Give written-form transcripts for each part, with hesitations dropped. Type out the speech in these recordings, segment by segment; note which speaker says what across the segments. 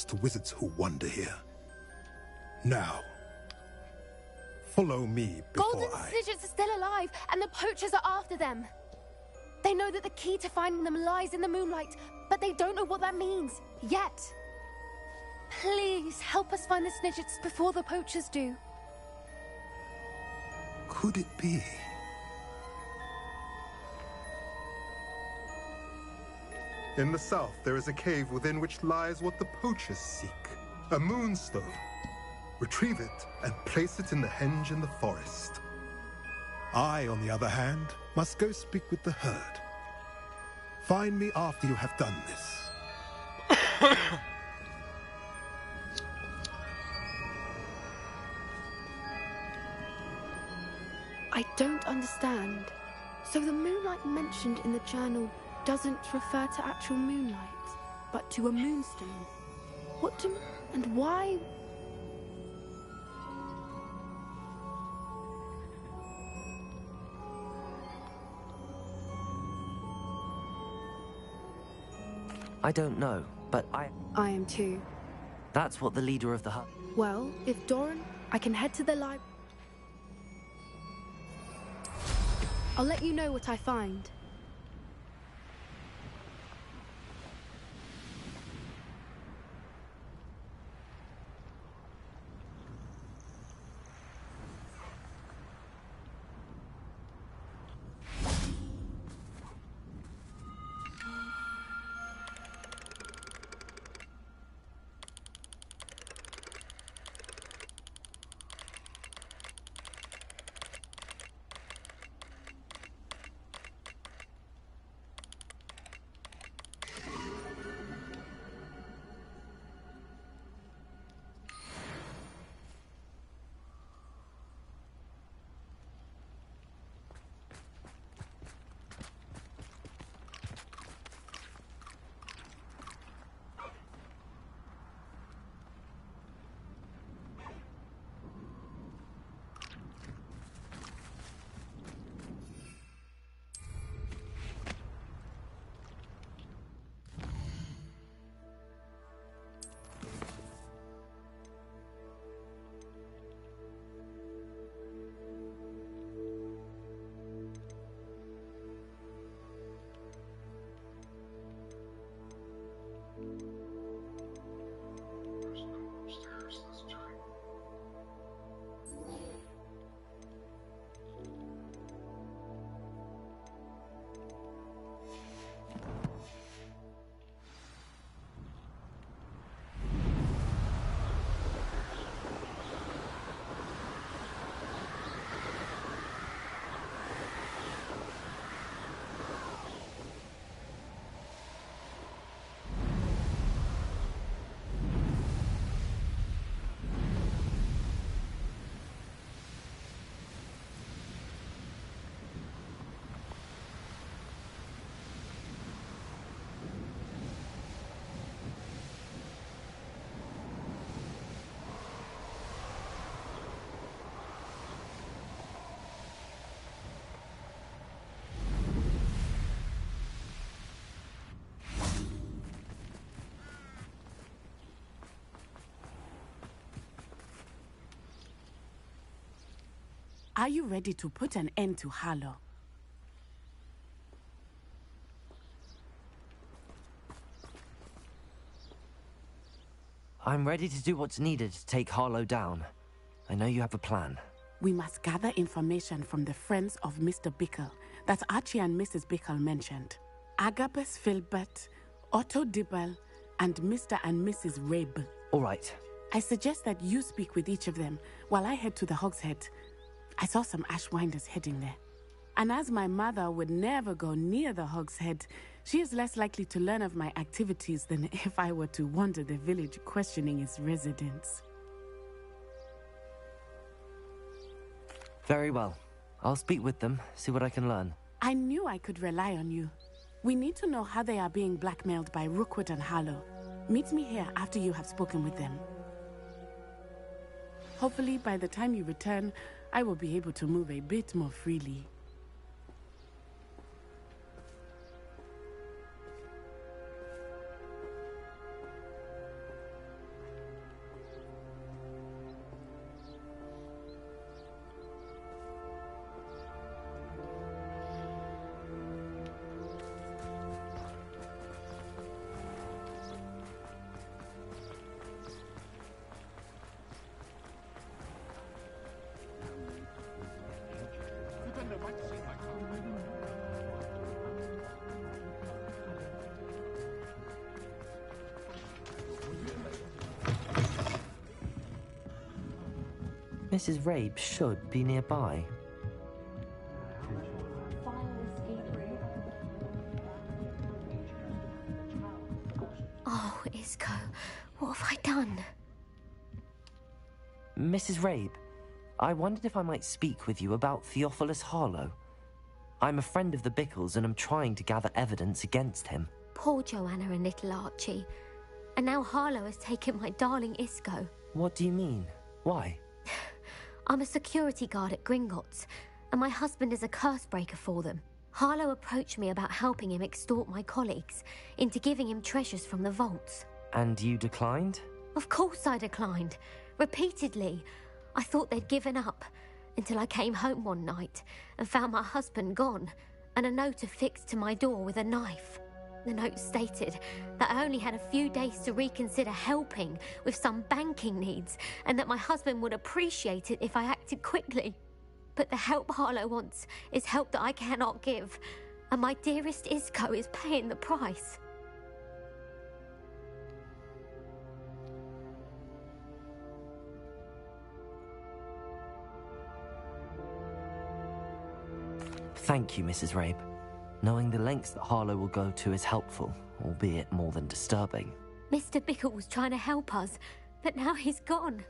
Speaker 1: to wizards who wander here. Now, follow me before
Speaker 2: Golden Snidgets are still alive, and the poachers are after them. They know that the key to finding them lies in the moonlight, but they don't know what that means, yet. Please, help us find the Snidgets before the poachers do.
Speaker 1: Could it be?
Speaker 3: In the south, there is a cave within which lies what the poachers seek. A moonstone. Retrieve it and place it in the henge in the forest.
Speaker 1: I, on the other hand, must go speak with the herd. Find me after you have done this.
Speaker 2: I don't understand. So the moonlight mentioned in the journal doesn't refer to actual moonlight, but to a moonstone. What do... and why...
Speaker 4: I don't know, but I
Speaker 2: am too.
Speaker 4: That's what the leader of the hut...
Speaker 2: Well, if Doran, I can head to the library. I'll let you know what I find.
Speaker 5: Are you ready to put an end to Harlow?
Speaker 4: I'm ready to do what's needed to take Harlow down. I know you have a plan.
Speaker 5: We must gather information from the friends of Mr. Bickle that Archie and Mrs. Bickle mentioned. Agabus Filbert, Otto Dibble, and Mr. and Mrs. Rabe.
Speaker 4: All right.
Speaker 5: I suggest that you speak with each of them while I head to the Hog's Head. I saw some Ashwinders heading there. And as my mother would never go near the Hog's Head, she is less likely to learn of my activities than if I were to wander the village questioning its residents.
Speaker 4: Very well. I'll speak with them, see what I can learn.
Speaker 5: I knew I could rely on you. We need to know how they are being blackmailed by Rookwood and Harlow. Meet me here after you have spoken with them. Hopefully, by the time you return, I will be able to move a bit more freely.
Speaker 4: Mrs. Rabe should be nearby.
Speaker 2: Oh, Isco, what have I done?
Speaker 4: Mrs. Rabe, I wondered if I might speak with you about Theophilus Harlow. I'm a friend of the Bickles and I'm trying to gather evidence against him.
Speaker 2: Poor Joanna and little Archie. And now Harlow has taken my darling Isco.
Speaker 4: What do you mean? Why?
Speaker 2: I'm a security guard at Gringotts, and my husband is a curse breaker for them. Harlow approached me about helping him extort my colleagues into giving him treasures from the vaults.
Speaker 4: And you declined?
Speaker 2: Of course I declined. Repeatedly. I thought they'd given up, until I came home one night and found my husband gone, and a note affixed to my door with a knife. The note stated that I only had a few days to reconsider helping with some banking needs, and that my husband would appreciate it if I acted quickly. But the help Harlow wants is help that I cannot give, and my dearest Isco is paying the price.
Speaker 4: Thank you, Mrs. Rabe. Knowing the lengths that Harlow will go to is helpful, albeit more than disturbing.
Speaker 2: Mr. Bickle was trying to help us, but now he's gone.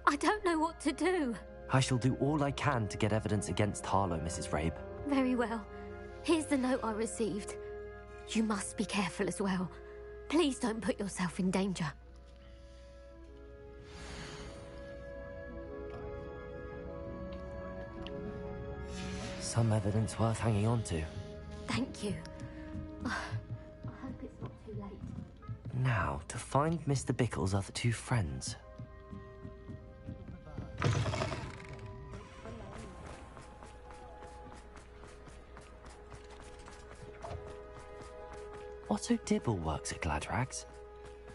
Speaker 2: I don't know what to do.
Speaker 4: I shall do all I can to get evidence against Harlow, Mrs. Rabe.
Speaker 2: Very well. Here's the note I received. You must be careful as well. Please don't put yourself in danger.
Speaker 4: Some evidence worth hanging on to.
Speaker 2: Thank you. I hope it's not too late.
Speaker 4: Now, to find Mr. Bickle's other two friends. Otto Dibble works at Gladrags.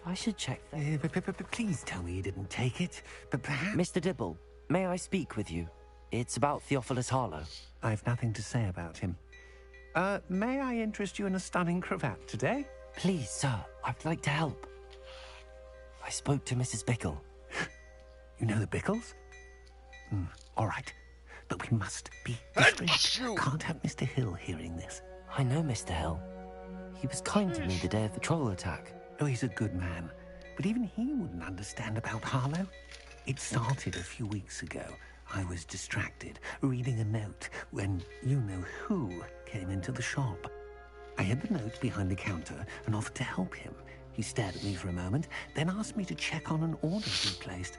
Speaker 4: I should check that.
Speaker 6: Please tell me you didn't take it. But perhaps...
Speaker 4: Mr. Dibble, may I speak with you? It's about Theophilus Harlow.
Speaker 6: I've nothing to say about him. May I interest you in a stunning cravat today?
Speaker 4: Please, sir, I'd like to help. I spoke to Mrs. Bickle.
Speaker 6: You know the Bickles? All right. But we must be discreet. Can't have Mr. Hill hearing this.
Speaker 4: I know Mr. Hill. He was kind to me the day of the troll attack.
Speaker 6: Oh, he's a good man. But even he wouldn't understand about Harlow. It started a few weeks ago. I was distracted, reading a note, when you-know-who came into the shop. I hid the note behind the counter and offered to help him. He stared at me for a moment, then asked me to check on an order he'd placed.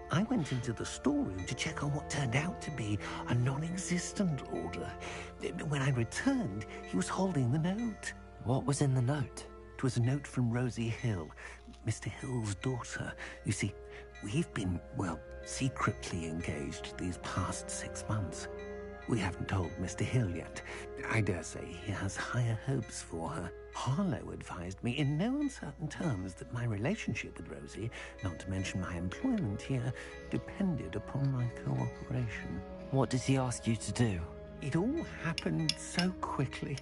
Speaker 6: I went into the storeroom to check on what turned out to be a non-existent order. When I returned, he was holding the note.
Speaker 4: What was in the note?
Speaker 6: It was a note from Rosie Hill, Mr. Hill's daughter. You see, we've been, well, secretly engaged these past 6 months. We haven't told Mr. Hill yet. I dare say he has higher hopes for her. Harlow advised me in no uncertain terms that my relationship with Rosie, not to mention my employment here, depended upon my cooperation.
Speaker 4: What did he ask you to do?
Speaker 6: It all happened so quickly.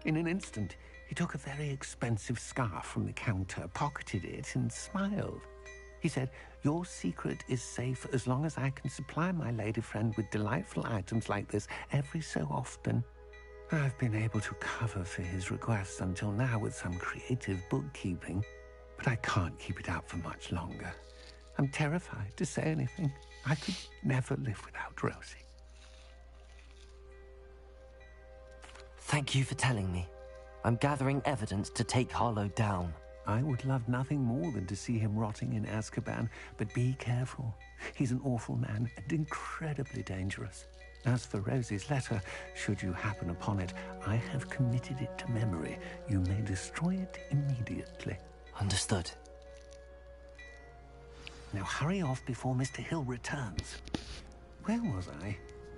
Speaker 6: In an instant, he took a very expensive scarf from the counter, pocketed it, and smiled. He said, "Your secret is safe as long as I can supply my lady friend with delightful items like this every so often." I've been able to cover for his requests until now with some creative bookkeeping, but I can't keep it up for much longer. I'm terrified to say anything. I could never live without Rosie.
Speaker 4: Thank you for telling me. I'm gathering evidence to take Harlow down.
Speaker 6: I would love nothing more than to see him rotting in Azkaban, but be careful. He's an awful man and incredibly dangerous. As for Rosie's letter, should you happen upon it, I have committed it to memory. You may destroy it immediately.
Speaker 4: Understood.
Speaker 6: Now hurry off before Mr. Hill returns. Where was I?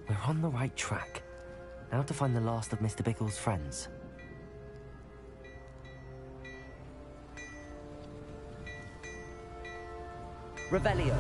Speaker 4: We're on the right track. Now to find the last of Mr. Bickle's friends. Revelio.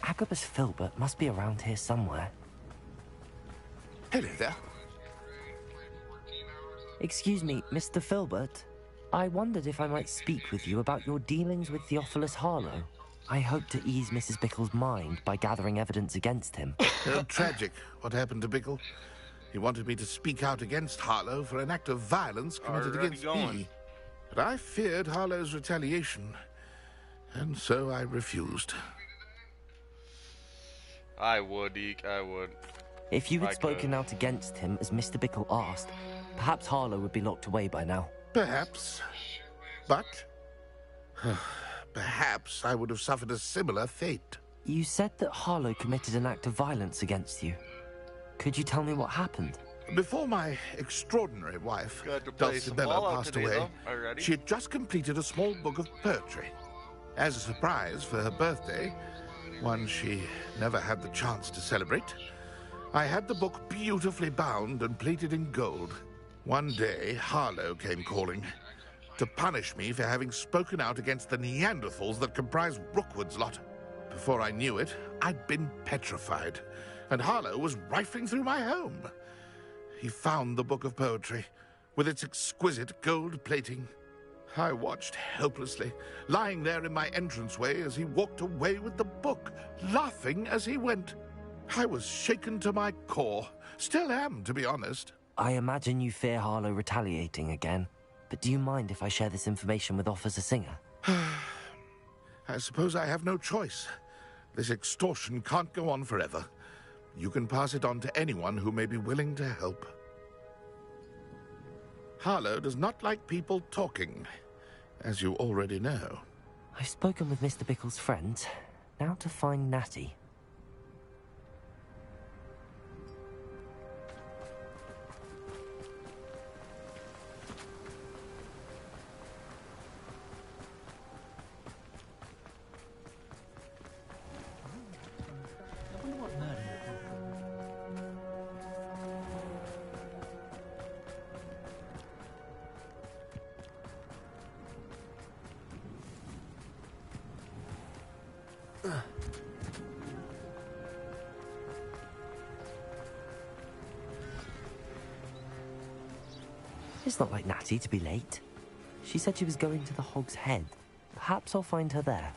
Speaker 4: Agabus Filbert must be around here somewhere.
Speaker 6: Hello there.
Speaker 4: Excuse me, Mr. Filbert. I wondered if I might speak with you about your dealings with Theophilus Harlow. I hope to ease Mrs. Bickle's mind by gathering evidence against him.
Speaker 7: Tragic, what happened to Bickle. He wanted me to speak out against Harlow for an act of violence committed against me. But I feared Harlow's retaliation, and so I refused.
Speaker 8: I would, Deke, I would.
Speaker 4: If you had spoken out against him as Mr. Bickle asked, perhaps Harlow would be locked away by now.
Speaker 7: Perhaps. But perhaps I would have suffered a similar fate.
Speaker 4: You said that Harlow committed an act of violence against you. Could you tell me what happened?
Speaker 7: Before my extraordinary wife,
Speaker 8: Got to play some ball
Speaker 7: Dulcinella,
Speaker 8: out
Speaker 7: passed
Speaker 8: today,
Speaker 7: away,
Speaker 8: though. Are you ready?
Speaker 7: she had just completed a small book of poetry. As a surprise for her birthday, one she never had the chance to celebrate, I had the book beautifully bound and plated in gold. One day, Harlow came calling to punish me for having spoken out against the Neanderthals that comprise Rookwood's lot. Before I knew it, I'd been petrified, and Harlow was rifling through my home. He found the book of poetry, with its exquisite gold plating. I watched helplessly, lying there in my entranceway as he walked away with the book, laughing as he went. I was shaken to my core. Still am, to be honest.
Speaker 4: I imagine you fear Harlow retaliating again, but do you mind if I share this information with Officer Singer?
Speaker 7: I suppose I have no choice. This extortion can't go on forever. You can pass it on to anyone who may be willing to help. Harlow does not like people talking, as you already know.
Speaker 4: I've spoken with Mr. Bickle's friends. Now to find Natty. It's not like Natty to be late. She said she was going to the Hog's Head. Perhaps I'll find her there.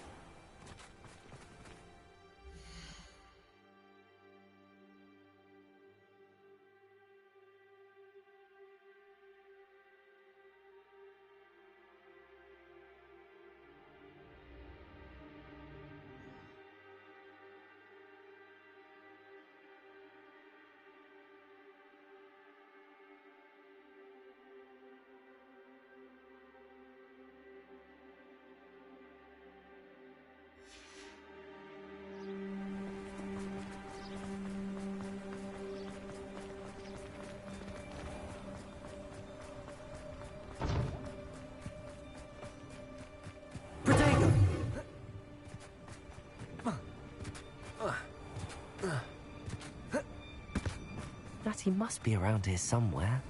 Speaker 4: Natty must be around here somewhere.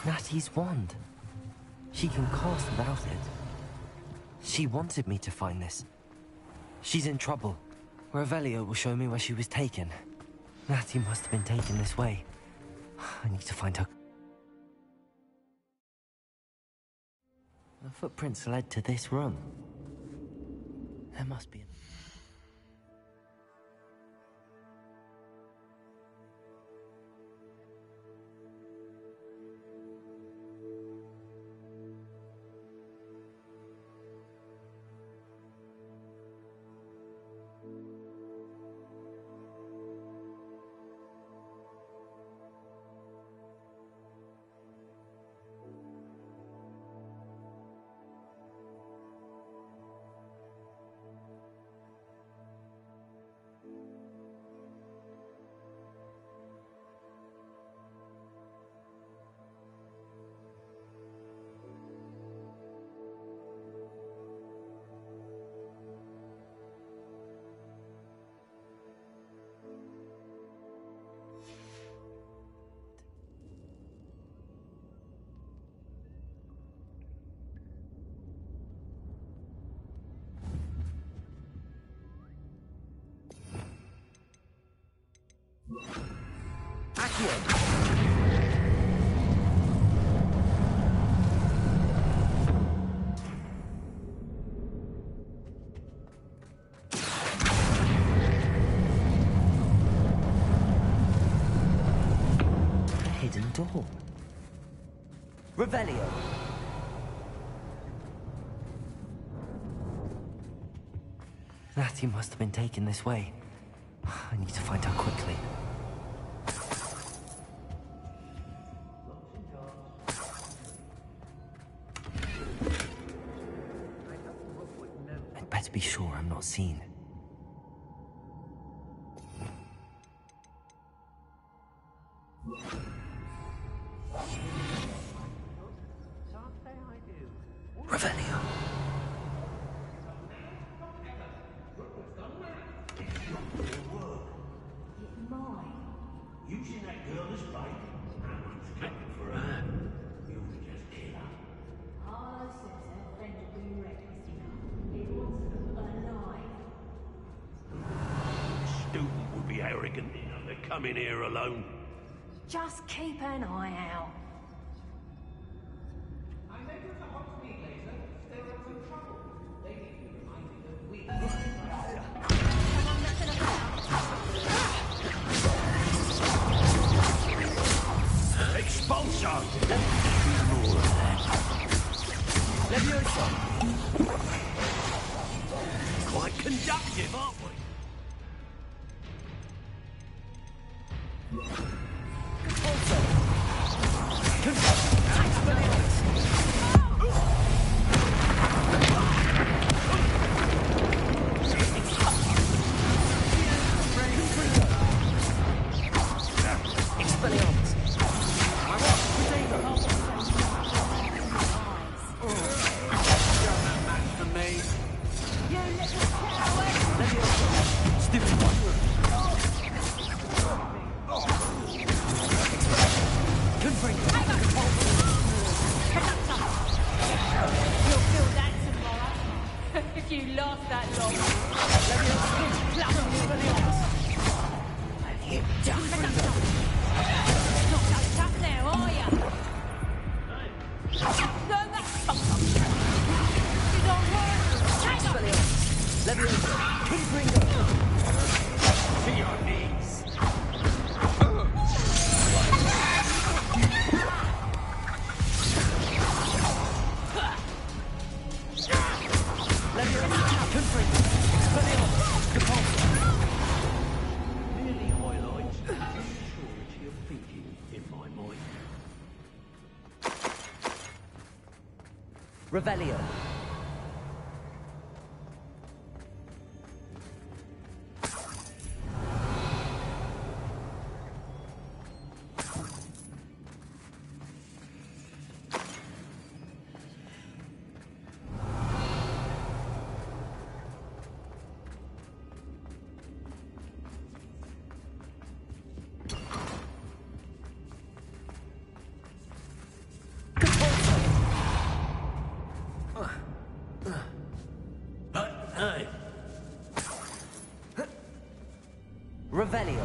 Speaker 4: Natty's wand. She can cast without it. She wanted me to find this. She's in trouble. Revelio will show me where she was taken. Natty must have been taken this way. I need to find her. The footprints led to this room. There must be. Hidden door. Revelio. Natty must have been taken this way. I need to find her quickly. I'd better be sure I'm not seen. Revelio.
Speaker 9: Using that girl as bait. I'm expecting for her. You would just kill her.
Speaker 10: Harlow says her friend will be reckless enough. He wants them alive.
Speaker 9: A student would be arrogant enough to come in here alone.
Speaker 10: Just keep an eye out.
Speaker 9: Expulso!
Speaker 4: Leviosa.
Speaker 9: Quite conductive, aren't we?
Speaker 4: Revelio. Revelio.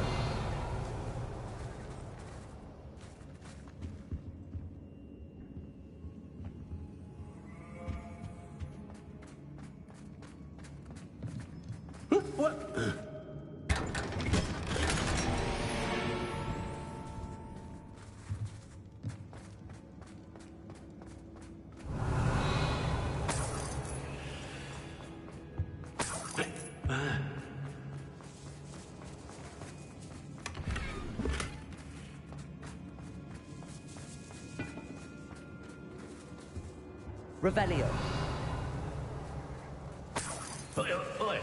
Speaker 9: What?
Speaker 4: Revelio.
Speaker 9: Oi.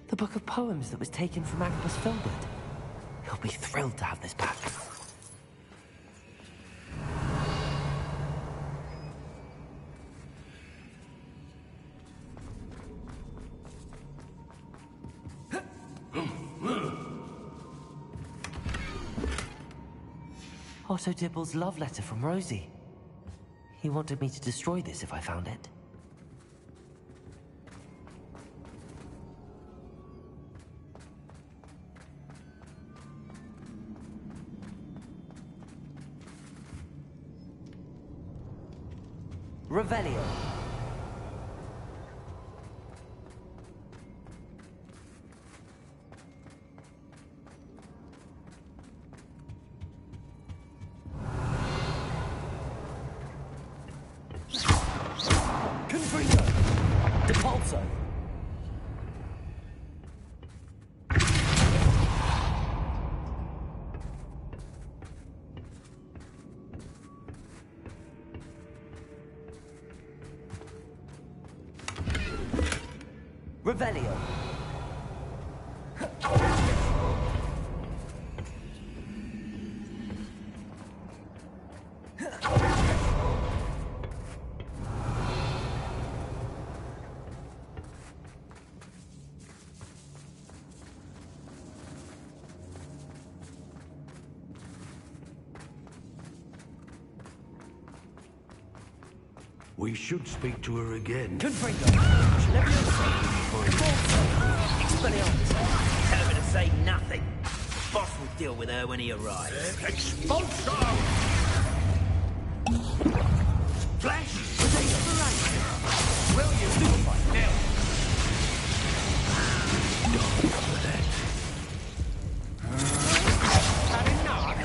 Speaker 4: The book of poems that was taken from Agabus Filbert. He'll be thrilled to have this back. Otto Dibble's love letter from Rosie. He wanted me to destroy this if I found it. Revelio.
Speaker 11: Confringo. Depulso.
Speaker 4: Revelio.
Speaker 9: We should speak to her again.
Speaker 11: Confringo. Expelliarmus.
Speaker 12: Tell her to say nothing. Boss will deal with her when he arrives.
Speaker 9: Expulso! Flash! Will you do it now? Don't cover that. Had enough?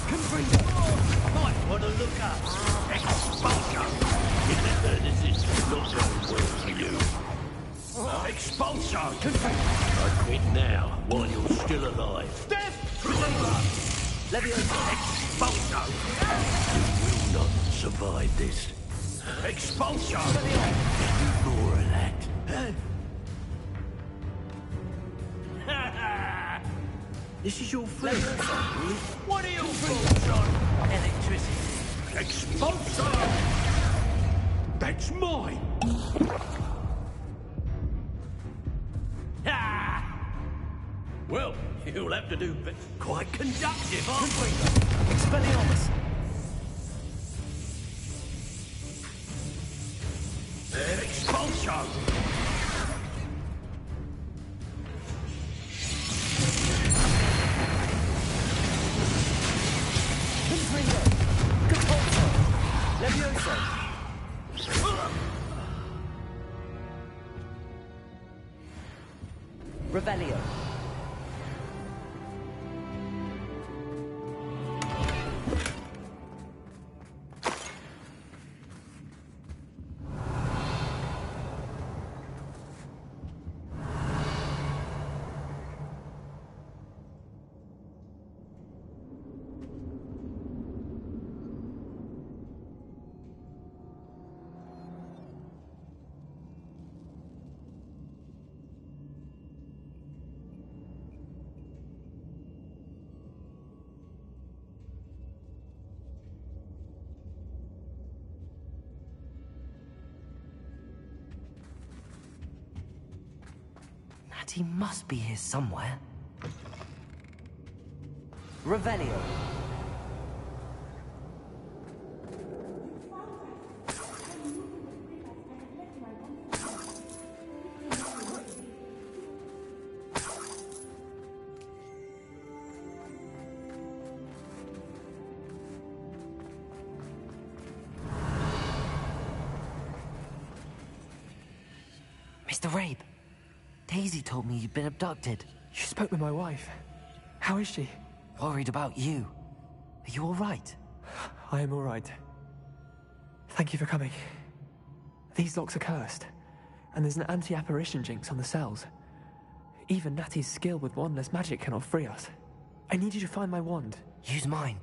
Speaker 9: Confringo. Might want to look up. Expulso! This is not going well for you. Expulso! I quit now, while you're still alive. Death! Expulso! You will not survive this. Expulso! More of that. This is your friend. What are you fools on? Electricity. Expulso! That's mine! Well, you'll have to do quite conductive, aren't we?
Speaker 11: Expelliarmus.
Speaker 9: Expulso!
Speaker 11: Confringo. Depulso. Levioso.
Speaker 4: Revelio. He must be here somewhere. Revelio. Mr. Rabe. Daisy told me you'd been abducted.
Speaker 13: You spoke with my wife. How is she?
Speaker 4: Worried about you. Are you all right?
Speaker 13: I am all right. Thank you for coming. These locks are cursed, and there's an anti-apparition jinx on the cells. Even Natty's skill with wandless magic cannot free us. I need you to find my wand.
Speaker 4: Use mine.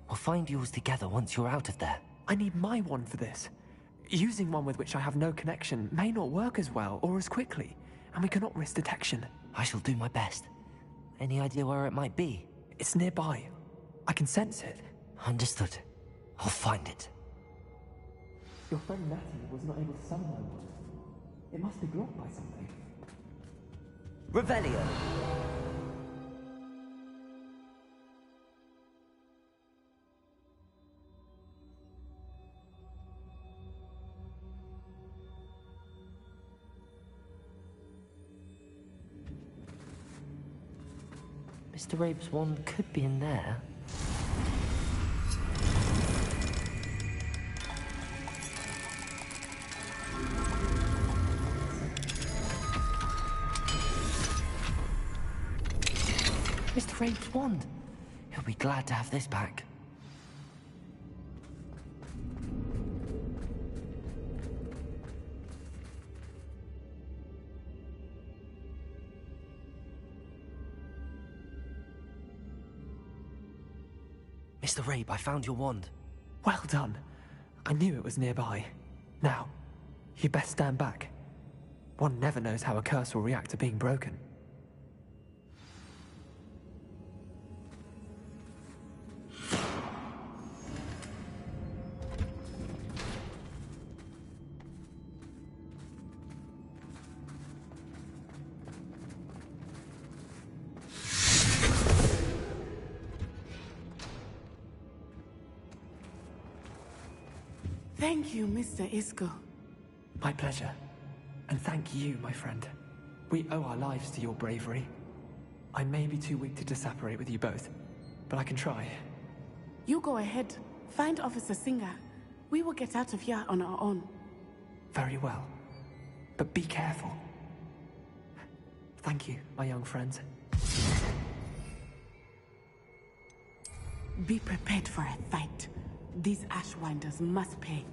Speaker 4: We'll find yours together once you're out of there.
Speaker 13: I need my wand for this. Using one with which I have no connection may not work as well or as quickly. And we cannot risk detection.
Speaker 4: I shall do my best. Any idea where it might be?
Speaker 13: It's nearby. I can sense it.
Speaker 4: Understood. I'll find it.
Speaker 13: Your friend Natty was not able to summon my wand. It must be blocked by something.
Speaker 4: Revelio. Mr. Rabe's wand could be in there. Mr. Rabe's wand. He'll be glad to have this back. Mr. Rabe, I found your wand.
Speaker 13: Well done. I knew it was nearby. Now, you best stand back. One never knows how a curse will react to being broken.
Speaker 5: Thank you, Mr. Isco.
Speaker 13: My pleasure. And thank you, my friend. We owe our lives to your bravery. I may be too weak to disapparate with you both, but I can try.
Speaker 5: You go ahead. Find Officer Singer. We will get out of here on our own.
Speaker 13: Very well. But be careful. Thank you, my young friends.
Speaker 5: Be prepared for a fight. These Ashwinders must pay.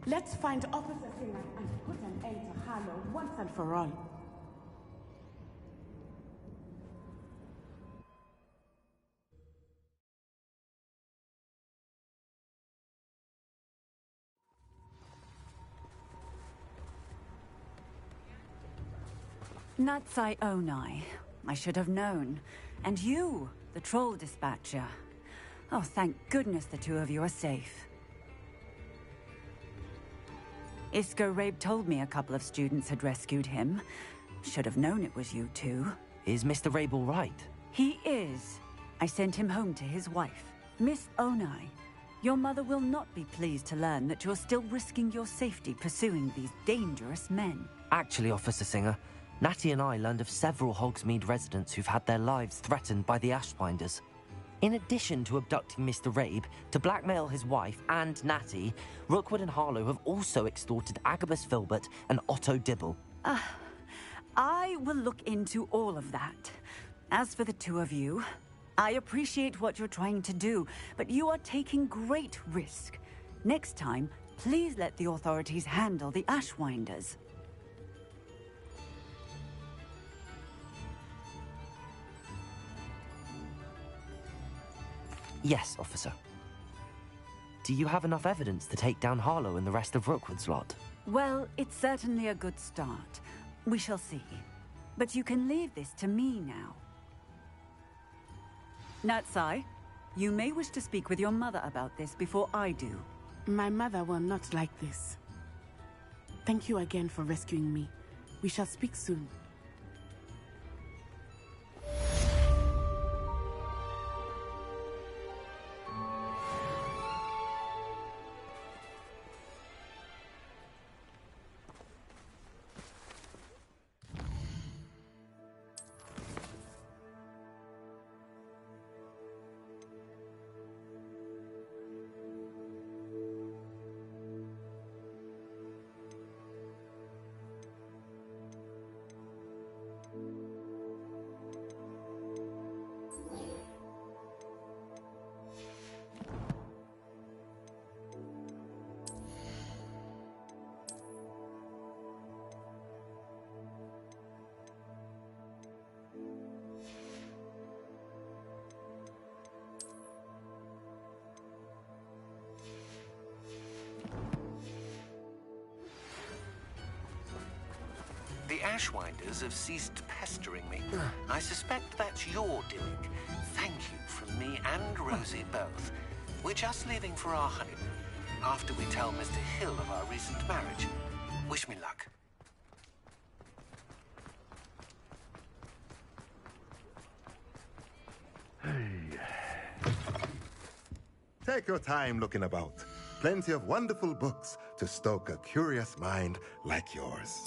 Speaker 5: Let's find Officer Singer and put an end to Harlow once and for all.
Speaker 14: Natsai Onai. I should have known. And you, the troll dispatcher. Oh, thank goodness the two of you are safe. Isco Rabe told me a couple of students had rescued him. Should have known it was you two.
Speaker 4: Is Mr. Rabe all right?
Speaker 14: He is. I sent him home to his wife. Miss Onai, your mother will not be pleased to learn that you're still risking your safety pursuing these dangerous men.
Speaker 4: Actually, Officer Singer, Natty and I learned of several Hogsmeade residents who've had their lives threatened by the Ashbinders. In addition to abducting Mr. Rabe to blackmail his wife and Natty, Rookwood and Harlow have also extorted Agabus Filbert and Otto Dibble.
Speaker 14: I will look into all of that. As for the two of you, I appreciate what you're trying to do, but you are taking great risk. Next time, please let the authorities handle the Ashwinders.
Speaker 4: Yes, officer. Do you have enough evidence to take down Harlow and the rest of Rookwood's lot?
Speaker 14: Well, it's certainly a good start. We shall see. But you can leave this to me now. Natsai, you may wish to speak with your mother about this before I do.
Speaker 5: My mother will not like this. Thank you again for rescuing me. We shall speak soon.
Speaker 6: The Ashwinders have ceased pestering me. I suspect that's your doing. Thank you from me and Rosie both. We're just leaving for our honeymoon, after we tell Mr. Hill of our recent marriage. Wish me luck.
Speaker 3: Take your time looking about. Plenty of wonderful books to stoke a curious mind like yours.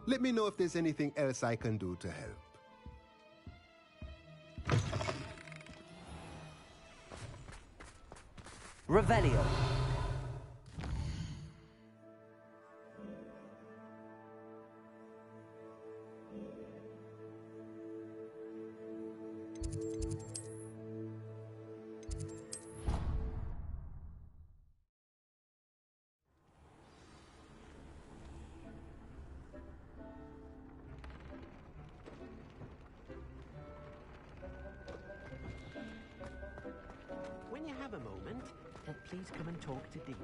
Speaker 3: Let me know if there's anything else I can do to help.
Speaker 11: Revelio.
Speaker 6: When you have a moment, please come and talk to Dean.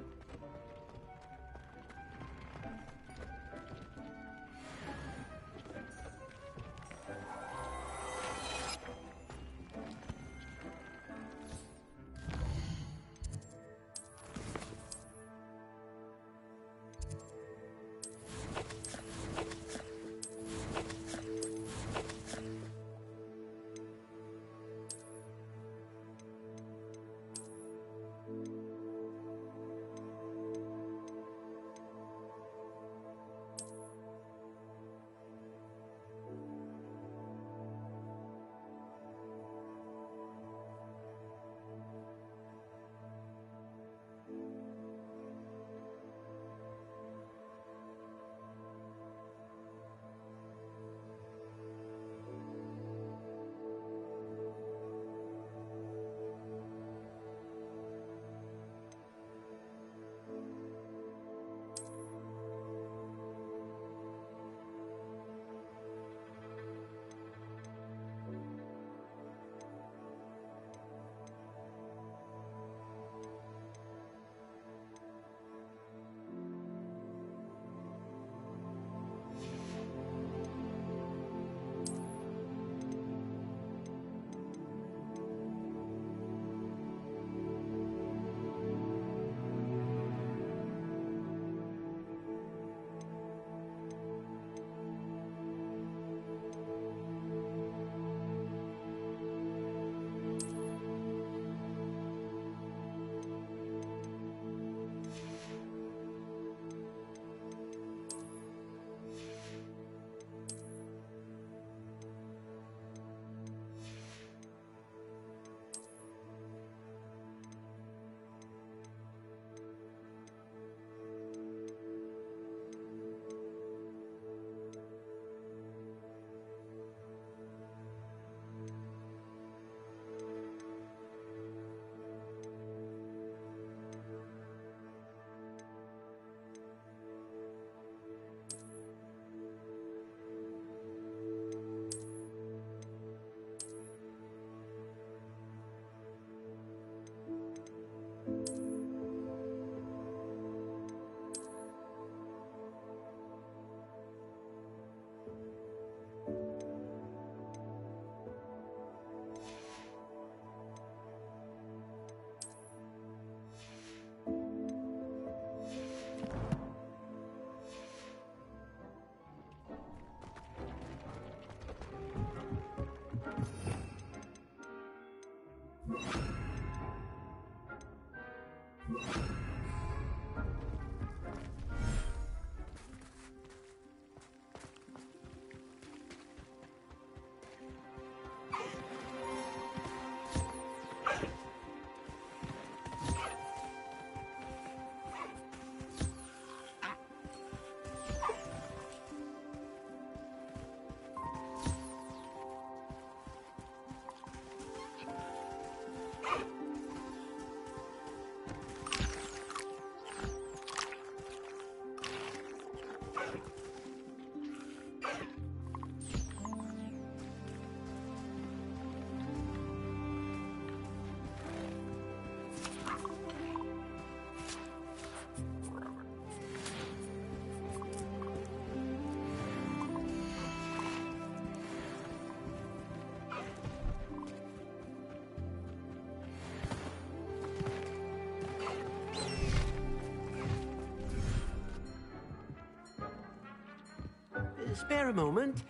Speaker 9: spare a moment?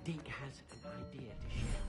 Speaker 9: Deke has an idea to share.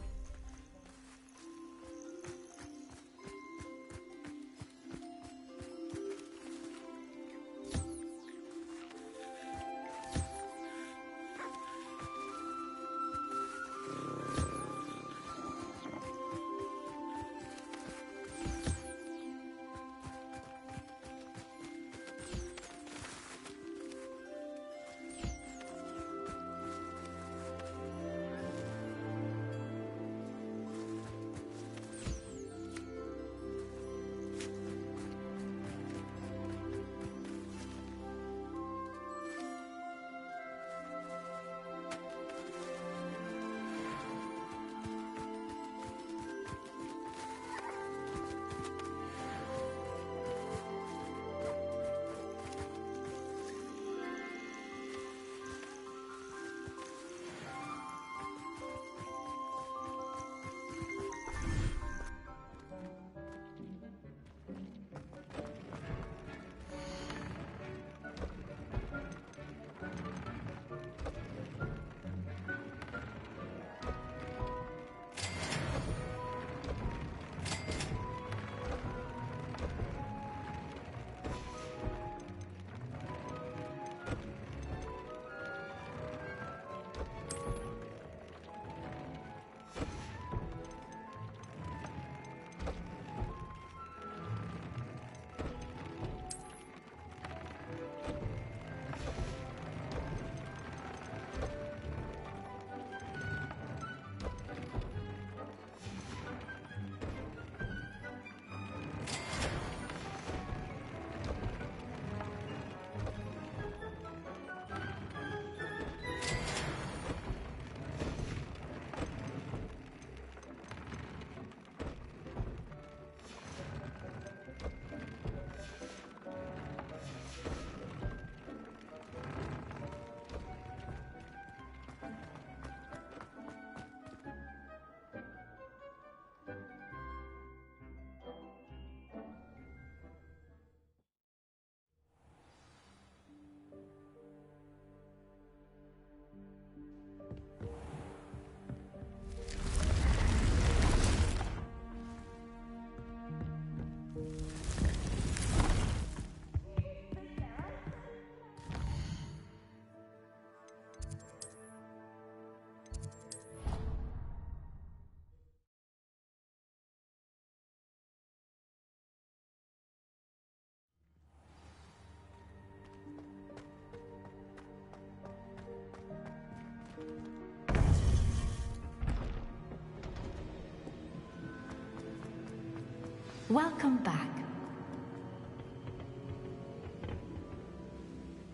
Speaker 15: Welcome back.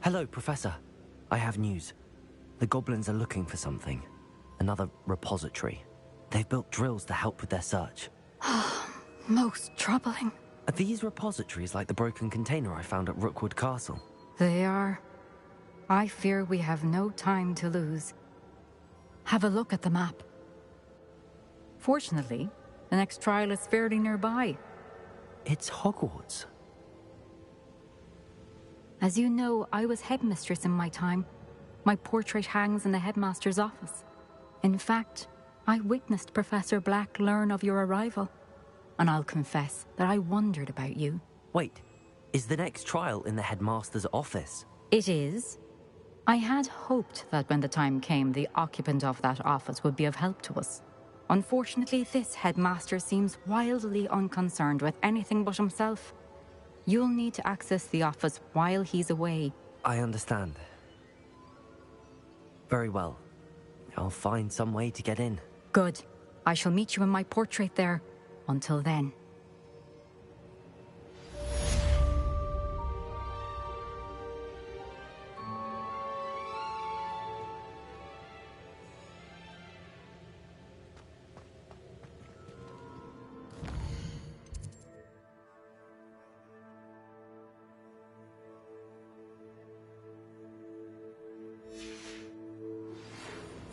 Speaker 4: Hello, Professor. I have news. The goblins are looking for something. Another repository. They've built drills to help with their search.
Speaker 15: Most troubling.
Speaker 4: Are these repositories like the broken container I found at Rookwood Castle?
Speaker 15: They are. I fear we have no time to lose. Have a look at the map. Fortunately, the next trial is fairly nearby.
Speaker 4: It's Hogwarts.
Speaker 15: As you know, I was headmistress in my time. My portrait hangs in the headmaster's office. In fact, I witnessed Professor Black learn of your arrival. And I'll confess that I wondered about you.
Speaker 4: Wait, is the next trial in the headmaster's office?
Speaker 15: It is. I had hoped that when the time came, the occupant of that office would be of help to us. Unfortunately, this headmaster seems wildly unconcerned with anything but himself. You'll need to access the office while he's away.
Speaker 4: I understand. Very well. I'll find some way to get in.
Speaker 15: Good. I shall meet you in my portrait there. Until then.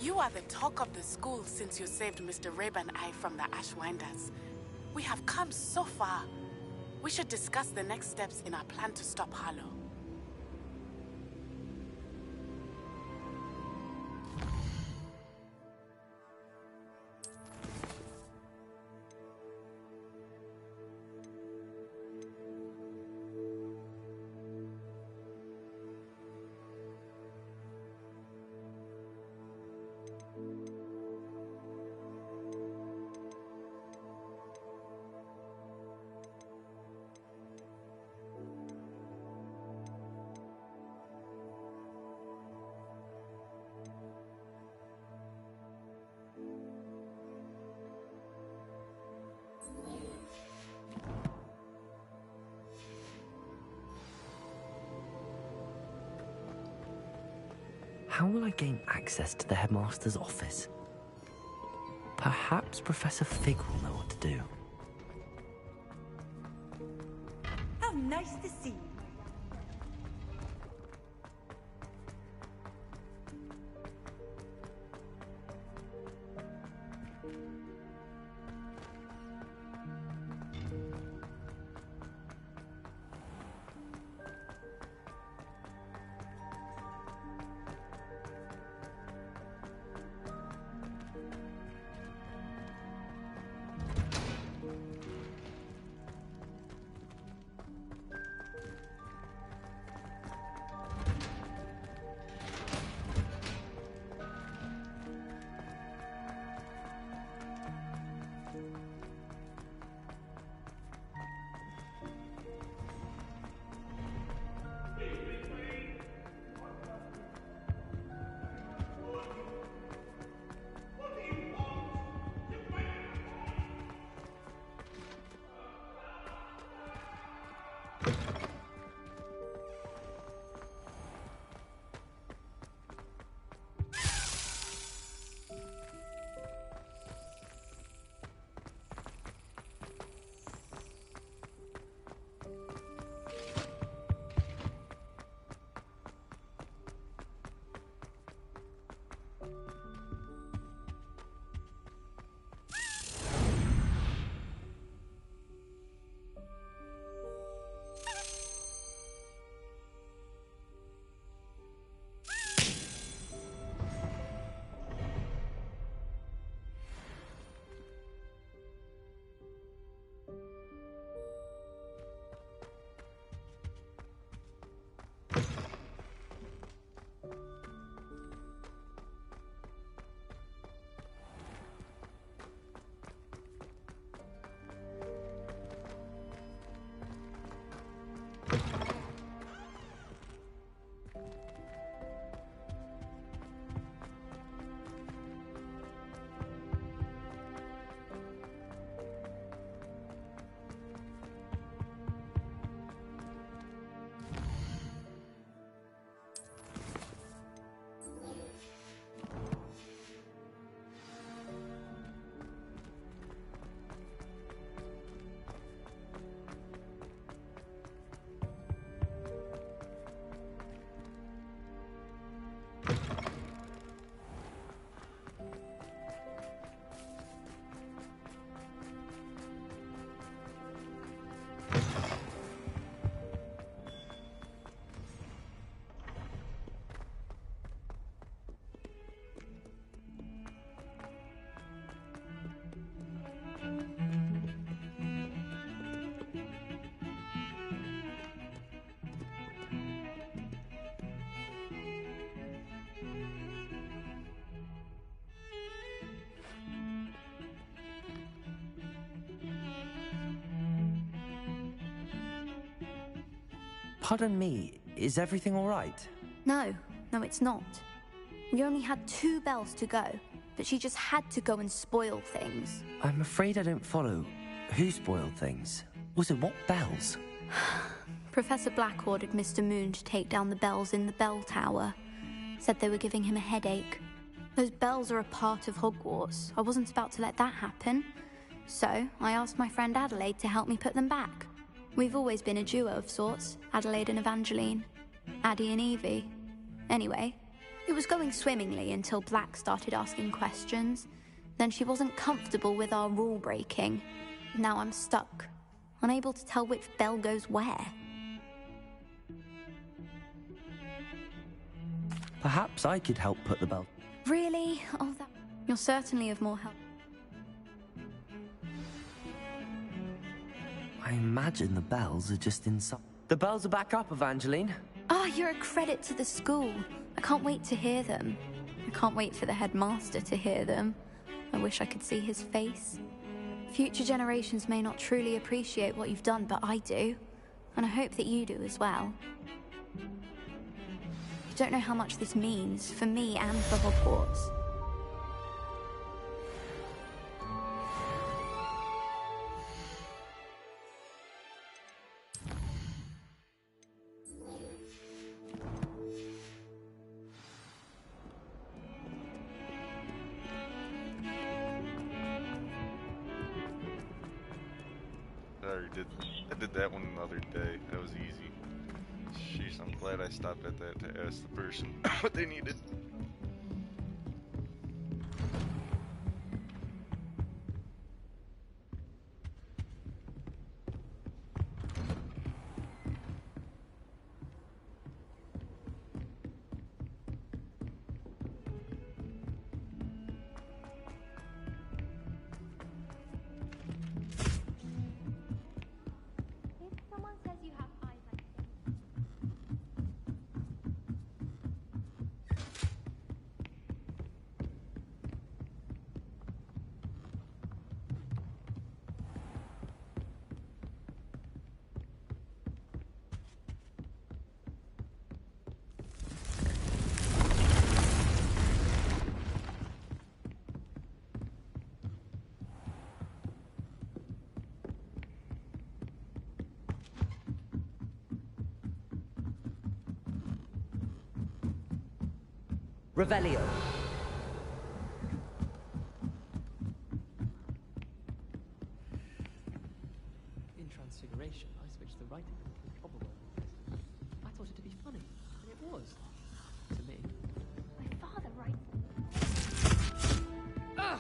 Speaker 5: You are the talk of the school since you saved Mr. Rabe and I from the Ashwinders. We have come so far. We should discuss the next steps in our plan to stop Harlow.
Speaker 4: How will I gain access to the headmaster's office? Perhaps Professor Fig will know what to do.
Speaker 14: How nice to see you.
Speaker 4: Pardon me, is everything all right?
Speaker 16: No, it's not. We only had 2 bells to go, but she just had to go and spoil things.
Speaker 4: I'm afraid I don't follow. Who spoiled things? Also, what bells?
Speaker 16: Professor Black ordered Mr. Moon to take down the bells in the bell tower. Said they were giving him a headache. Those bells are a part of Hogwarts. I wasn't about to let that happen. So, I asked my friend Adelaide to help me put them back. We've always been a duo of sorts, Adelaide and Evangeline. Addie and Evie. Anyway, it was going swimmingly until Black started asking questions. Then she wasn't comfortable with our rule breaking. Now I'm stuck, unable to tell which bell goes where.
Speaker 4: Perhaps I could help put the bell.
Speaker 16: Really? Oh, you're certainly of more help.
Speaker 4: I imagine the bells are just inside. The bells are back up, Evangeline.
Speaker 16: Ah, you're a credit to the school. I can't wait to hear them. I can't wait for the headmaster to hear them. I wish I could see his face. Future generations may not truly appreciate what you've done, but I do. And I hope that you do as well. You don't know how much this means for me and for Hogwarts.
Speaker 8: I did that one another day. That was easy. Jeez, I'm glad I stopped at that to ask the person what they needed.
Speaker 11: Revelio.
Speaker 13: In Transfiguration, I switched the writing to the proper word. I thought it to be funny, and it was. To me.
Speaker 2: My father writes.
Speaker 13: Ah!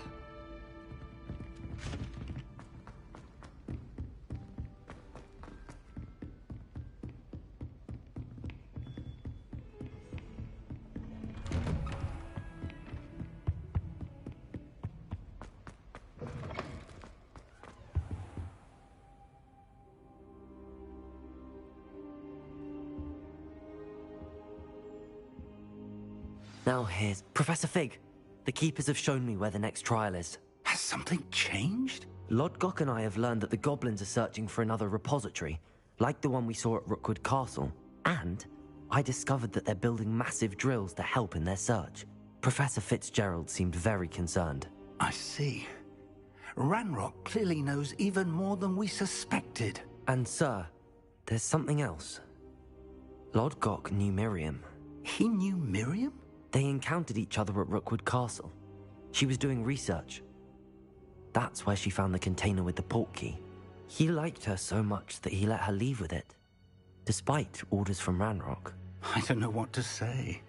Speaker 4: Now here's Professor Fig. The Keepers have shown me where the next trial is.
Speaker 6: Has something changed?
Speaker 4: Lodgok and I have learned that the goblins are searching for another repository, like the one we saw at Rookwood Castle. And I discovered that they're building massive drills to help in their search. Professor Fitzgerald seemed very concerned.
Speaker 6: I see. Ranrock clearly knows even more than we suspected.
Speaker 4: And sir, there's something else. Lodgok knew Miriam.
Speaker 6: He knew Miriam?
Speaker 4: They encountered each other at Rookwood Castle. She was doing research. That's where she found the container with the port key. He liked her so much that he let her leave with it, despite orders from Ranrock.
Speaker 6: I don't know what to say.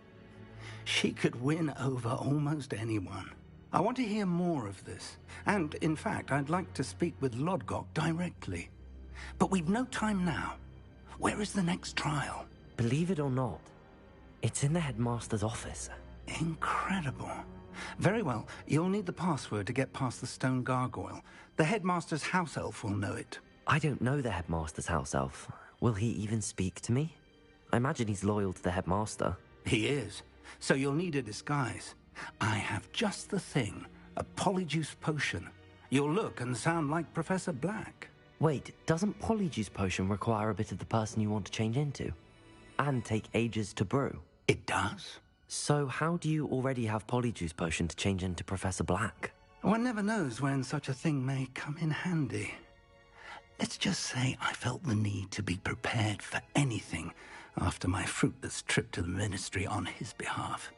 Speaker 6: She could win over almost anyone. I want to hear more of this. And, in fact, I'd like to speak with Lodgok directly. But we've no time now. Where is the next trial?
Speaker 4: Believe it or not, it's in the headmaster's office.
Speaker 6: Incredible. Very well. You'll need the password to get past the stone gargoyle. The headmaster's house elf will know it.
Speaker 4: I don't know the headmaster's house elf. Will he even speak to me? I imagine he's loyal to the headmaster.
Speaker 6: He is. So you'll need a disguise. I have just the thing. A polyjuice potion. You'll look and sound like Professor Black.
Speaker 4: Wait, doesn't polyjuice potion require a bit of the person you want to change into? And take ages to brew?
Speaker 6: It does.
Speaker 4: So how do you already have polyjuice potion to change into Professor Black?
Speaker 6: One never knows when such a thing may come in handy. Let's just say I felt the need to be prepared for anything after my fruitless trip to the Ministry on his behalf.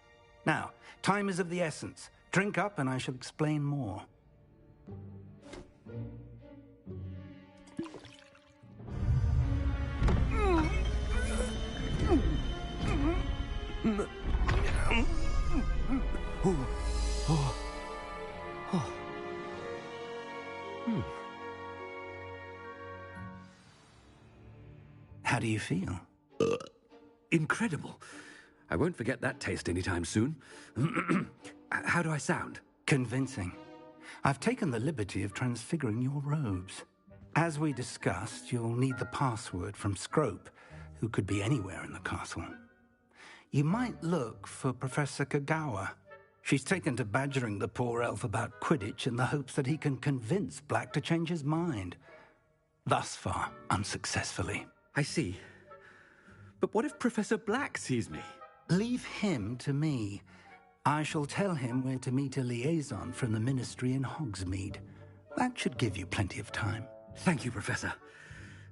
Speaker 6: Now, time is of the essence. Drink up and I shall explain more. How do you feel?
Speaker 17: Incredible. I won't forget that taste anytime soon. How do I sound?
Speaker 6: Convincing. I've taken the liberty of transfiguring your robes. As we discussed, you'll need the password from Scrope, who could be anywhere in the castle. You might look for Professor Kagawa.
Speaker 9: She's taken to badgering the poor elf about Quidditch in the hopes that he can convince Black to change his mind. Thus far, unsuccessfully.
Speaker 17: I see. But what if Professor Black sees me?
Speaker 9: Leave him to me. I shall tell him where to meet a liaison from the Ministry in Hogsmeade. That should give you plenty of time.
Speaker 17: Thank you, Professor.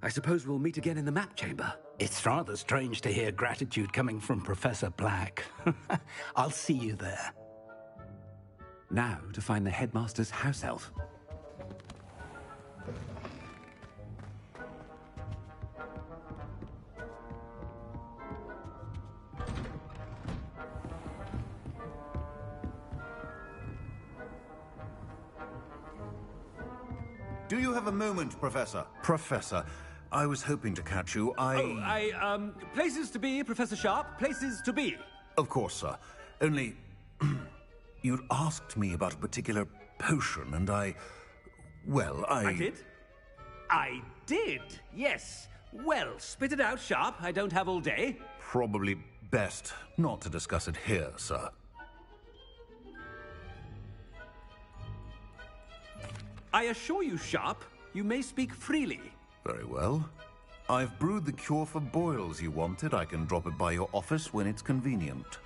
Speaker 17: I suppose we'll meet again in the map chamber.
Speaker 9: It's rather strange to hear gratitude coming from Professor Black. I'll see you there.
Speaker 17: Now to find the headmaster's house elf.
Speaker 18: Do you have a moment, Professor? Professor, I was hoping to catch you.
Speaker 17: Places to be, Professor Sharp. Places to be.
Speaker 18: Of course, sir. Only... you'd asked me about a particular potion, and I
Speaker 17: did? I did, yes. Well, spit it out, Sharp. I don't have all day.
Speaker 18: Probably best not to discuss it here, sir.
Speaker 17: I assure you, Sharp, you may speak freely.
Speaker 18: Very well. I've brewed the cure for boils you wanted. I can drop it by your office when it's convenient.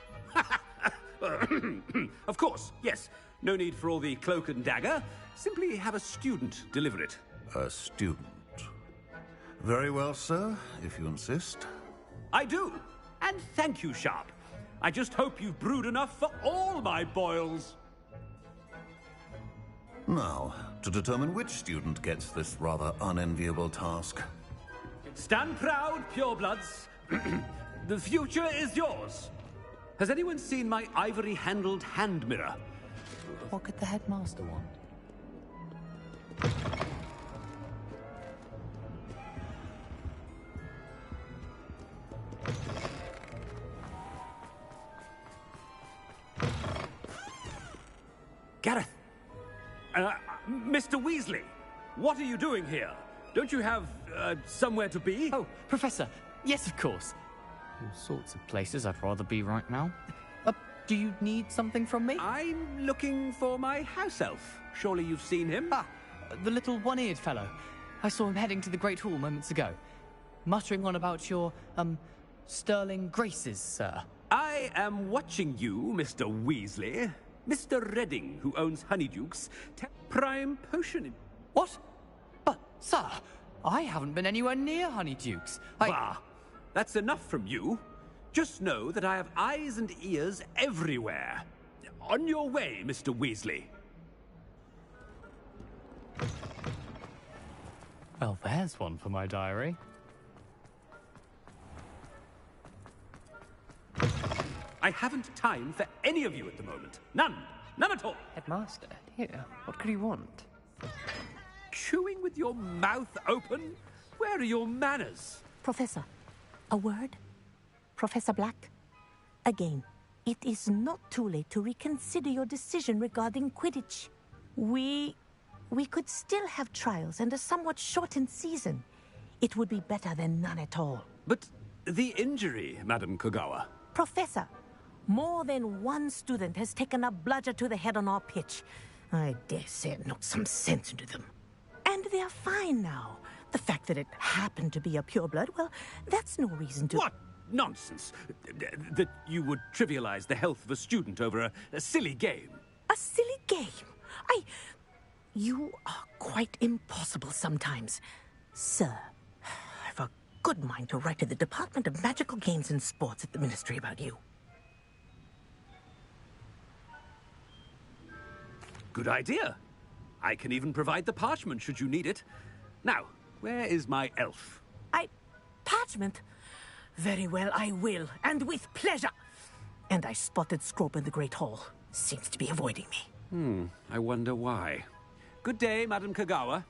Speaker 17: Of course, yes. No need for all the cloak and dagger. Simply have a student deliver it.
Speaker 18: A student? Very well, sir, if you insist.
Speaker 17: I do. And thank you, Sharp. I just hope you've brewed enough for all my boils.
Speaker 18: Now, to determine which student gets this rather unenviable task.
Speaker 17: Stand proud, purebloods. The future is yours. Has anyone seen my ivory-handled hand mirror?
Speaker 11: What could the headmaster want?
Speaker 17: Gareth! Mr. Weasley, what are you doing here? Don't you have, somewhere to be?
Speaker 11: Oh, Professor, yes, of course. All sorts of places I'd rather be right now. Do you need something from me?
Speaker 17: I'm looking for my house elf. Surely you've seen him?
Speaker 11: Ah, the little one-eared fellow. I saw him heading to the Great Hall moments ago, muttering on about your, sterling graces, sir.
Speaker 17: I am watching you, Mr. Weasley. Mr. Redding, who owns Honeydukes, prime potion.
Speaker 11: What? But, sir, I haven't been anywhere near Honeydukes.
Speaker 17: Bah! That's enough from you. Just know that I have eyes and ears everywhere. On your way, Mr. Weasley.
Speaker 11: Well, there's one for my diary.
Speaker 17: I haven't time for any of you at the moment. None. None at all.
Speaker 13: Headmaster, here, what could you want?
Speaker 17: Chewing with your mouth open? Where are your manners?
Speaker 19: Professor, a word? Professor Black? Again, it is not too late to reconsider your decision regarding Quidditch. We could still have trials and a somewhat shortened season. It would be better than none at all.
Speaker 17: But the injury, Madam Kogawa.
Speaker 19: Professor, more than one student has taken a bludger to the head on our pitch. I dare say it knocked some sense into them. And they're fine now. The fact that it happened to be a pureblood, well, that's no reason to...
Speaker 17: What nonsense! That you would trivialize the health of a student over a silly game.
Speaker 19: A silly game? You are quite impossible sometimes. Sir, I've a good mind to write to the Department of Magical Games and Sports at the Ministry about you.
Speaker 17: Good idea. I can even provide the parchment should you need it. Now, where is my elf?
Speaker 19: Parchment? Very well, I will, and with pleasure. And I spotted Scrope in the Great Hall. Seems to be avoiding me.
Speaker 17: I wonder why. Good day, Madam Kogawa.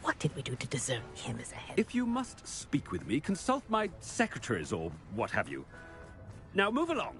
Speaker 19: What did we do to deserve him as a head?
Speaker 17: If you must speak with me, consult my secretaries or what have you. Now move along.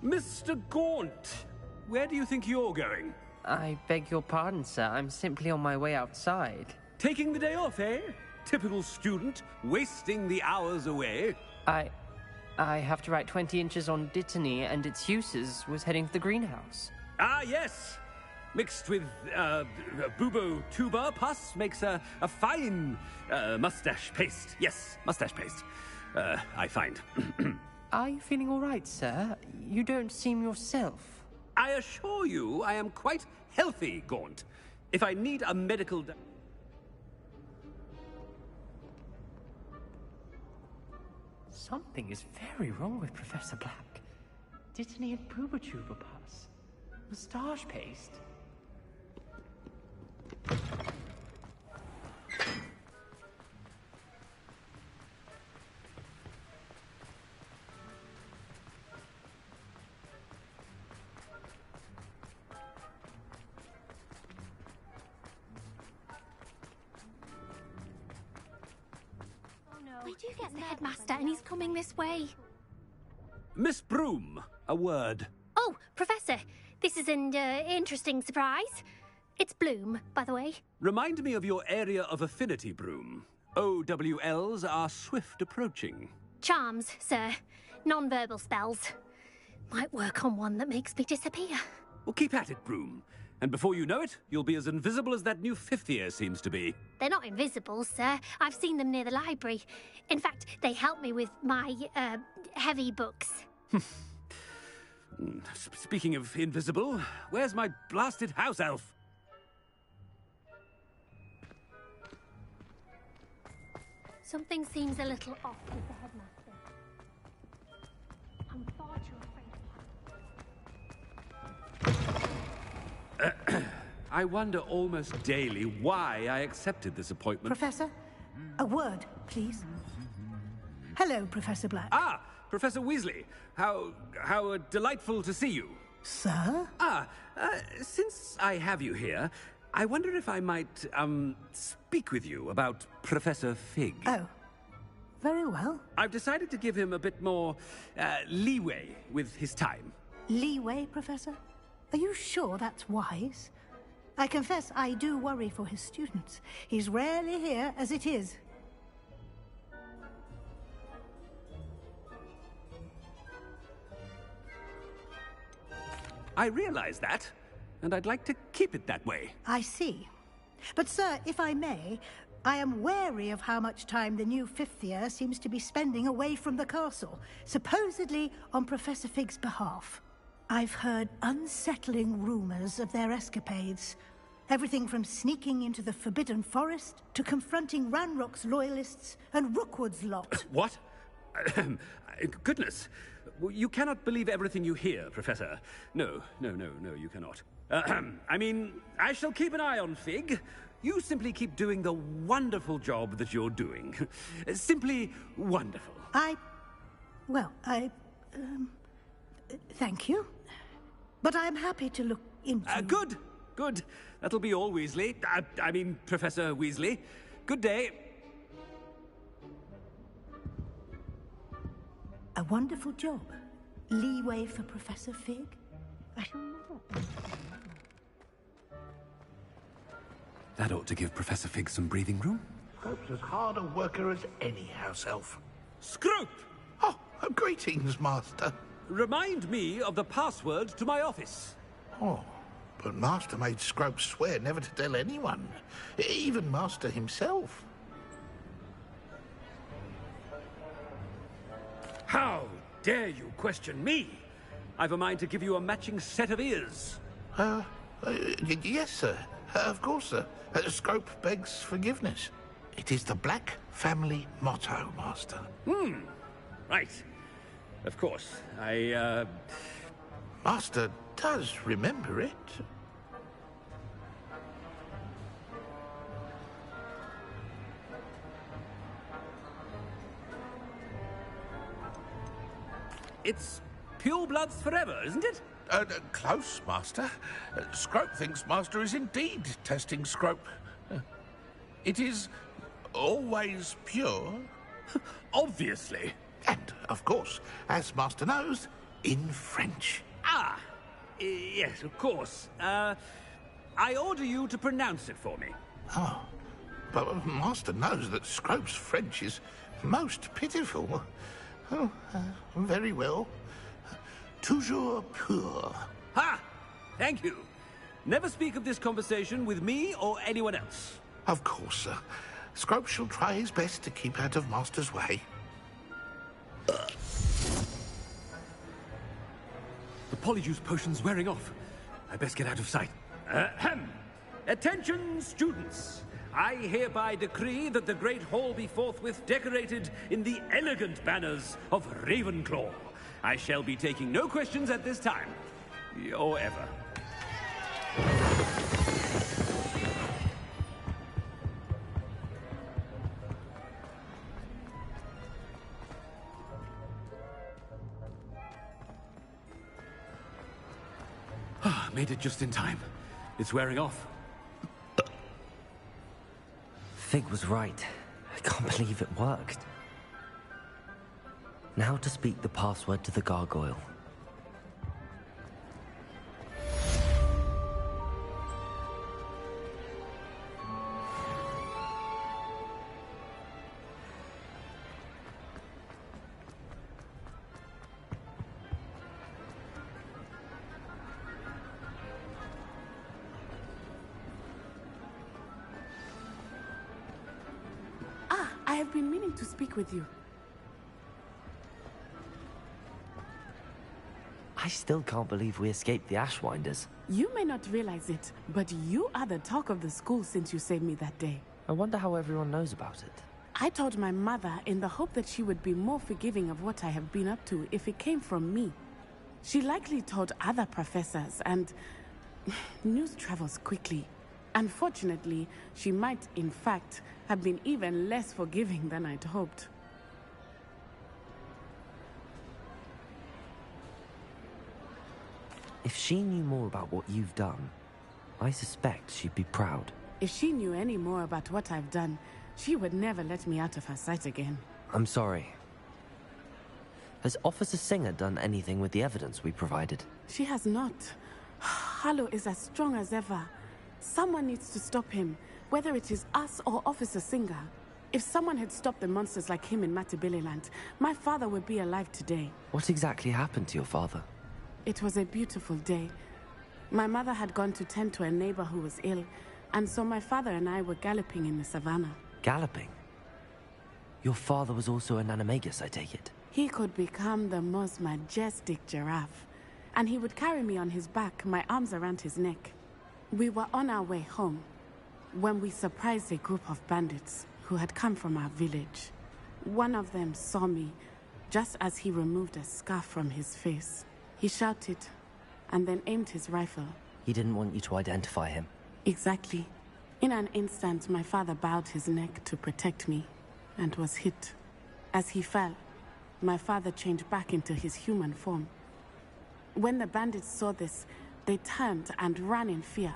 Speaker 17: Mr. Gaunt, where do you think you're going?
Speaker 4: I beg your pardon, sir. I'm simply on my way outside.
Speaker 17: Taking the day off, eh? Typical student, wasting the hours away.
Speaker 4: I have to write 20 inches on Dittany and its uses. Was heading to the greenhouse.
Speaker 17: Ah, yes. Mixed with bubo tuber pus makes a fine mustache paste. Yes, mustache paste. I find.
Speaker 4: Are you feeling all right, sir? You don't seem yourself.
Speaker 17: I assure you I am quite healthy, Gaunt. If I need a medical...
Speaker 4: Something is very wrong with Professor Black. Dittany and Bubotuber pus. Moustache paste.
Speaker 20: We do get the headmaster, and he's coming this way.
Speaker 17: Miss Broom, a word.
Speaker 20: Oh, Professor, this is an interesting surprise. It's Bloom, by the way.
Speaker 17: Remind me of your area of affinity, Broom. OWLs are swift approaching.
Speaker 20: Charms, sir. Non-verbal spells. Might work on one that makes me disappear.
Speaker 17: Well, keep at it, Broom. And before you know it, you'll be as invisible as that new fifth year seems to be.
Speaker 20: They're not invisible, sir. I've seen them near the library. In fact, they help me with my, heavy books.
Speaker 17: Speaking of invisible, where's my blasted house elf?
Speaker 20: Something seems a little off with the headmaster. I'm far too afraid.
Speaker 17: I wonder almost daily why I accepted this appointment.
Speaker 21: Professor, a word, please. Hello, Professor Black.
Speaker 17: Ah, Professor Weasley. How delightful to see you.
Speaker 21: Sir?
Speaker 17: Since I have you here, I wonder if I might, speak with you about Professor Fig.
Speaker 21: Oh, very well.
Speaker 17: I've decided to give him a bit more, leeway with his time.
Speaker 21: Leeway, Professor? Are you sure that's wise? I confess I do worry for his students. He's rarely here as it is.
Speaker 17: I realize that, and I'd like to keep it that way.
Speaker 21: I see. But, sir, if I may, I am wary of how much time the new fifth year seems to be spending away from the castle, supposedly on Professor Fig's behalf. I've heard unsettling rumors of their escapades. Everything from sneaking into the Forbidden Forest to confronting Ranrock's loyalists and Rookwood's lot.
Speaker 17: What? Goodness. You cannot believe everything you hear, Professor. No, you cannot. I mean, I shall keep an eye on Fig. You simply keep doing the wonderful job that you're doing. Simply wonderful.
Speaker 21: Thank you. But I'm happy to look into...
Speaker 17: Good. That'll be all, Weasley. I mean, Professor Weasley. Good day.
Speaker 21: A wonderful job. Leeway for Professor Fig? I shall never...
Speaker 17: That ought to give Professor Fig some breathing room.
Speaker 7: Scrope's as hard a worker as any house elf.
Speaker 17: Scrope!
Speaker 7: Oh, greetings, Master.
Speaker 17: Remind me of the password to my office.
Speaker 7: Oh, but Master made Scrope swear never to tell anyone, even Master himself.
Speaker 17: How dare you question me? I've a mind to give you a matching set of ears.
Speaker 7: Yes, sir. Of course, sir. Scrope begs forgiveness. It is the Black family motto, Master.
Speaker 17: Right. Of course.
Speaker 7: Master does remember it.
Speaker 17: It's pure bloods forever, isn't it?
Speaker 7: Close, Master. Scrope thinks Master is indeed testing Scrope. It is always pure.
Speaker 17: Obviously.
Speaker 7: And, of course, as Master knows, in French.
Speaker 17: Ah, yes, of course. I order you to pronounce it for me.
Speaker 7: Oh, but Master knows that Scrope's French is most pitiful. Oh, very well. Toujours pur.
Speaker 17: Ha! Thank you. Never speak of this conversation with me or anyone else.
Speaker 7: Of course, sir. Scrope shall try his best to keep out of Master's way.
Speaker 17: The polyjuice potion's wearing off. I best get out of sight. Ahem. Attention, students. I hereby decree that the Great Hall be forthwith decorated in the elegant banners of Ravenclaw. I shall be taking no questions at this time. Or ever. Made it just in time. It's wearing off.
Speaker 4: Fig was right. I can't believe it worked. Now to speak the password to the gargoyle.
Speaker 5: I have been meaning to speak with you.
Speaker 4: I still can't believe we escaped the Ashwinders.
Speaker 5: You may not realize it, but you are the talk of the school since you saved me that day.
Speaker 4: I wonder how everyone knows about it.
Speaker 5: I told my mother in the hope that she would be more forgiving of what I have been up to if it came from me. She likely told other professors, and news travels quickly. Unfortunately, she might, in fact, have been even less forgiving than I'd hoped.
Speaker 4: If she knew more about what you've done, I suspect she'd be proud.
Speaker 5: If she knew any more about what I've done, she would never let me out of her sight again.
Speaker 4: I'm sorry. Has Officer Singer done anything with the evidence we provided?
Speaker 5: She has not. Harlow is as strong as ever. Someone needs to stop him, whether it is us or Officer Singer. If someone had stopped the monsters like him in Matabeleland, my father would be alive today.
Speaker 4: What exactly happened to your father?
Speaker 5: It was a beautiful day. My mother had gone to tend to a neighbor who was ill, and so my father and I were galloping in the savannah.
Speaker 4: Galloping? Your father was also an animagus, I take it?
Speaker 5: He could become the most majestic giraffe, and he would carry me on his back, my arms around his neck. We were on our way home when we surprised a group of bandits who had come from our village. One of them saw me just as he removed a scarf from his face. He shouted and then aimed his rifle.
Speaker 4: He didn't want you to identify him.
Speaker 5: Exactly. In an instant, my father bowed his neck to protect me and was hit. As he fell, my father changed back into his human form. When the bandits saw this, they turned and ran in fear.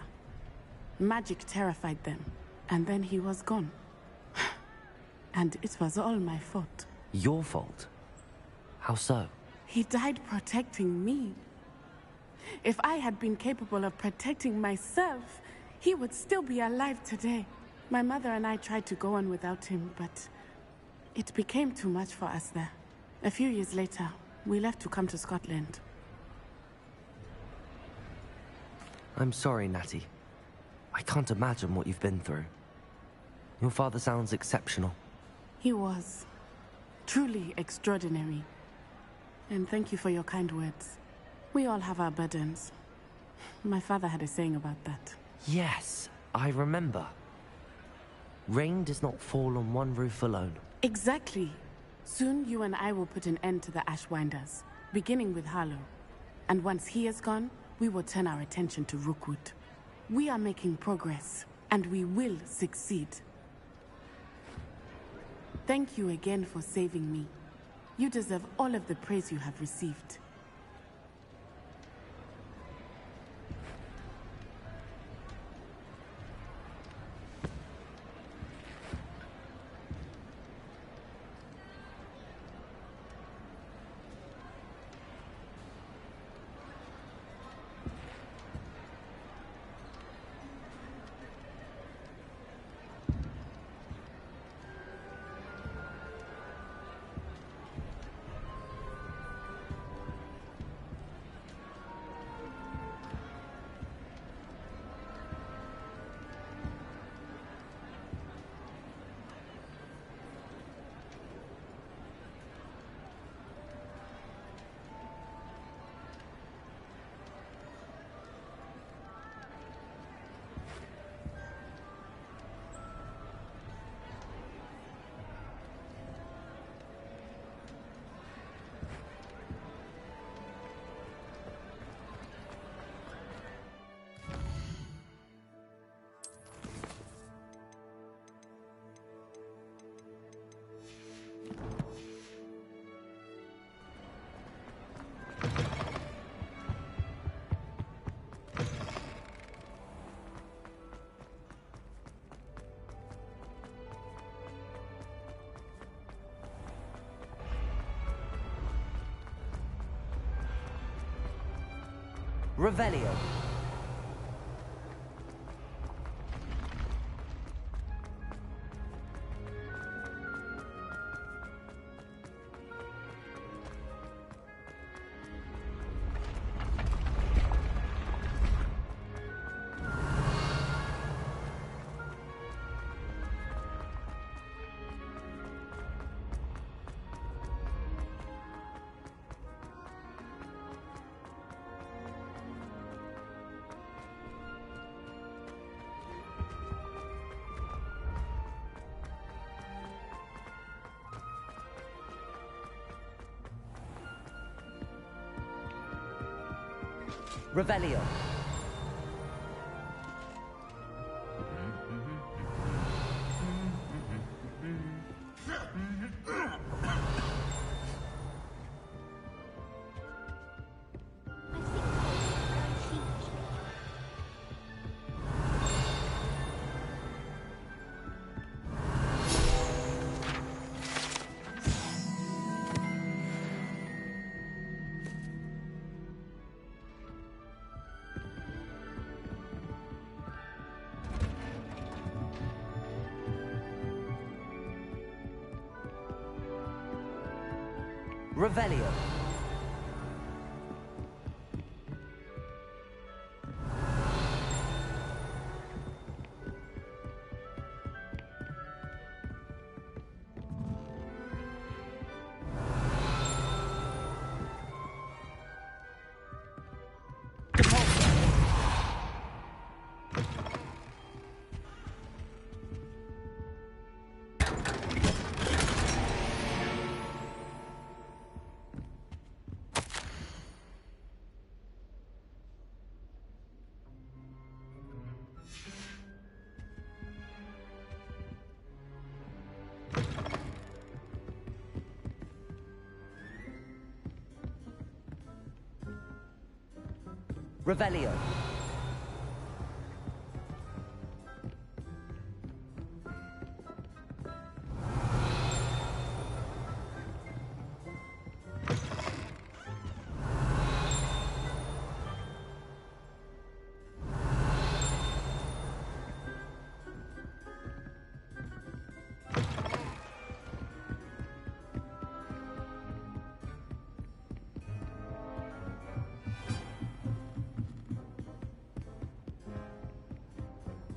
Speaker 5: Magic terrified them, and then he was gone. And it was all my fault.
Speaker 4: Your fault? How so?
Speaker 5: He died protecting me. If I had been capable of protecting myself, he would still be alive today. My mother and I tried to go on without him, but it became too much for us there. A few years later, we left to come to Scotland.
Speaker 4: I'm sorry, Natty. I can't imagine what you've been through. Your father sounds exceptional.
Speaker 5: He was. Truly extraordinary. And thank you for your kind words. We all have our burdens. My father had a saying about that.
Speaker 4: Yes, I remember. Rain does not fall on one roof alone.
Speaker 5: Exactly. Soon you and I will put an end to the Ashwinders, beginning with Harlow. And once he is gone, we will turn our attention to Rookwood. We are making progress, and we will succeed. Thank you again for saving me. You deserve all of the praise you have received.
Speaker 4: Revelio. Revelio. Revelio. Revelio.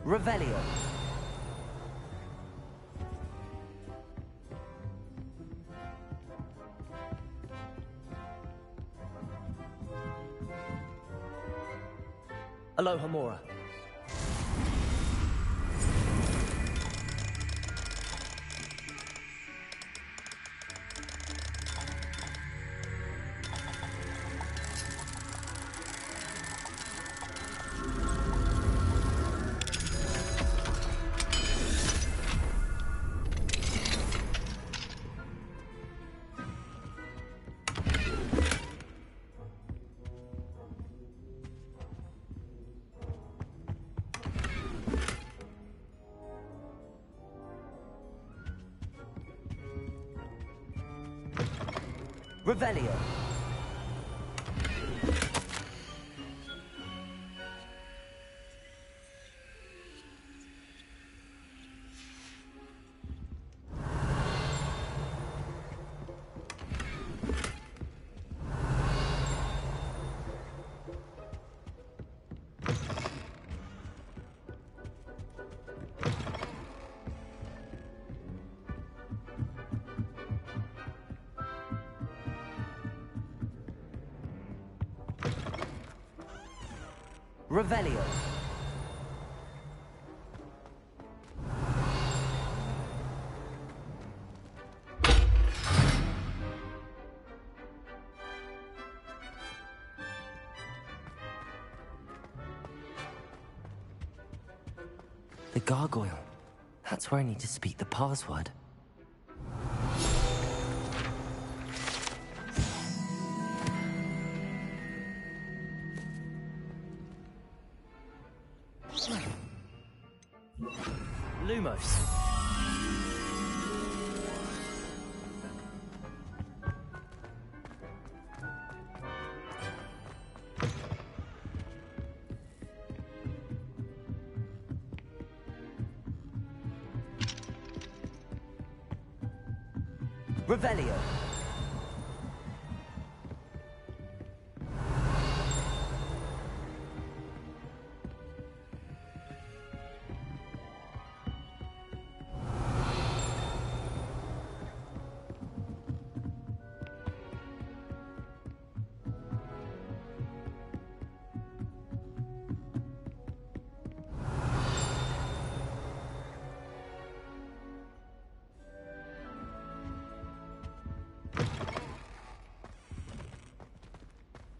Speaker 4: Revelio. Alohomora. Revelio. Revelio. The gargoyle. That's where I need to speak the password. Lumos. Revelio.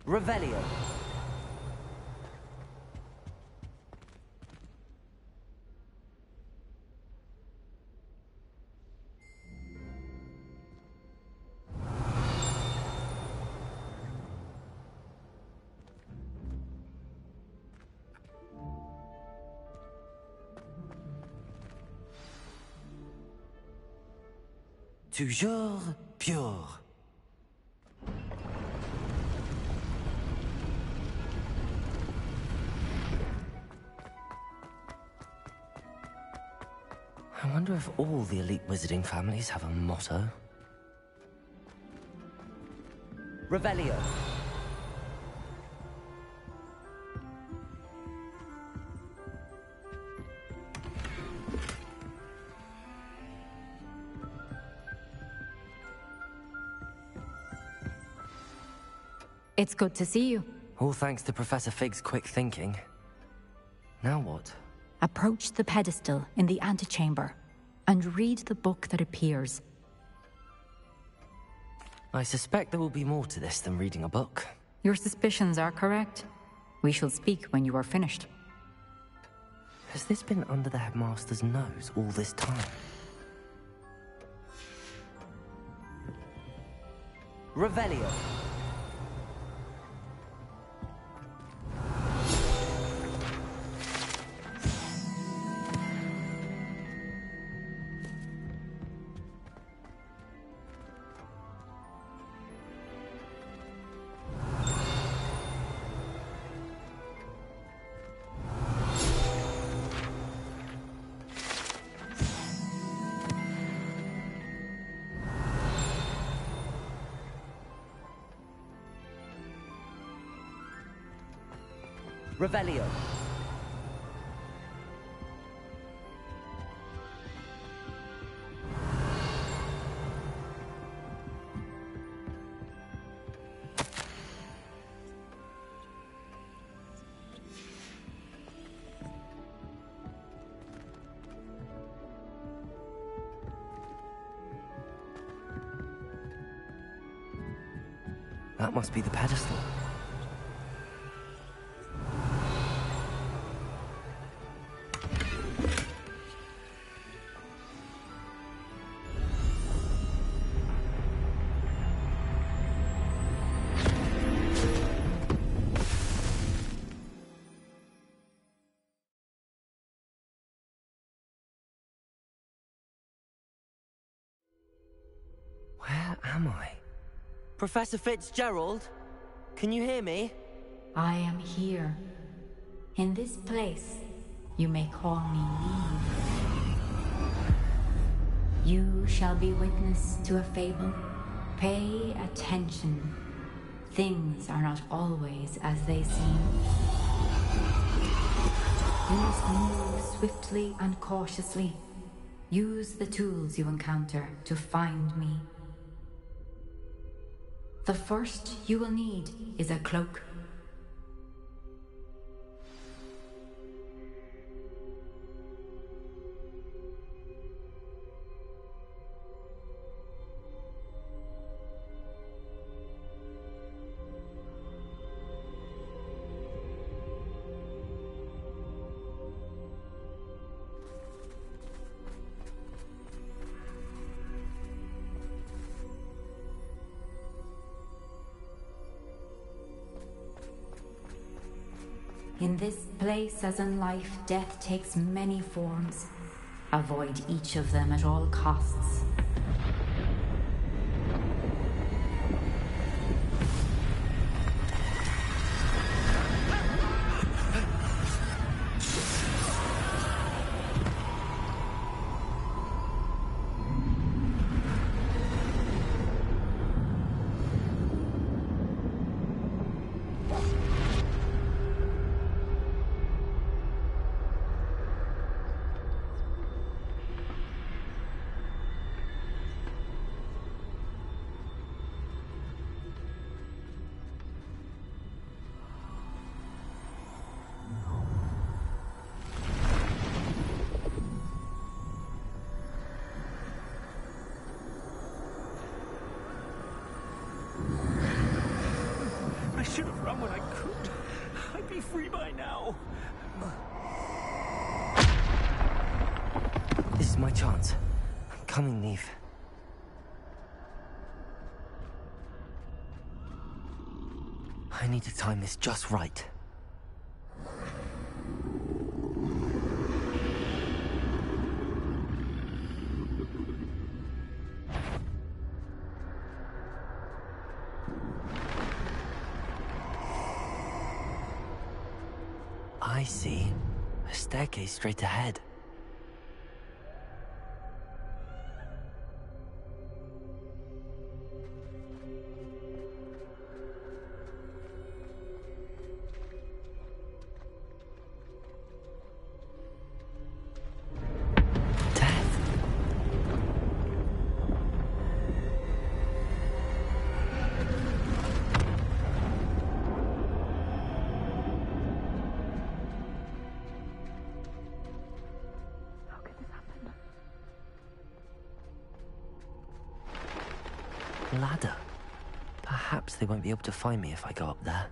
Speaker 4: Revelio. Toujours pure. I wonder if all the elite wizarding families have a motto. Revelio.
Speaker 15: It's good to see you.
Speaker 4: All thanks to Professor Fig's quick thinking. Now what?
Speaker 15: Approach the pedestal in the antechamber and read the book that appears.
Speaker 4: I suspect there will be more to this than reading a book.
Speaker 15: Your suspicions are correct. We shall speak when you are finished.
Speaker 4: Has this been under the headmaster's nose all this time? Revelio. Revelio. That must be the pedestal. Where am I? Professor Fitzgerald? Can you hear me?
Speaker 15: I am here. In this place, you may call me Neve. You shall be witness to a fable. Pay attention. Things are not always as they seem. You must move swiftly and cautiously. Use the tools you encounter to find me. The first you will need is a cloak. In this place, as in life, death takes many forms. Avoid each of them at all costs.
Speaker 13: be free by now.
Speaker 4: This is my chance. I'm coming, Neve. I need to time this just right. I see. A staircase straight ahead. Ladder. Perhaps they won't be able to find me if I go up there.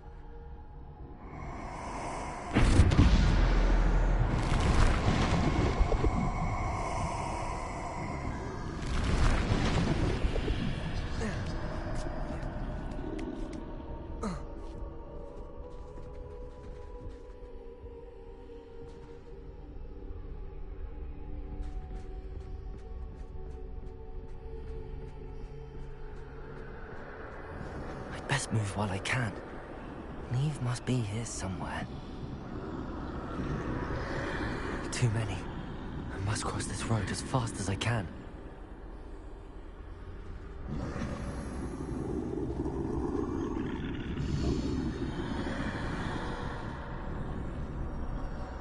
Speaker 4: Best move while I can. Neve must be here somewhere. Too many. I must cross this road as fast as I can.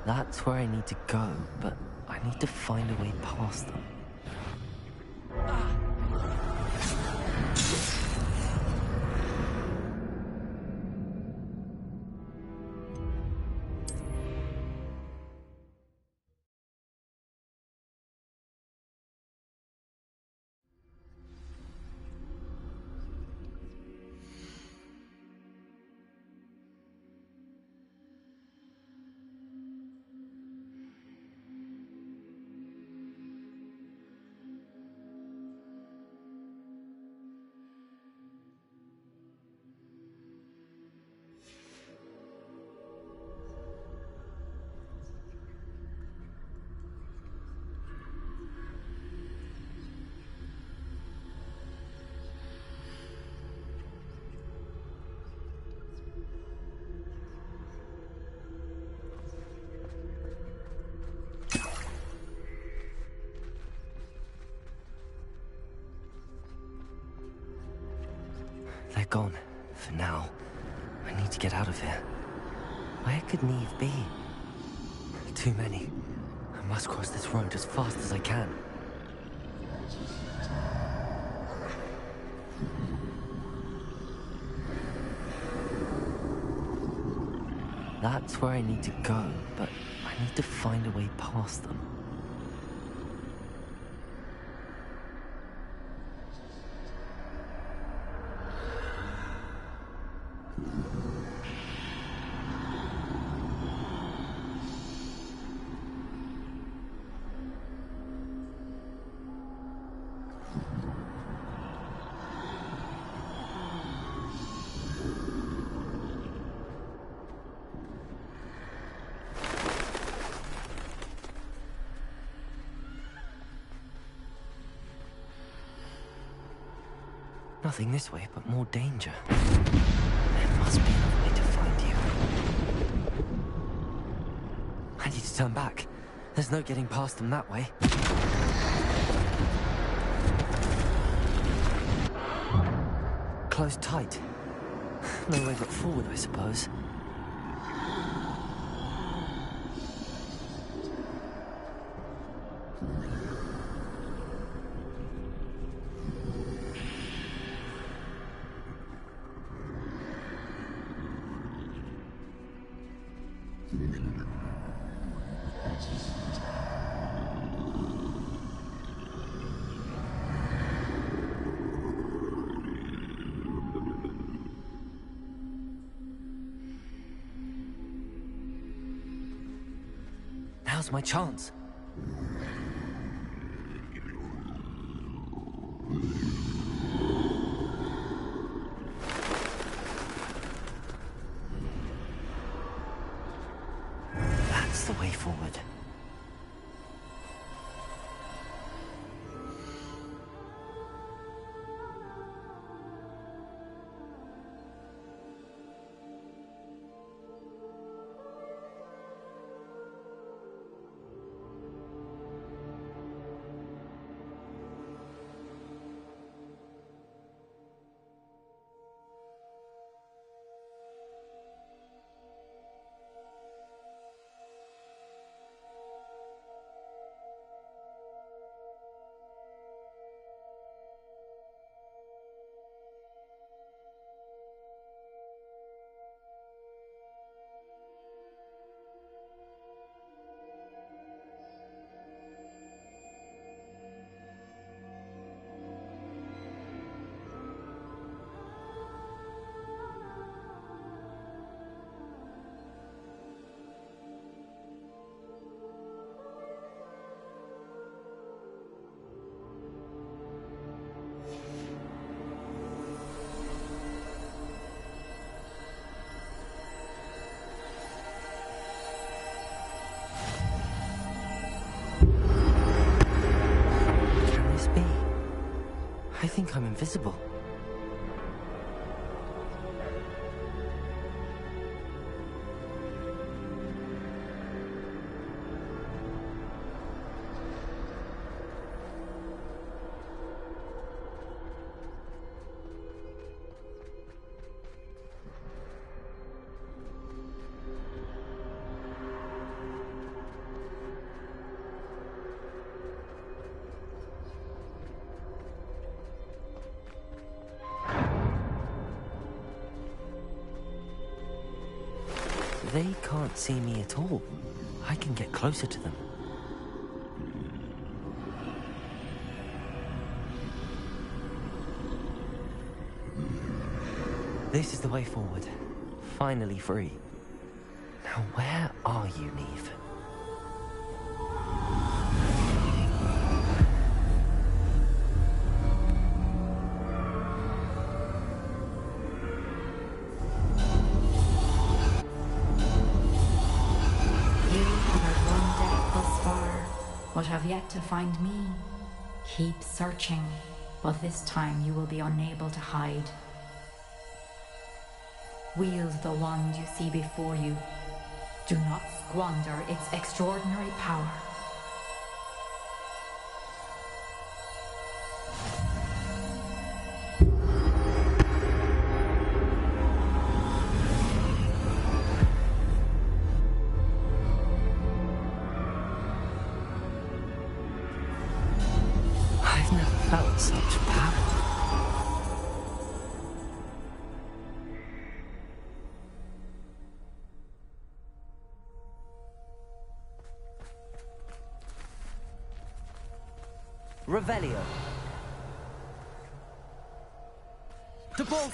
Speaker 4: That's where I need to go, but I need to find a way past them. They're gone, for now. I need to get out of here. Where could Neve be? Too many. I must cross this road as fast as I can. That's where I need to go, but I need to find a way past them. Nothing this way, but more danger. There must be another way to find you. I need to turn back. There's no getting past them that way. Closed tight. No way but forward, I suppose. Now's my chance. That's the way forward. I think I'm invisible. They can't see me at all. I can get closer to them. This is the way forward. Finally free. Now where are you, Neve?
Speaker 15: But have yet to find me. Keep searching, but this time you will be unable to hide. Wield the wand you see before you. Do not squander its extraordinary power.
Speaker 4: Felt such power. Revelio. The ball.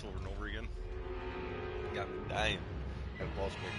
Speaker 8: Over and over again. Got me dying. Gotta pause quick.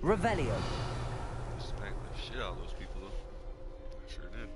Speaker 4: Revelio.
Speaker 8: Smack the shit out of those people, though. I sure did.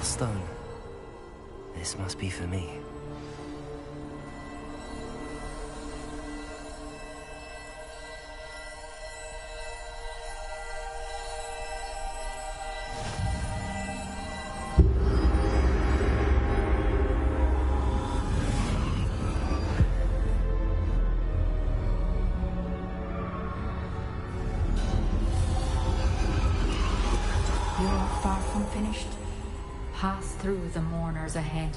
Speaker 4: Stone. This must be for me.
Speaker 15: You are far from finished. Pass through the mourners ahead.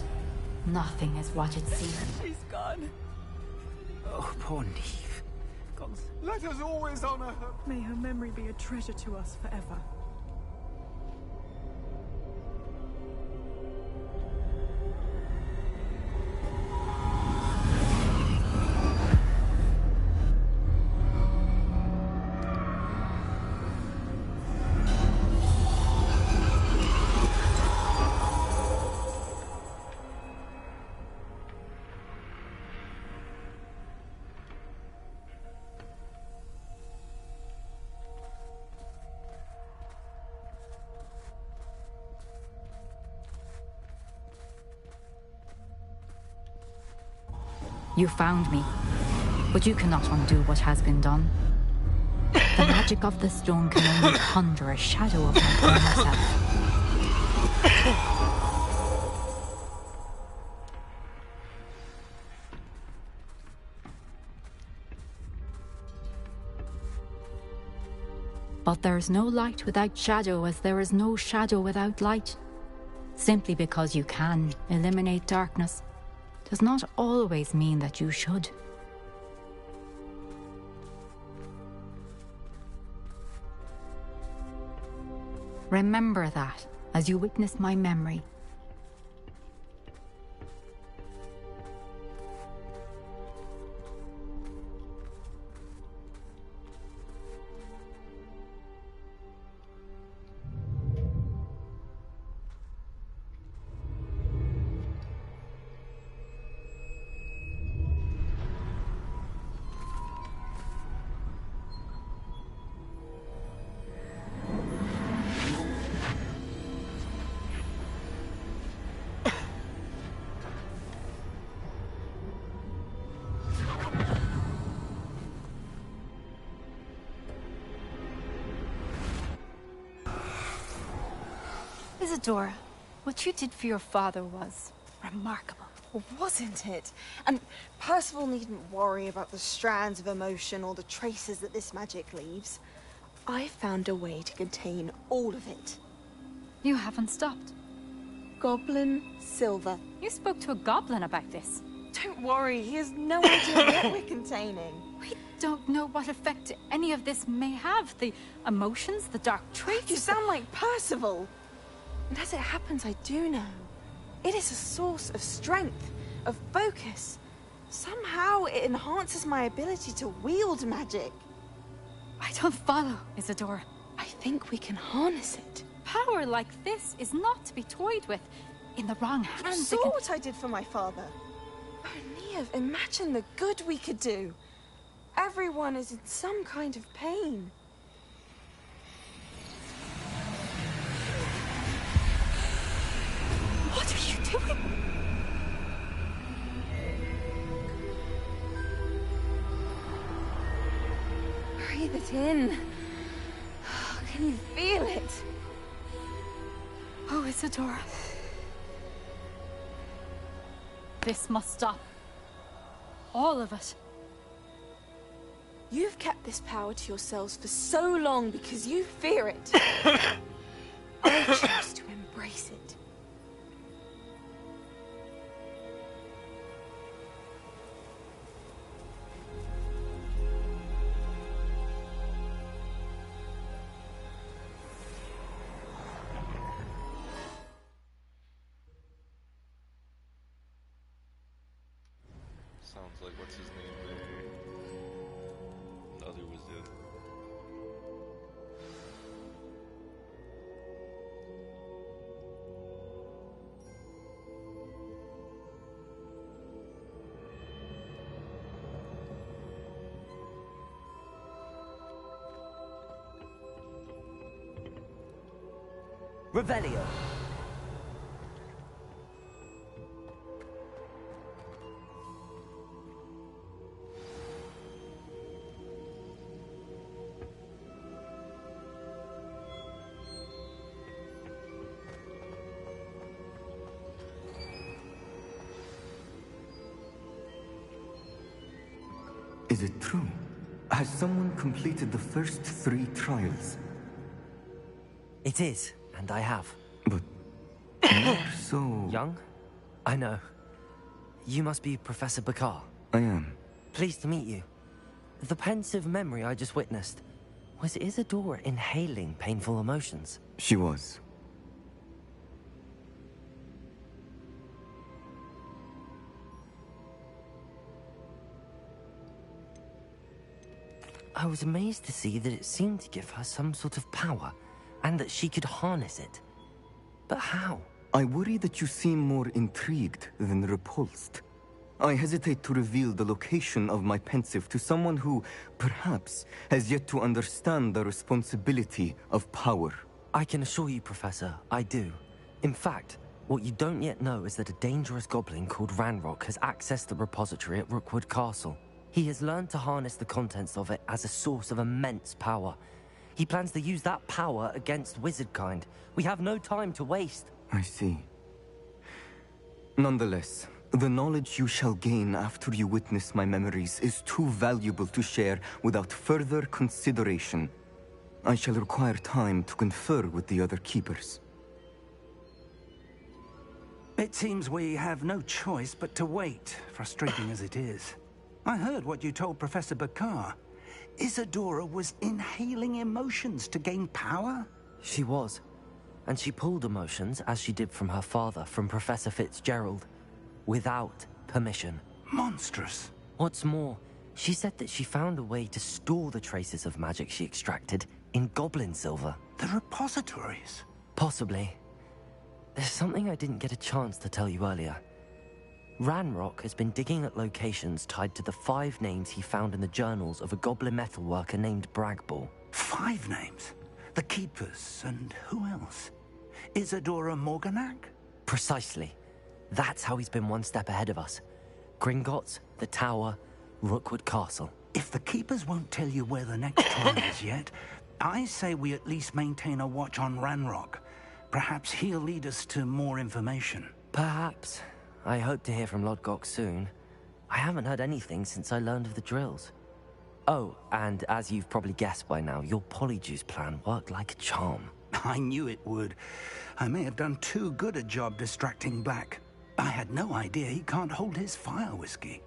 Speaker 15: Nothing is what it seems.
Speaker 13: She's gone.
Speaker 4: Oh, poor Neve.
Speaker 13: Gods, let us always honor her. May her memory be a treasure to us forever.
Speaker 15: You found me, but you cannot undo what has been done. The magic of the stone can only conjure a shadow of my former self. But there is no light without shadow, as there is no shadow without light. Simply because you can eliminate darkness does not always mean that you should. Remember that as you witness my memory.
Speaker 1: Isadora, what you did for your father was remarkable.
Speaker 22: Wasn't it? And Percival needn't worry about the strands of emotion or the traces that this magic leaves. I found a way to contain all of it.
Speaker 1: You haven't stopped.
Speaker 22: Goblin Silver.
Speaker 1: You spoke to a goblin about this.
Speaker 22: Don't worry, he has no idea what we're containing.
Speaker 1: We don't know what effect any of this may have. The emotions, the dark traits.
Speaker 22: You sound like Percival. And as it happens, I do know. It is a source of strength, of focus. Somehow it enhances my ability to wield magic.
Speaker 1: I don't follow, Isadora.
Speaker 22: I think we can harness it.
Speaker 1: Power like this is not to be toyed with. In the wrong
Speaker 22: You
Speaker 1: hands,
Speaker 22: saw what I did for my father. Oh, Neve, imagine the good we could do. Everyone is in some kind of pain.
Speaker 1: What are you doing?
Speaker 22: Breathe it in. Can you feel it?
Speaker 1: Oh, Isadora. This must stop. All of it.
Speaker 22: You've kept this power to yourselves for so long because you fear it. I choose to embrace it.
Speaker 8: Sounds like what's his name right here. The other was dead.
Speaker 4: Revelio.
Speaker 23: Is it true? Has someone completed the first 3 trials?
Speaker 4: It is, and I have.
Speaker 23: But you're so...
Speaker 4: Young? I know. You must be Professor Bakar.
Speaker 23: I am.
Speaker 4: Pleased to meet you. The pensive memory I just witnessed, was Isadora inhaling painful emotions?
Speaker 23: She was.
Speaker 4: I was amazed to see that it seemed to give her some sort of power, and that she could harness it. But how?
Speaker 23: I worry that you seem more intrigued than repulsed. I hesitate to reveal the location of my pensive to someone who, perhaps, has yet to understand the responsibility of power.
Speaker 4: I can assure you, Professor, I do. In fact, what you don't yet know is that a dangerous goblin called Ranrock has accessed the repository at Rookwood Castle. He has learned to harness the contents of it as a source of immense power. He plans to use that power against wizardkind. We have no time to waste.
Speaker 23: I see. Nonetheless, the knowledge you shall gain after you witness my memories is too valuable to share without further consideration. I shall require time to confer with the other keepers.
Speaker 9: It seems we have no choice but to wait, frustrating as it is. I heard what you told Professor Bakar. Isadora was inhaling emotions to gain power?
Speaker 4: She was. And she pulled emotions, as she did from her father, from Professor Fitzgerald, without permission.
Speaker 9: Monstrous.
Speaker 4: What's more, she said that she found a way to store the traces of magic she extracted in goblin silver.
Speaker 9: The repositories?
Speaker 4: Possibly. There's something I didn't get a chance to tell you earlier. Ranrock has been digging at locations tied to the 5 names he found in the journals of a goblin metalworker named Bragball.
Speaker 9: 5 names? The Keepers, and who else? Isadora Morganac?
Speaker 4: Precisely. That's how he's been one step ahead of us. Gringotts, the Tower, Rookwood Castle.
Speaker 9: If the Keepers won't tell you where the next trial is yet, I say we at least maintain a watch on Ranrock. Perhaps he'll lead us to more information.
Speaker 4: Perhaps. I hope to hear from Lodgok soon. I haven't heard anything since I learned of the drills. Oh, and as you've probably guessed by now, your Polyjuice plan worked like a charm.
Speaker 9: I knew it would. I may have done too good a job distracting Black. I had no idea he can't hold his fire whiskey.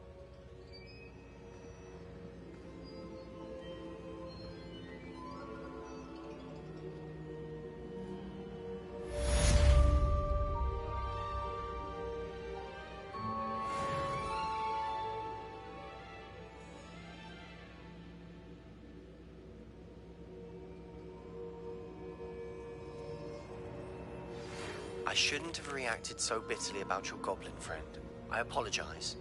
Speaker 3: I shouldn't have reacted so bitterly about your goblin friend. I apologize.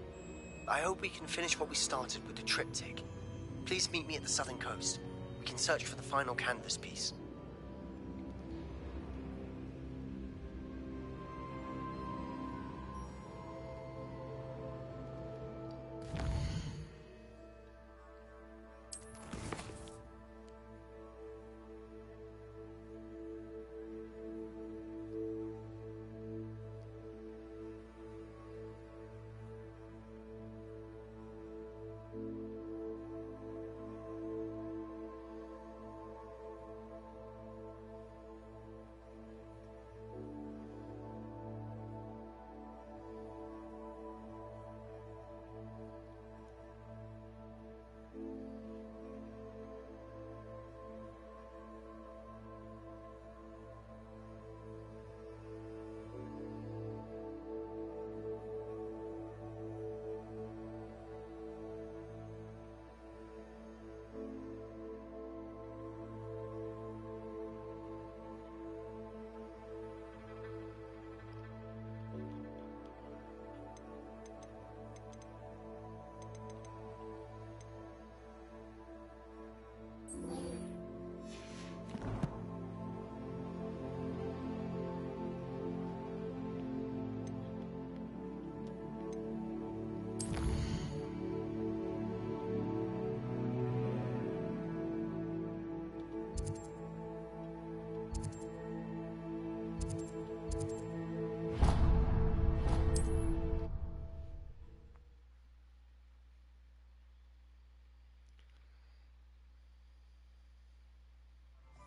Speaker 3: I hope we can finish what we started with the triptych. Please meet me at the southern coast. We can search for the final canvas piece.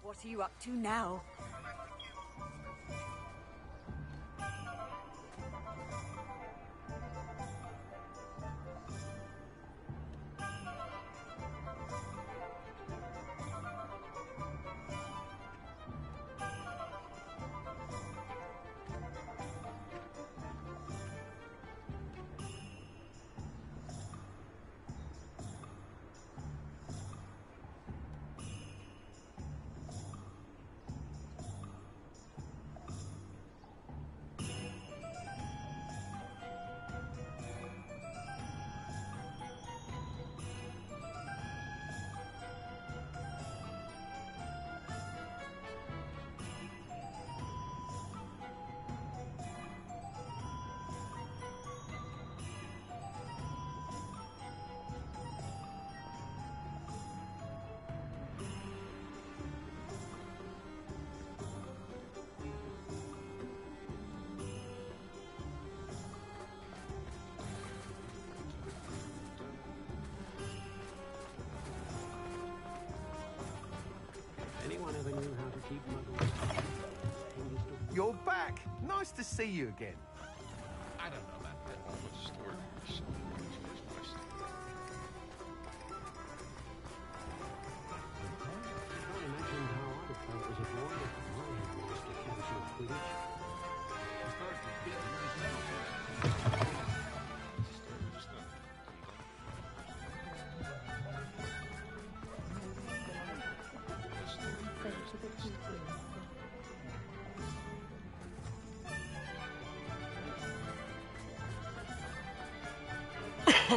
Speaker 14: What are you up to now?
Speaker 10: Anyone ever knew how to keep muggles?
Speaker 6: You're back. Nice to see you again.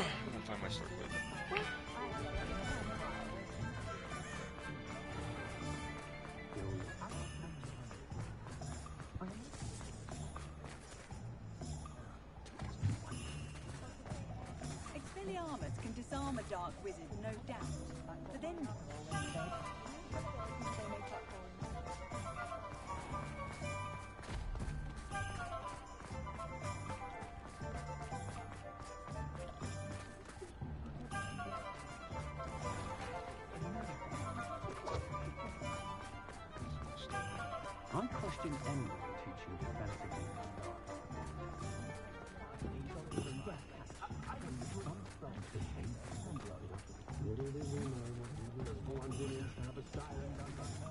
Speaker 8: find my sword with.
Speaker 2: Expelliarmus can disarm a dark wizard, no doubt. But then...
Speaker 10: I question anyone teaching defensively.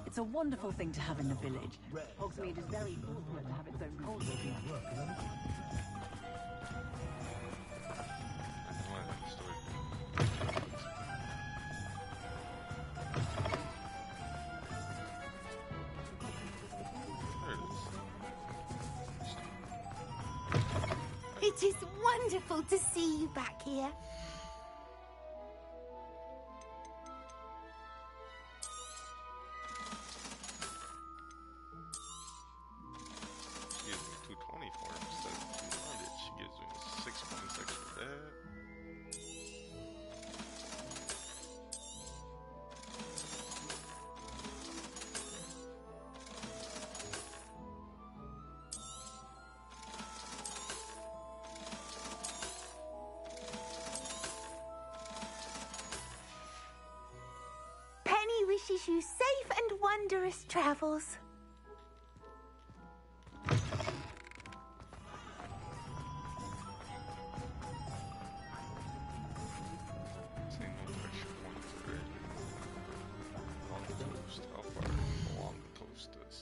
Speaker 2: It's a wonderful thing to have in the village. Hogsmeade is very fortunate to have its own cold.
Speaker 12: It is wonderful to see you back here.
Speaker 8: She gives me 220 for it instead of 200. She gives me 6 points extra for that.
Speaker 12: Penny wishes you safe and wondrous travels.
Speaker 8: How far along the coast is?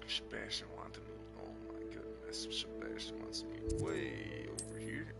Speaker 8: Sebastian wanted me. Oh my goodness, Sebastian wants me way over here.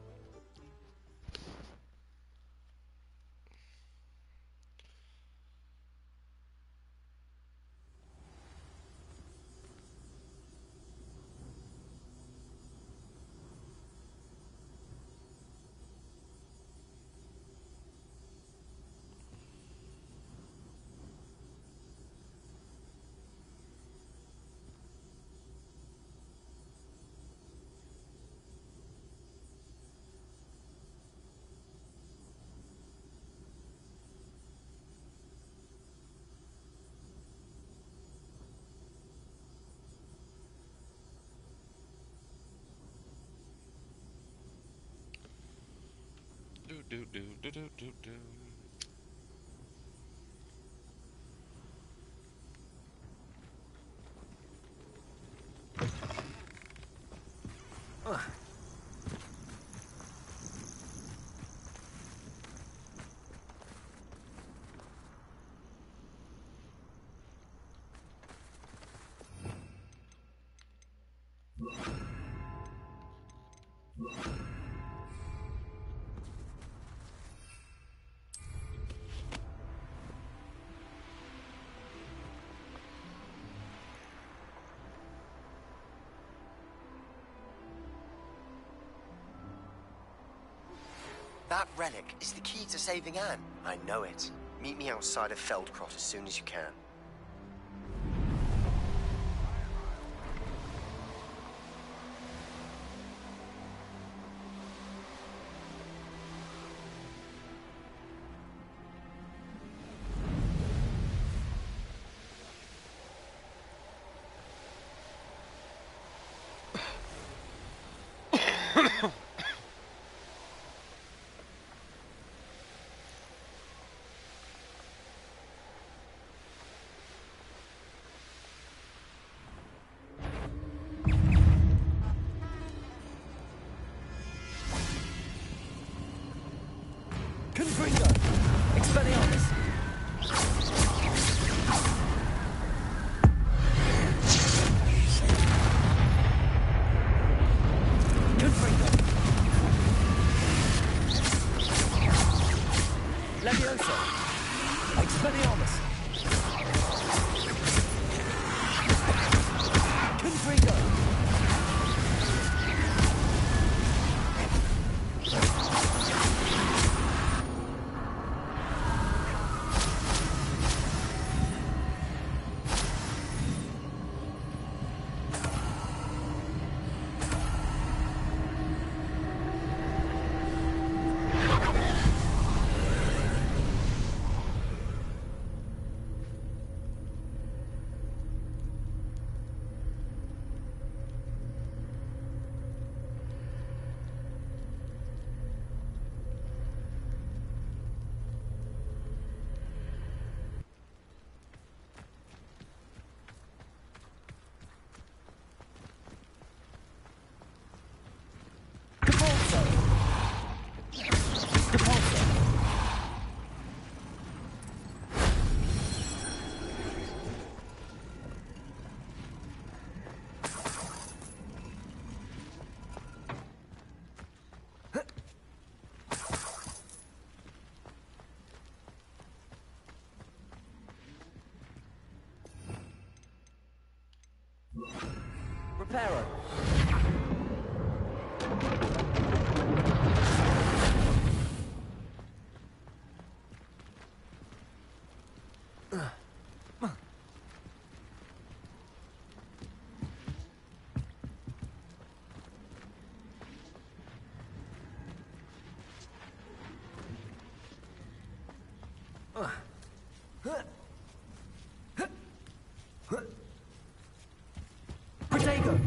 Speaker 8: Do.
Speaker 3: That relic is the key to saving Anne. I know it. Meet me outside of Feldcroft as soon as you can.
Speaker 11: Confringo! Expelliarmus! Confringo! Levioso! Expelliarmus! Confringo!
Speaker 4: Reparo. Protego!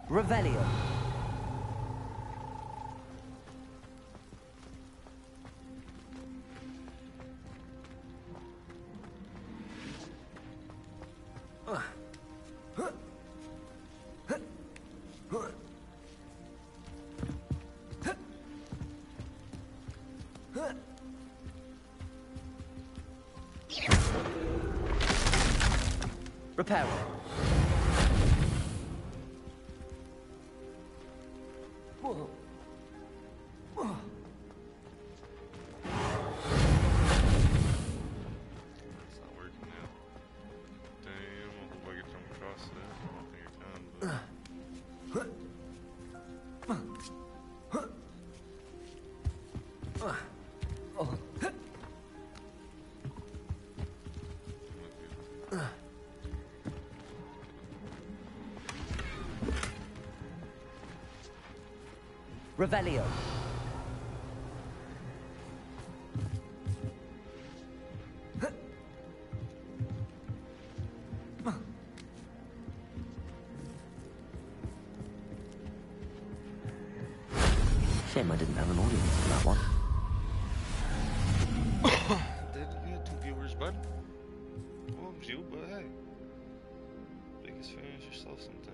Speaker 4: Revelio. Reparo.
Speaker 8: It's not working now. Damn, I hope I can jump across there. I don't think I can, but...
Speaker 4: Revelio. Shame I didn't have an audience for that one.
Speaker 8: You had 2 viewers, bud. Well, I'm you, but hey. Biggest fan is yourself sometimes.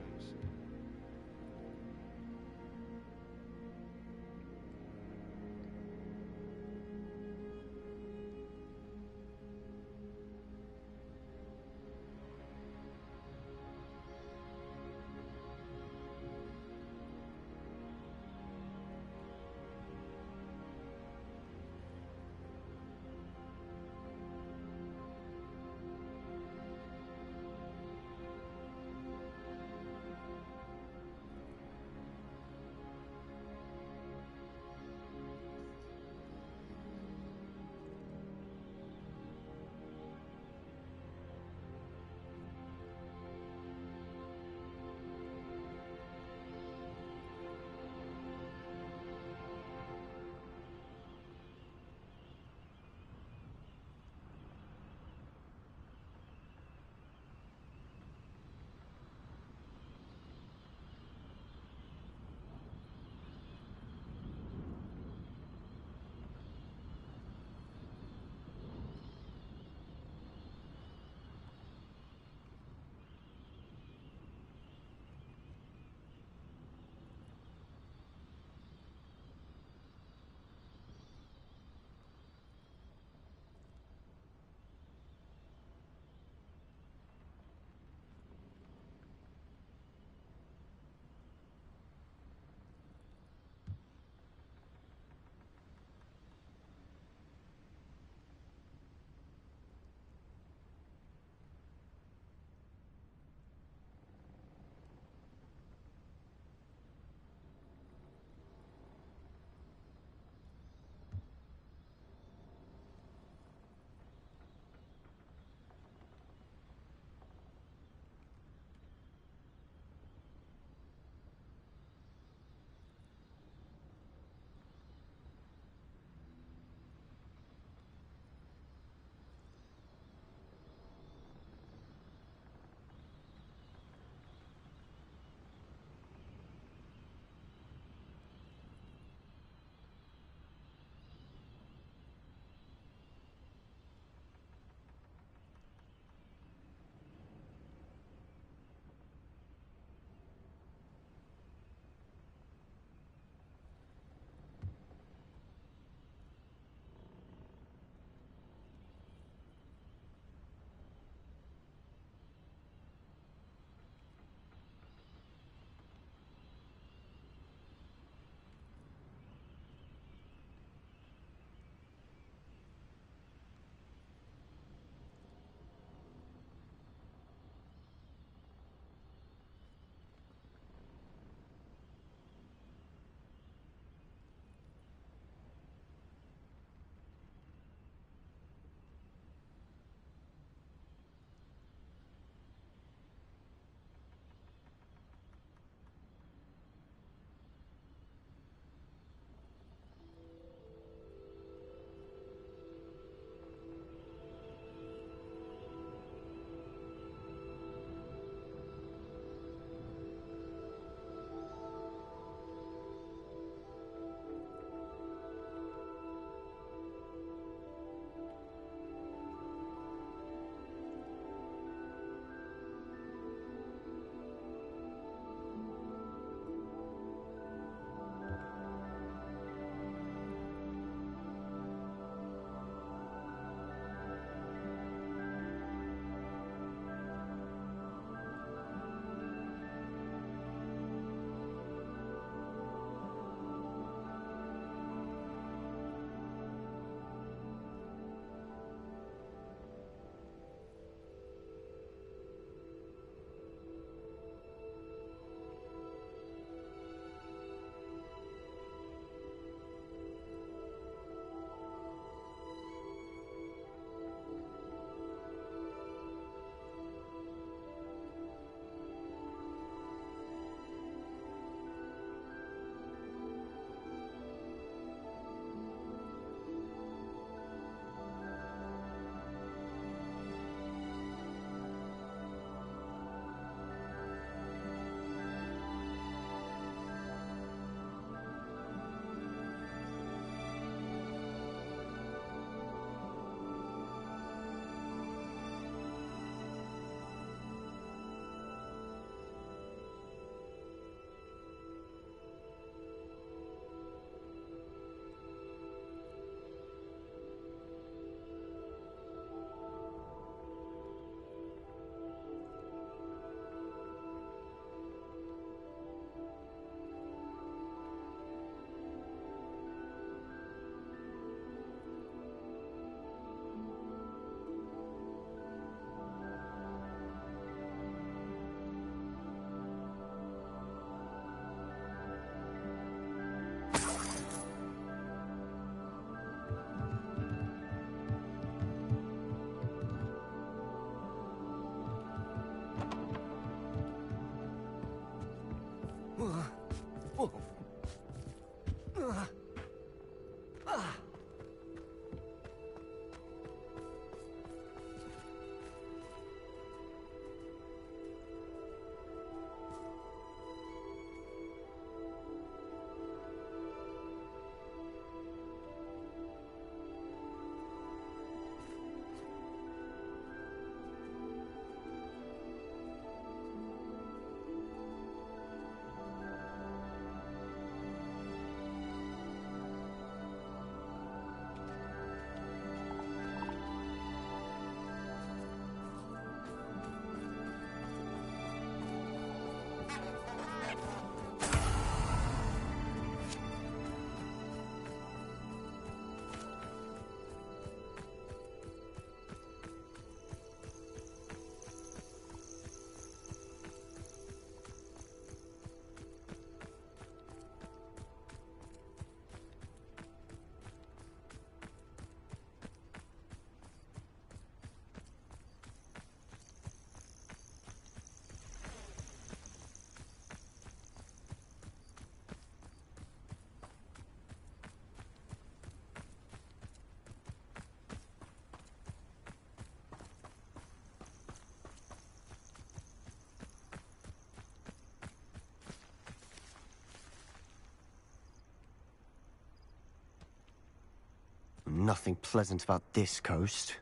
Speaker 3: nothing pleasant about this coast.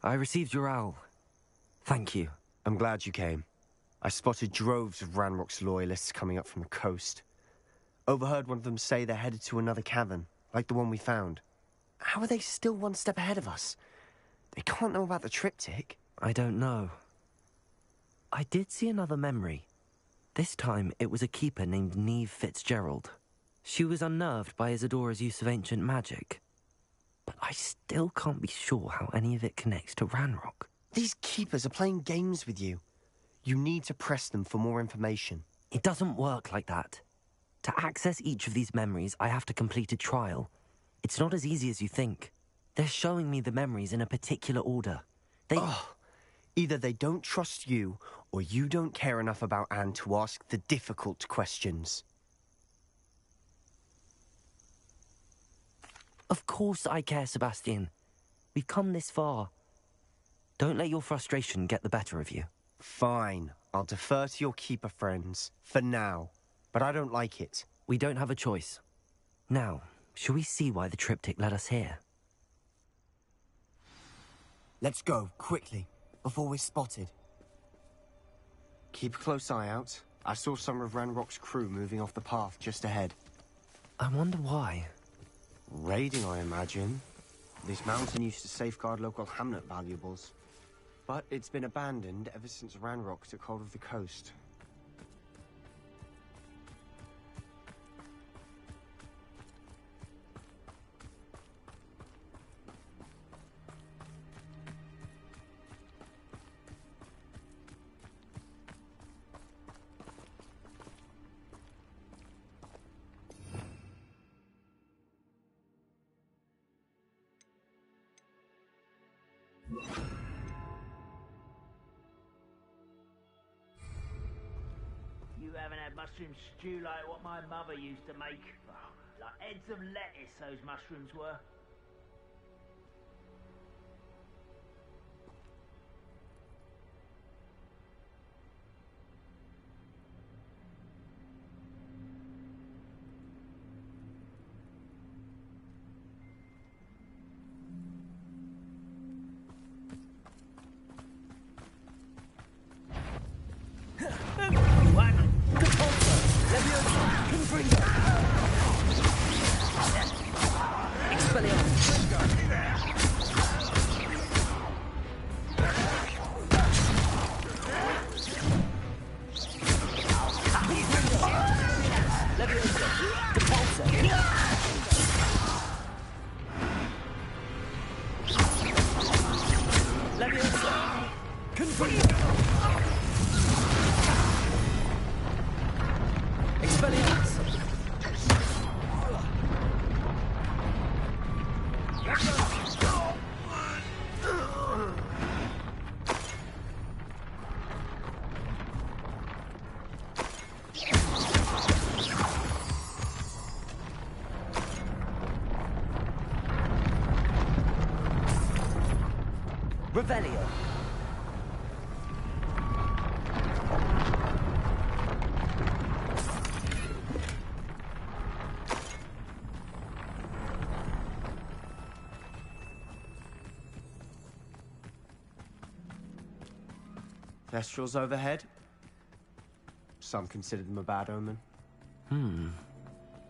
Speaker 4: I received your owl. Thank you.
Speaker 3: I'm glad you came. I spotted droves of Ranrock's loyalists coming up from the coast. Overheard one of them say they're headed to another cavern, like the one we found. How are they still one step ahead of us? They can't know about the triptych.
Speaker 4: I don't know. I did see another memory. This time, it was a keeper named Neve Fitzgerald. She was unnerved by Isadora's use of ancient magic. But I still can't be sure how any of it connects to Ranrock.
Speaker 3: These keepers are playing games with you. You need to press them for more information.
Speaker 4: It doesn't work like that. To access each of these memories, I have to complete a trial. It's not as easy as you think. They're showing me the memories in a particular order.
Speaker 3: Either they don't trust you, or you don't care enough about Anne to ask the difficult questions.
Speaker 4: Of course I care, Sebastian. We've come this far. Don't let your frustration get the better of you.
Speaker 3: Fine. I'll defer to your keeper friends. For now. But I don't like it.
Speaker 4: We don't have a choice. Now, shall we see why the triptych led us here?
Speaker 3: Let's go, quickly, before we're spotted. Keep a close eye out. I saw some of Ranrock's crew moving off the path just ahead.
Speaker 4: I wonder why.
Speaker 3: Raiding, I imagine. This mountain used to safeguard local hamlet valuables. But it's been abandoned ever since Ranrock took hold of the coast.
Speaker 16: You haven't had mushroom stew like what my mother used to make. Oh, like heads of lettuce, those mushrooms were.
Speaker 4: Revelio.
Speaker 3: Thestrals overhead. Some consider them a bad omen.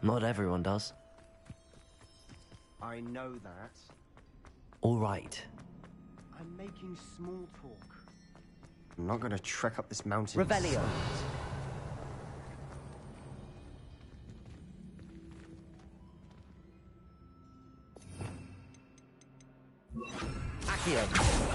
Speaker 4: Not everyone does.
Speaker 3: I know that.
Speaker 4: All right.
Speaker 3: I'm making small talk. I'm not gonna trek up this mountain.
Speaker 4: Revelio. Accio.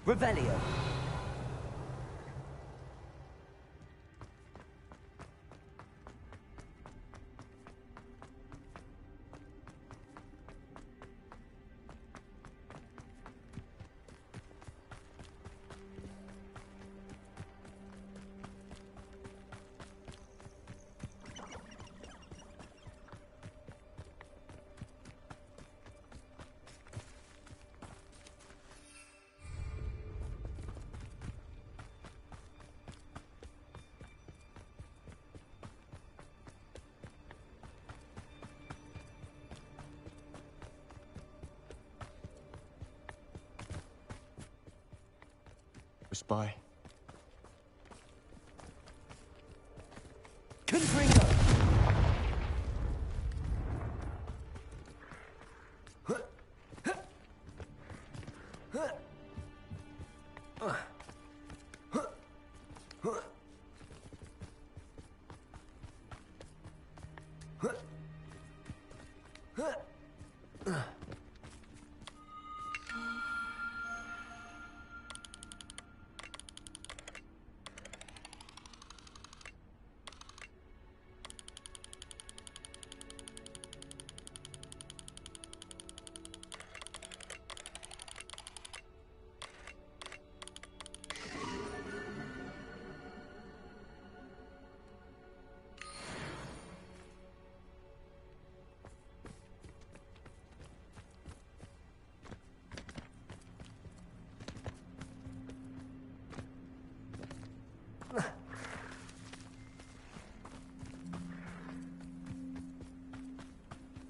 Speaker 4: Revelio.
Speaker 3: Spy.
Speaker 4: Confringo!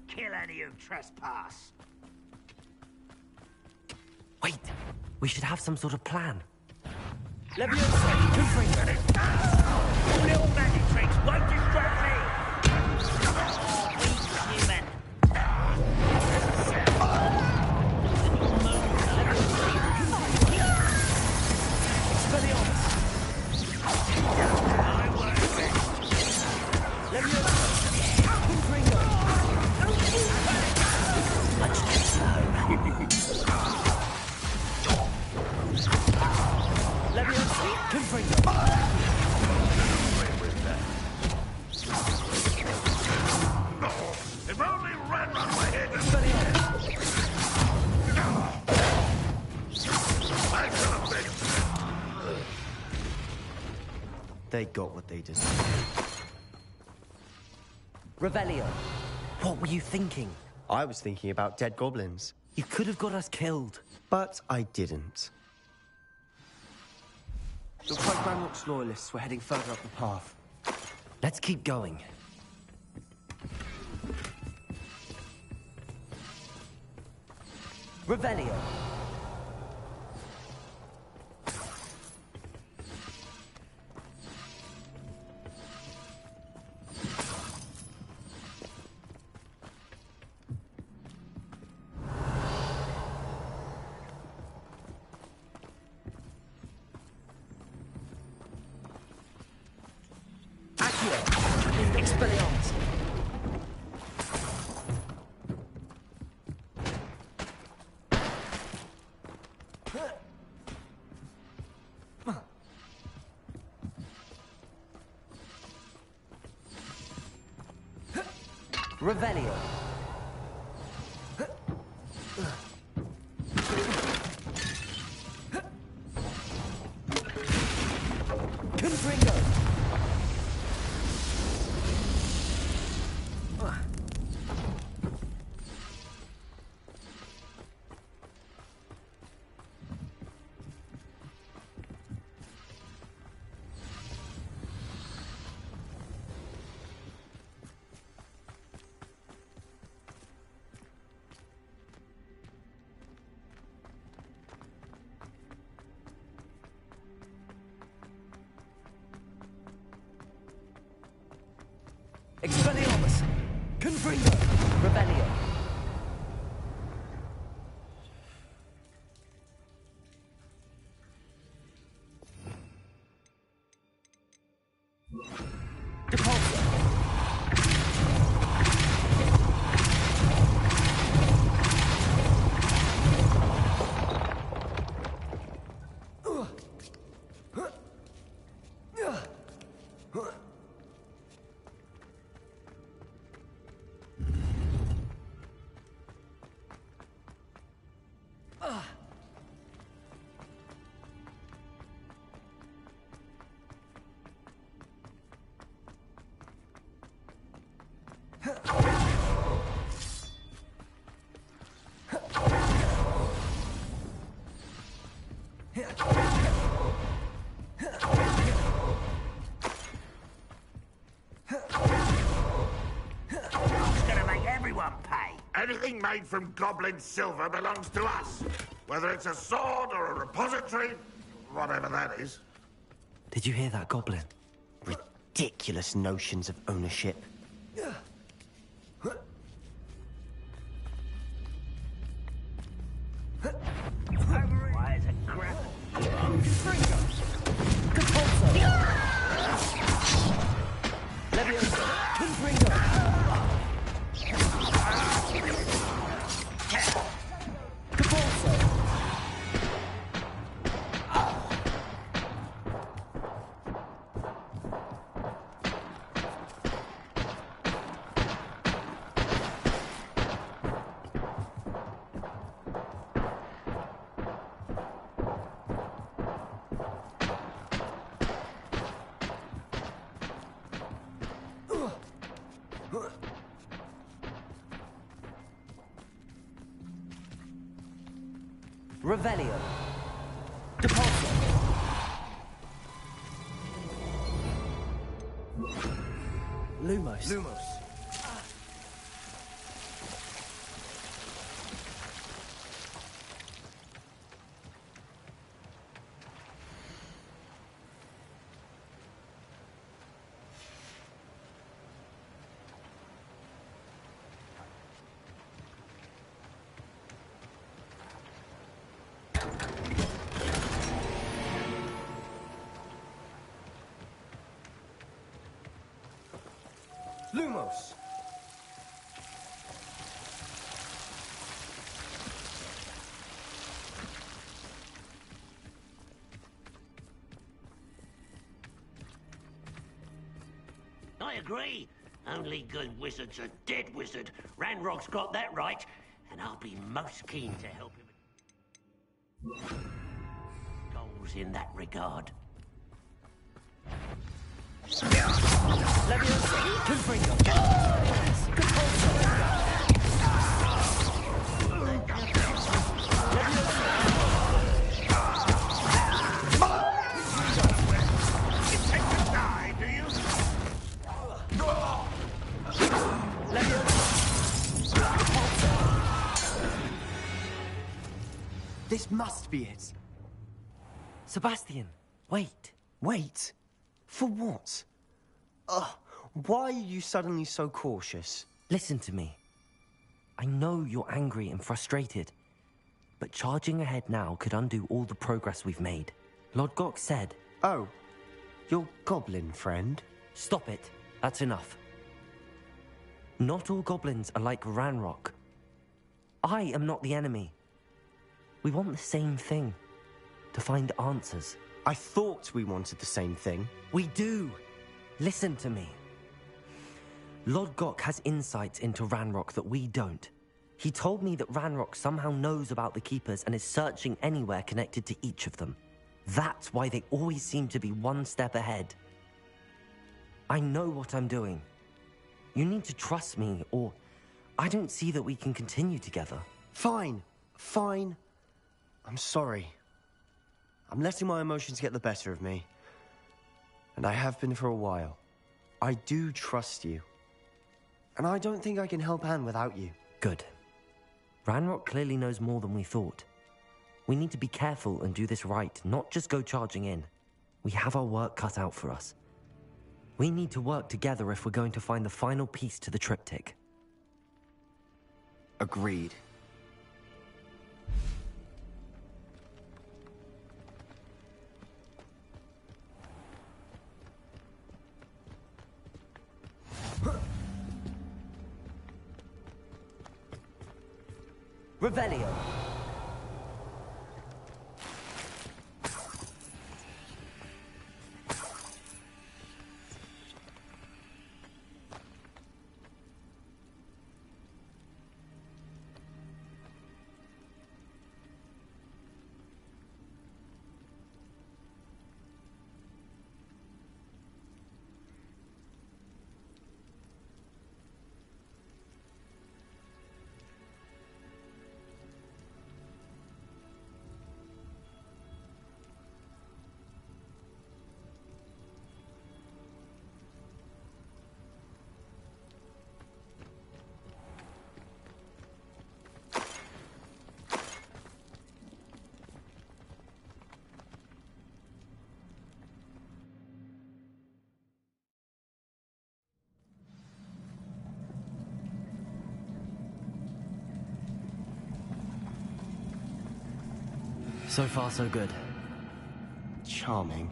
Speaker 16: Kill any who trespass.
Speaker 4: Wait, we should have some sort of plan.
Speaker 16: Little magic tricks won't distract me. Weak human.
Speaker 7: If only ran on my head.
Speaker 3: They got what they deserved.
Speaker 4: Revelio, what were you thinking?
Speaker 3: I was thinking about dead goblins.
Speaker 4: You could have got us killed.
Speaker 3: But I didn't.
Speaker 4: Looks like Ranrock's loyalists were heading further up the path. Let's keep going. Revelio. Expelliarmus. Revelio. Confringo. Expelliarmus. Confringo. Revelio. Depulso.
Speaker 7: Anything made from goblin silver belongs to us. Whether it's a sword or a repository, whatever that is.
Speaker 4: Did you hear that, Goblin?
Speaker 3: Ridiculous notions of ownership.
Speaker 16: Why is it grapple?
Speaker 4: Revelio. Lumos. Lumos.
Speaker 18: I agree. Only good wizard's a dead wizard. Ranrock's got that right, and I'll be most keen to help him. Goals in that regard.
Speaker 4: This must be it. Sebastian, wait.
Speaker 3: Wait? For what? Why are you suddenly so cautious?
Speaker 4: Listen to me. I know you're angry and frustrated, but charging ahead now could undo all the progress we've made. Lord Gok said...
Speaker 3: Oh, your goblin friend?
Speaker 4: Stop it. That's enough. Not all goblins are like Ranrock. I am not the enemy. We want the same thing. To find answers.
Speaker 3: I thought we wanted the same thing.
Speaker 4: We do. Listen to me. Lord Gok has insights into Ranrock that we don't. He told me that Ranrock somehow knows about the Keepers and is searching anywhere connected to each of them. That's why they always seem to be one step ahead. I know what I'm doing. You need to trust me, or I don't see that we can continue together.
Speaker 3: Fine. I'm sorry. I'm letting my emotions get the better of me. And I have been for a while. I do trust you. And I don't think I can help Anne without you.
Speaker 4: Good. Ranrock clearly knows more than we thought. We need to be careful and do this right, not just go charging in. We have our work cut out for us. We need to work together if we're going to find the final piece to the triptych.
Speaker 3: Agreed.
Speaker 4: Revelio. So far, so good.
Speaker 3: Charming.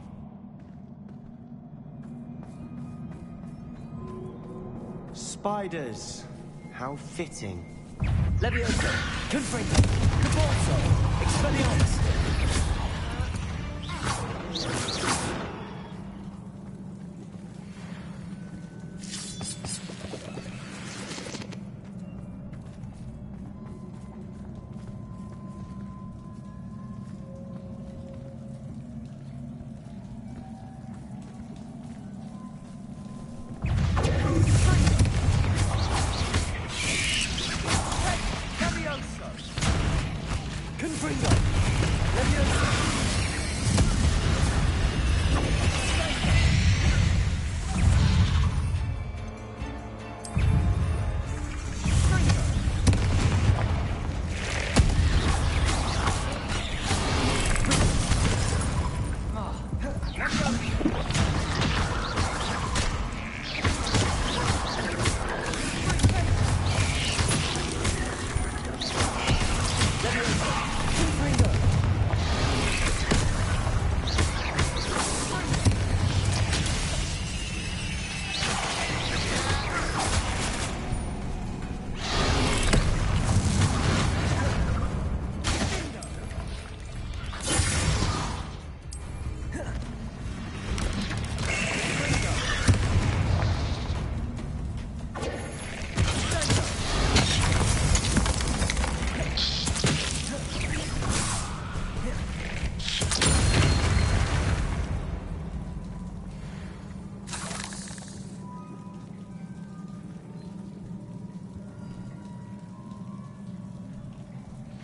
Speaker 3: Spiders. How fitting.
Speaker 4: Levioso! Confringo! Caborzo! Expelliarmus!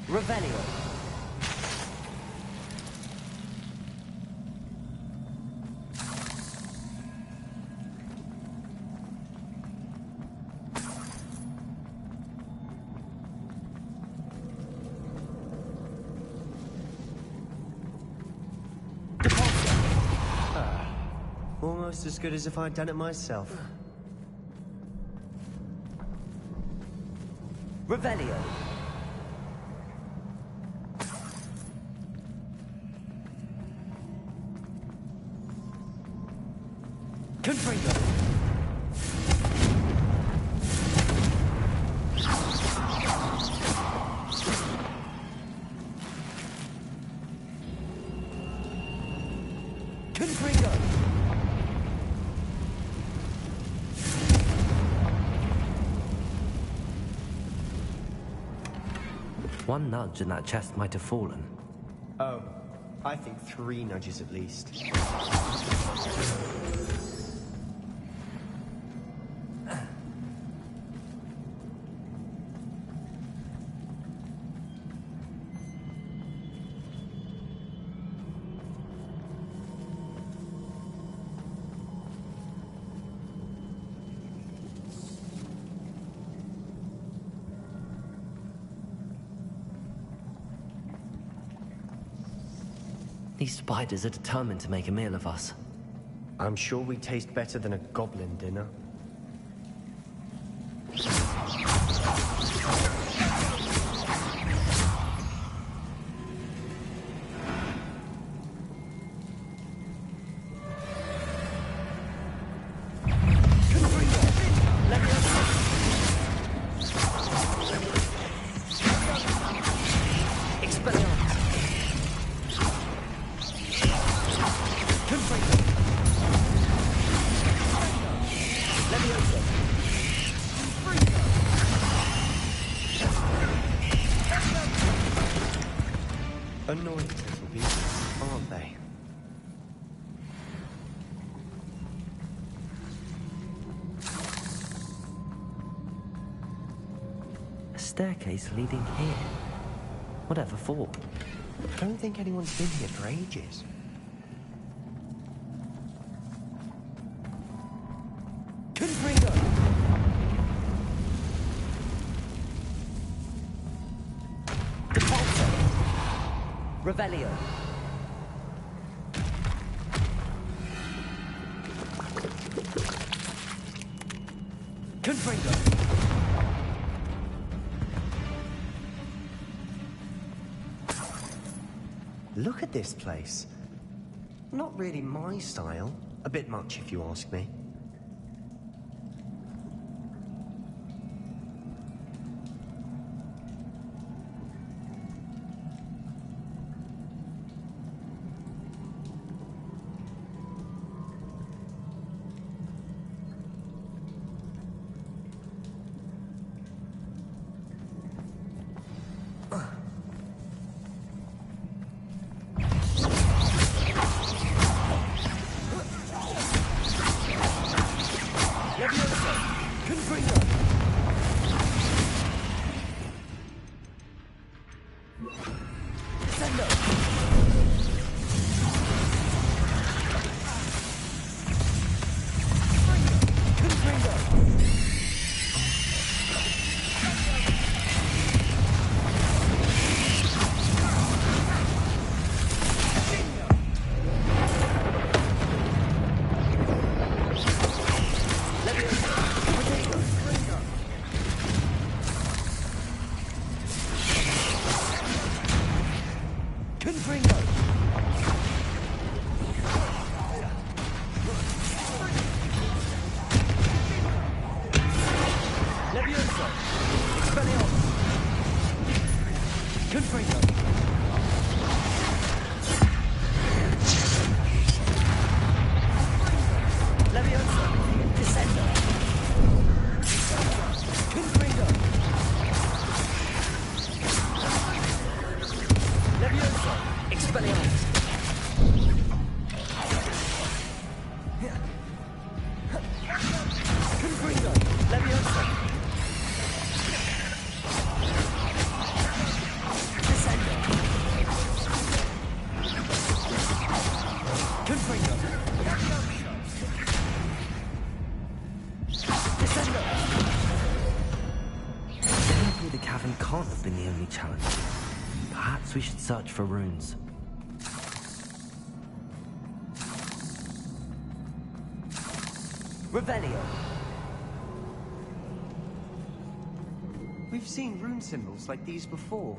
Speaker 4: Revelio.
Speaker 3: Almost as good as if I'd done it myself.
Speaker 4: Revelio. Confringo. Confringo. One nudge and that chest might have fallen.
Speaker 3: Oh, I think 3 nudges at least.
Speaker 4: These spiders are determined to make a meal of us.
Speaker 3: I'm sure we taste better than a goblin dinner. Annoying little beasts, aren't they?
Speaker 4: A staircase leading here. Whatever for?
Speaker 3: Don't think anyone's been here for ages.
Speaker 4: Confringo! Depulso! Revelio. Confringo.
Speaker 3: Look at this place. Not really my style. A bit much, if you ask me.
Speaker 4: We should search for runes.
Speaker 3: Revelio. We've seen rune symbols like these before.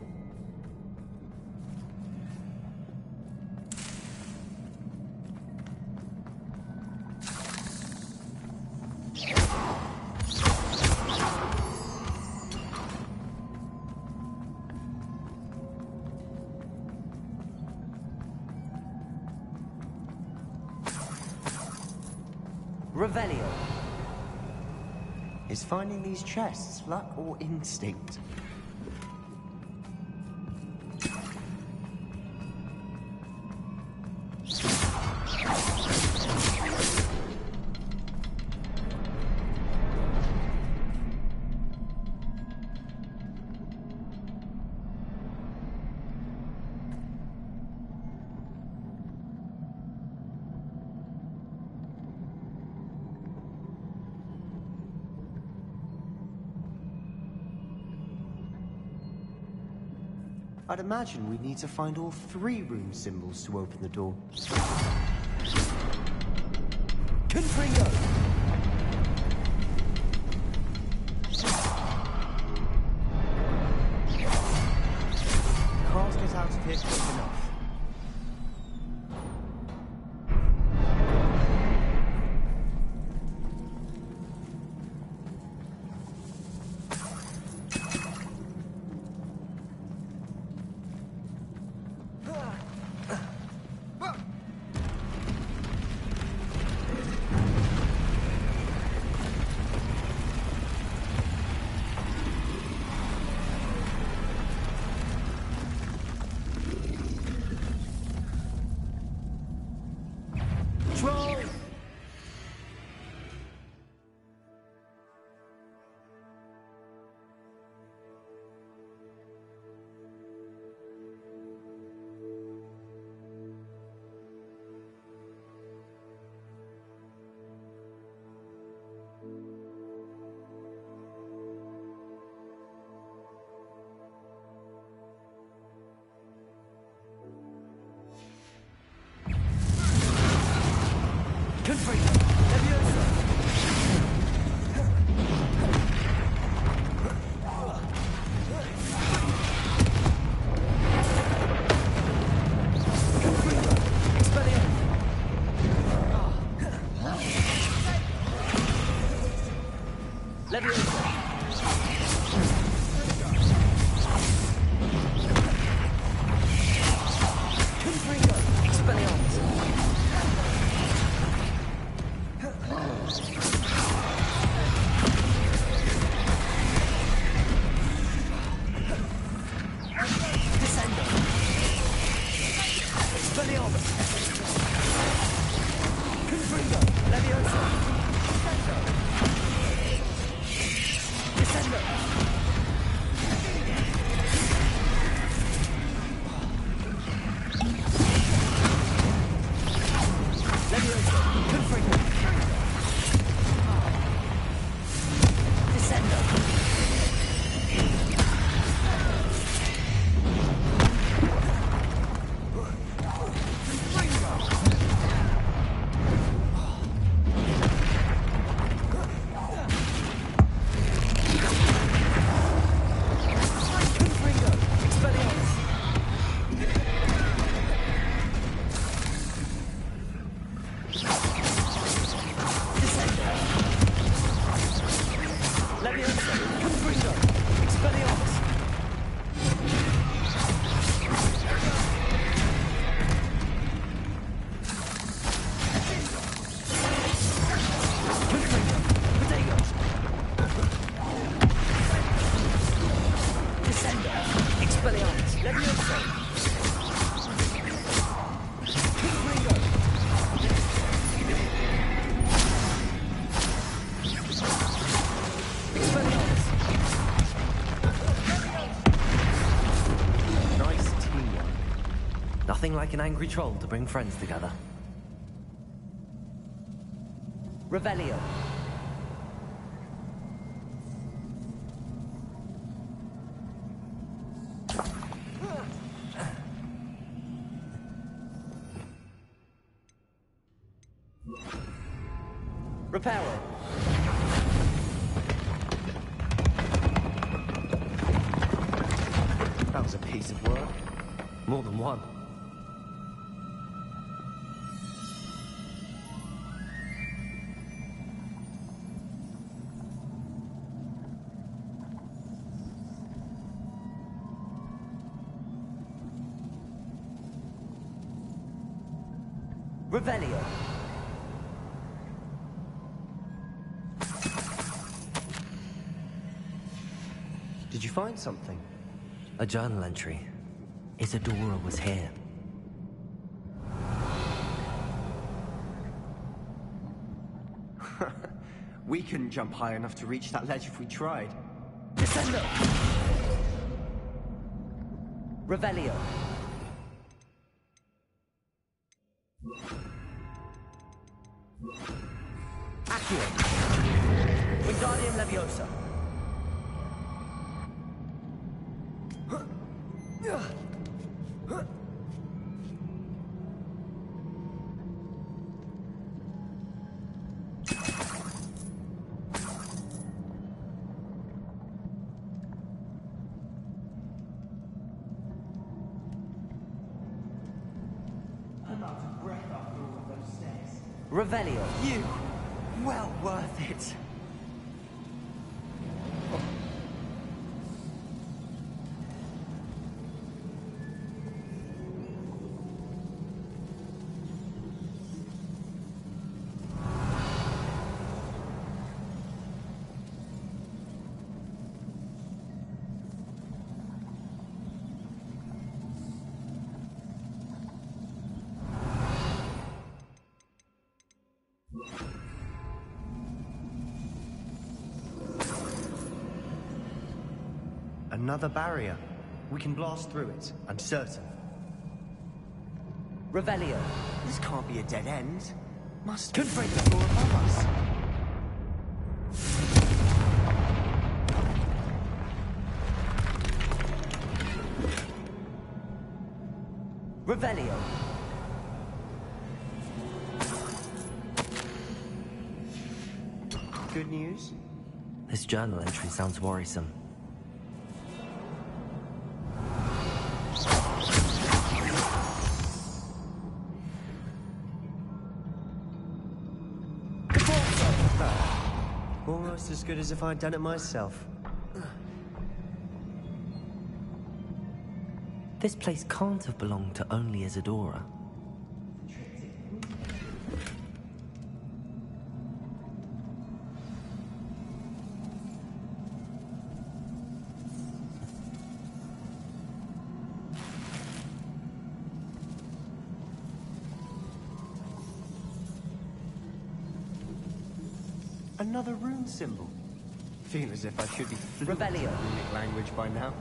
Speaker 3: Revelio. Is finding these chests luck or instinct? I'd imagine we'd need to find all 3 rune symbols to open the door. Confringo! Can't get out of here quick enough.
Speaker 4: Leviosa! Confringo! Expelliarmus! Nothing like an angry troll to bring friends together. Revelio. Reparo. That was a piece of work. More than one. Revelio. Did you find something? A journal entry. Isadora was here.
Speaker 19: We couldn't jump high enough to reach that ledge if we tried.
Speaker 4: Descendo! Revelio. Accio. Wingardium Leviosa.
Speaker 19: I'm out of breath after all of those stairs.
Speaker 4: Revelio.
Speaker 19: You! Well worth it.
Speaker 3: Another barrier. We can blast through it, I'm certain.
Speaker 4: Revelio.
Speaker 19: This can't be a dead end. Must
Speaker 4: Confringo.
Speaker 19: be the floor above us.
Speaker 4: Revelio.
Speaker 19: Good news?
Speaker 4: This journal entry sounds worrisome.
Speaker 3: Almost as good as if I'd done it myself.
Speaker 4: This place can't have belonged to only Isadora.
Speaker 19: Another rune symbol. Feel as if I should be fluent in
Speaker 4: Revelio.
Speaker 19: runic language by now.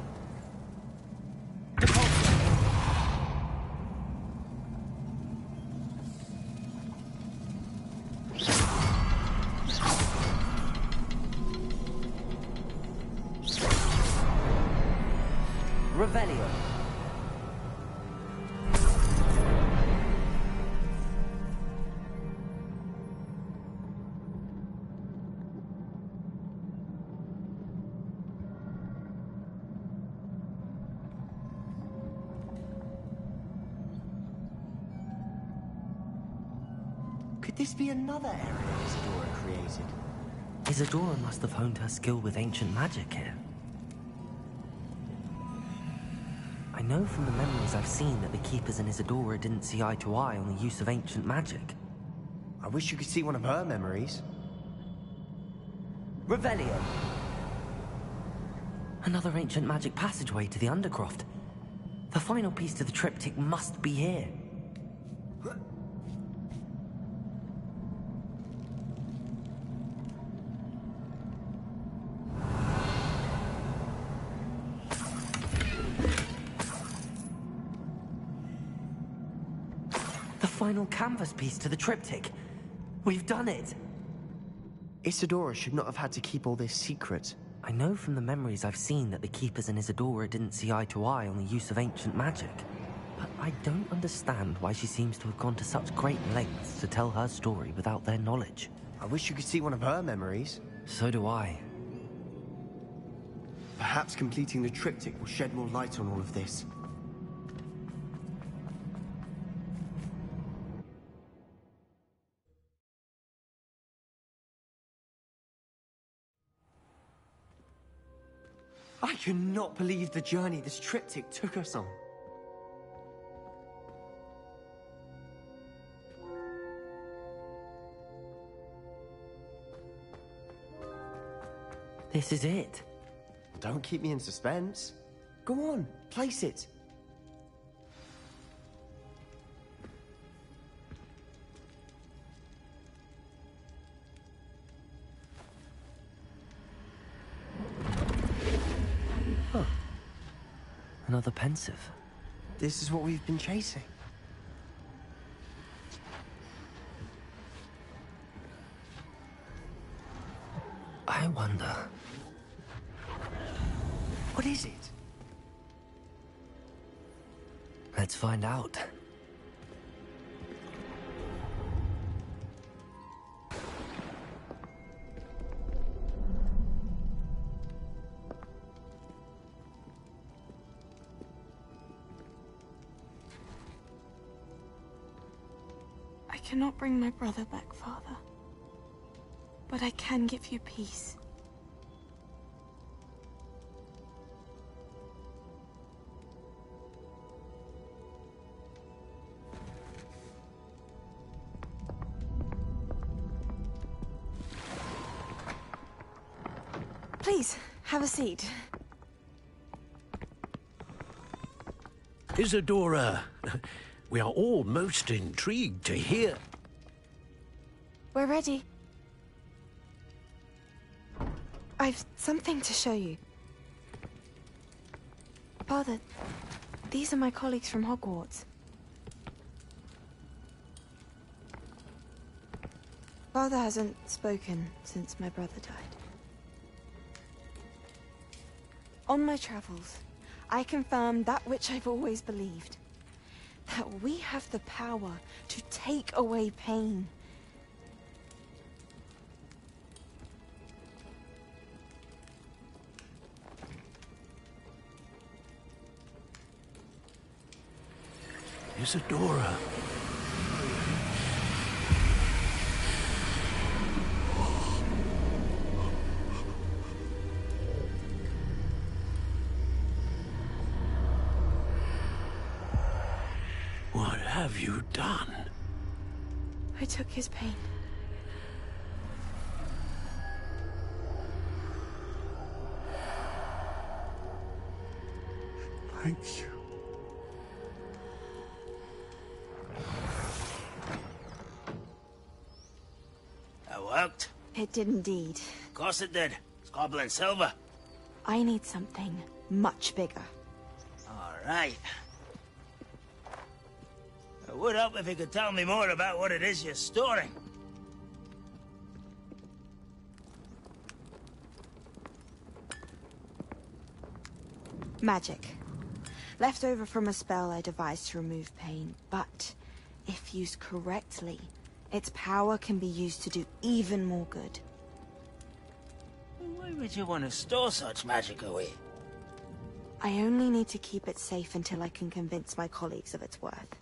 Speaker 4: Revelio. Could this be another area Isadora created? Isadora must have honed her skill with ancient magic here. I know from the memories I've seen that the Keepers and Isadora didn't see eye to eye on the use of ancient magic. I wish you could see one of her memories. Revelio! Another ancient magic passageway to the Undercroft. The final piece to the triptych must be here. The final canvas piece to the triptych. We've done it! Isadora should not have had to keep all this secret. I know from the memories I've seen that the Keepers and Isadora didn't see eye to eye on the use of ancient magic. But I don't understand why she seems to have gone to such great lengths to tell her story without their knowledge. I wish you could see one of her memories. So do I. Perhaps completing the triptych will shed more light on all of this. I cannot believe the journey this triptych took us on. This is it. Don't keep me in suspense. Go on, place it. Huh. Another pensive. This is what we've been chasing. I wonder... What is it? Let's find out.
Speaker 22: I cannot bring my brother back, Father. But I can give you peace. Please, have a seat.
Speaker 17: Isadora, we are all most intrigued to hear.
Speaker 22: We're ready. I've something to show you. Father, these are my colleagues from Hogwarts. Father hasn't spoken since my brother died. On my travels, I confirmed that which I've always believed. That we have the power to take away pain.
Speaker 17: Isadora. What have you done?
Speaker 22: I took his pain.
Speaker 17: Thank you.
Speaker 16: That worked?
Speaker 22: It did indeed.
Speaker 16: Of course it did. It's goblin silver.
Speaker 22: I need something much bigger.
Speaker 16: All right. It would help if you could tell me more about what it is you're storing.
Speaker 22: Magic. Left over from a spell I devised to remove pain, but if used correctly, its power can be used to do even more good.
Speaker 16: Why would you want to store such magic away?
Speaker 22: I only need to keep it safe until I can convince my colleagues of its worth.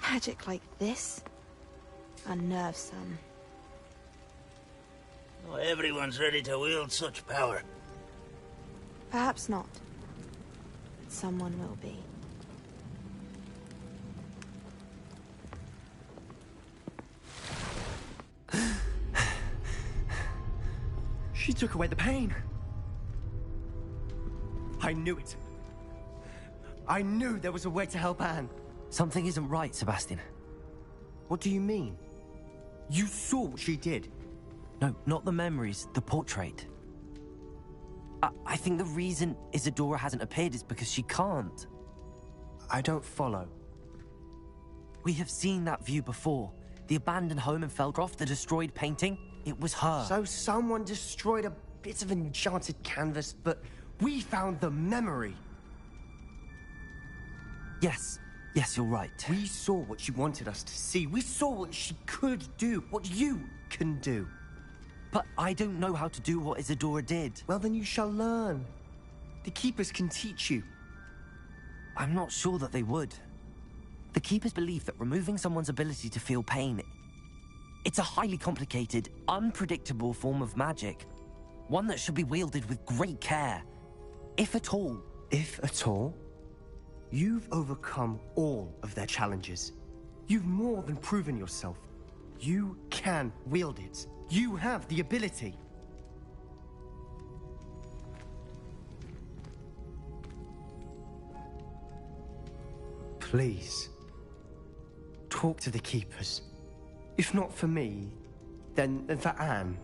Speaker 22: Magic like this Unnervesome.
Speaker 16: Not everyone's ready to wield such power.
Speaker 22: Perhaps not. But someone will be.
Speaker 19: She took away the pain. I knew it. I knew there was a way to help Anne.
Speaker 4: Something isn't right, Sebastian.
Speaker 19: What do you mean? You saw what she did.
Speaker 4: No, not the memories, the portrait. I think the reason Isadora hasn't appeared is because she can't.
Speaker 19: I don't follow.
Speaker 4: We have seen that view before. The abandoned home in Feldcroft, the destroyed painting, it was her.
Speaker 19: So someone destroyed a bit of enchanted canvas, but we found the memory.
Speaker 4: Yes, you're right.
Speaker 19: We saw what she wanted us to see. We saw what she could do, what you can do.
Speaker 4: But I don't know how to do what Isadora did.
Speaker 19: Well, then you shall learn. The Keepers can teach you.
Speaker 4: I'm not sure that they would. The Keepers believe that removing someone's ability to feel pain, it's a highly complicated, unpredictable form of magic. One that should be wielded with great care. If at all.
Speaker 19: If at all? You've overcome all of their challenges. You've more than proven yourself. You can wield it. You have the ability. Please, talk to the Keepers. If not for me, then for Anne.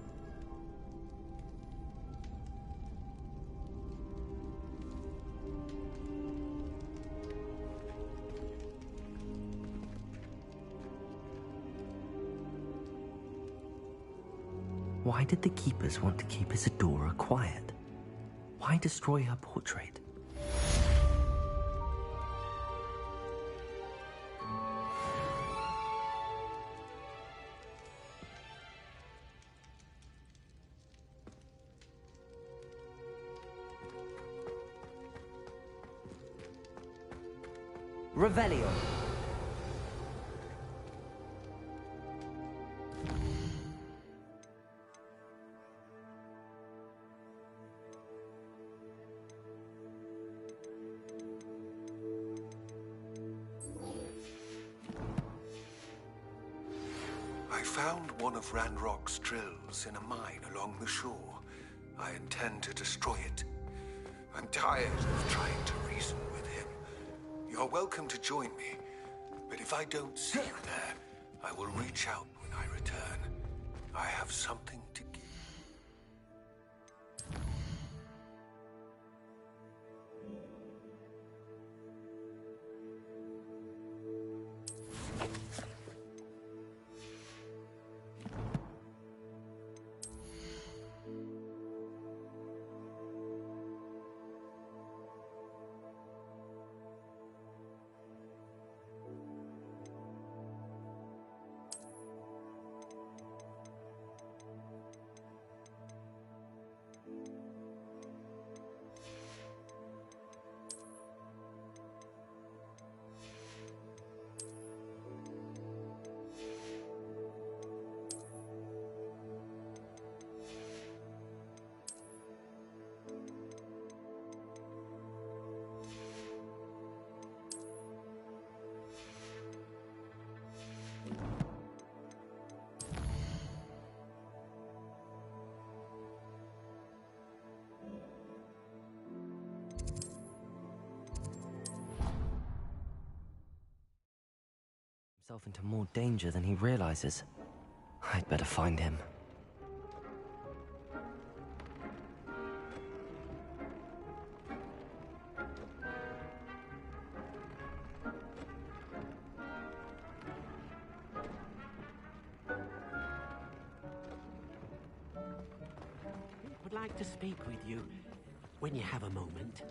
Speaker 4: Why did the Keepers want to keep Isadora quiet? Why destroy her portrait? Revelio.
Speaker 5: I found one of Ranrock's drills in a mine along the shore. I intend to destroy it. I'm tired of trying to reason with him. You're welcome to join me, but if I don't see you there, I will reach out when I return. I have something to give.
Speaker 4: Himself into more danger than he realizes. I'd better find him.
Speaker 18: Would like to speak with you when you have a moment.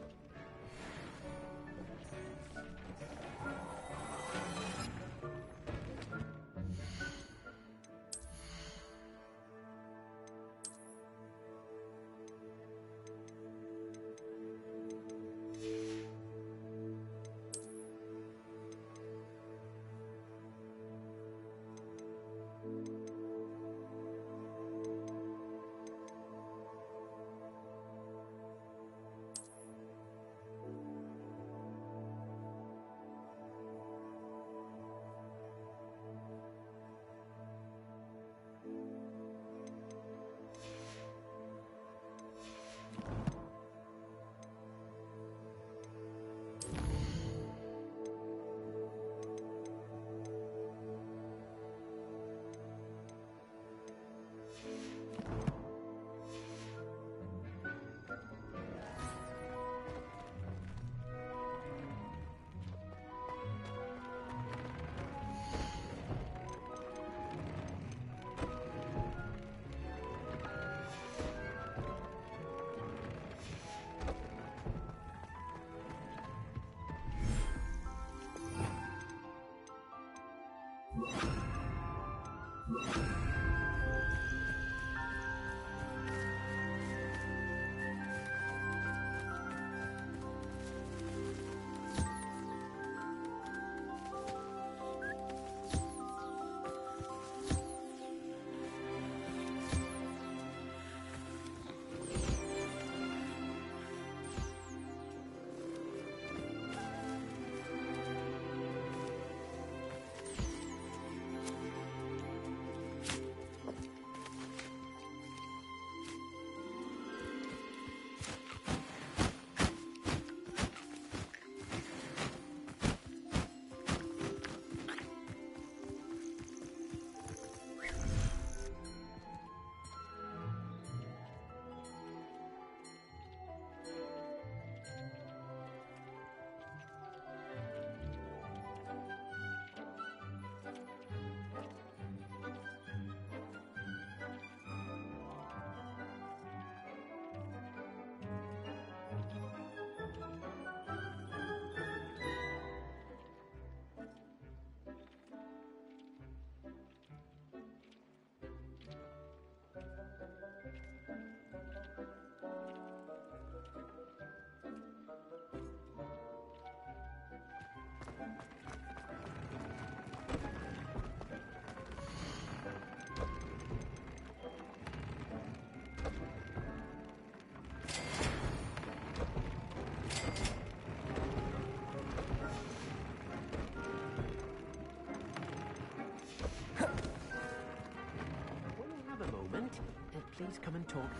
Speaker 18: moment. Please come and talk.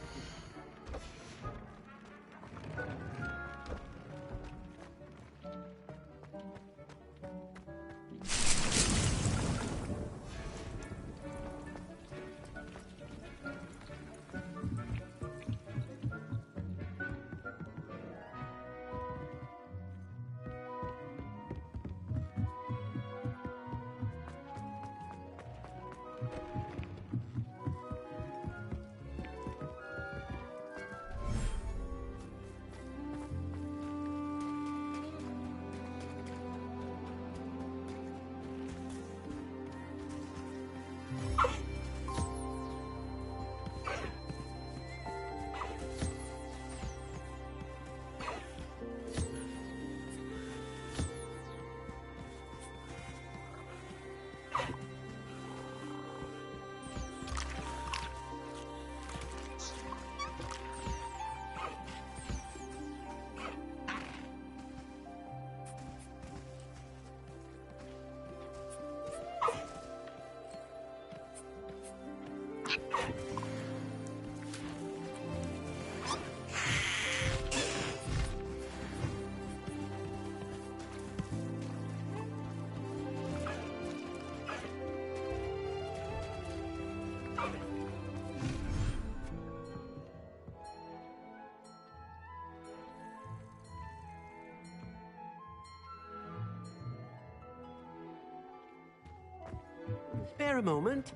Speaker 18: Spare a moment.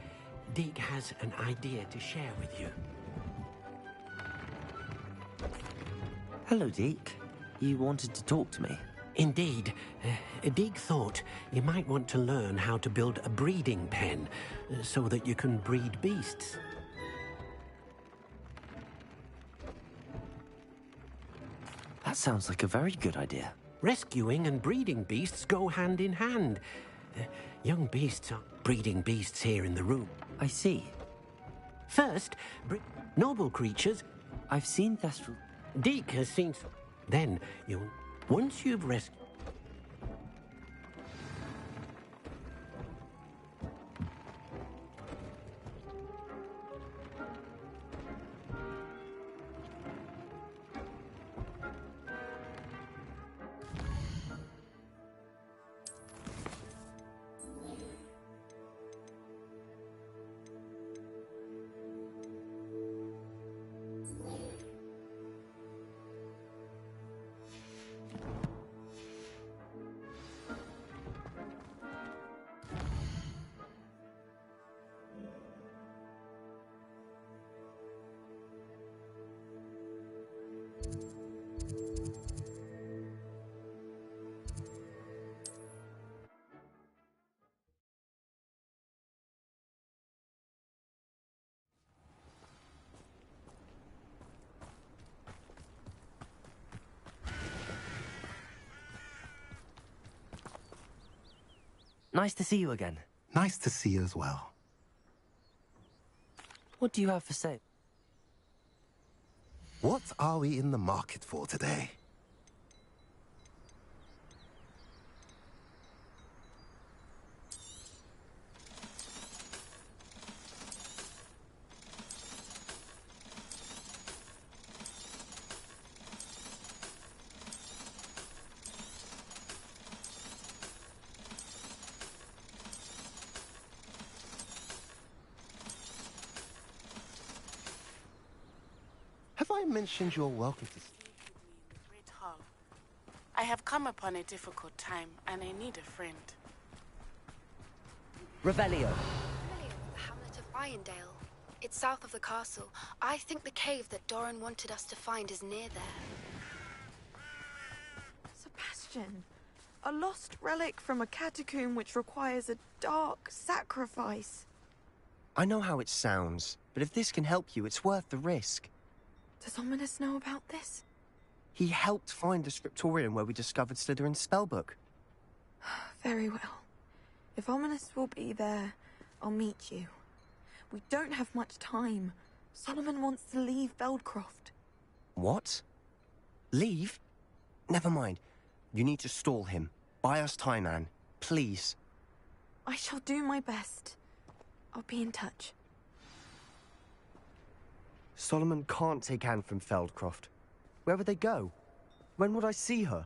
Speaker 18: Deke has an idea to share with you.
Speaker 4: Hello, Deke. You wanted to talk to me?
Speaker 18: Indeed. Deke thought you might want to learn how to build a breeding pen so that you can breed beasts.
Speaker 4: That sounds like a very good idea.
Speaker 18: Rescuing and breeding beasts go hand in hand. Young beasts are breeding beasts here in the room.
Speaker 4: I see.
Speaker 18: First, noble creatures.
Speaker 4: I've seen Thestral.
Speaker 18: Deke has seen. Then, once you've rescued.
Speaker 4: Nice to see you again.
Speaker 6: Nice to see you as well.
Speaker 4: What do you have for sale?
Speaker 13: What are we in the market for today? Have I mentioned you're welcome to...
Speaker 20: Great Hall. I have come upon a difficult time, and I need a friend.
Speaker 4: Revelio.
Speaker 21: The hamlet of Irondale. It's south of the castle. I think the cave that Doran wanted us to find is near there.
Speaker 22: Sebastian, a lost relic from a catacomb which requires a dark sacrifice.
Speaker 3: I know how it sounds, but if this can help you, it's worth the risk.
Speaker 22: Does Ominous know about this?
Speaker 3: He helped find the scriptorium where we discovered Slytherin's spellbook.
Speaker 22: Very well. If Ominous will be there, I'll meet you. We don't have much time. Solomon wants to leave Beldcroft.
Speaker 3: What? Leave? Never mind. You need to stall him. Buy us time, Anne. Please.
Speaker 22: I shall do my best. I'll be in touch.
Speaker 19: Solomon can't take Anne from Feldcroft. Where would they go? When would I see her?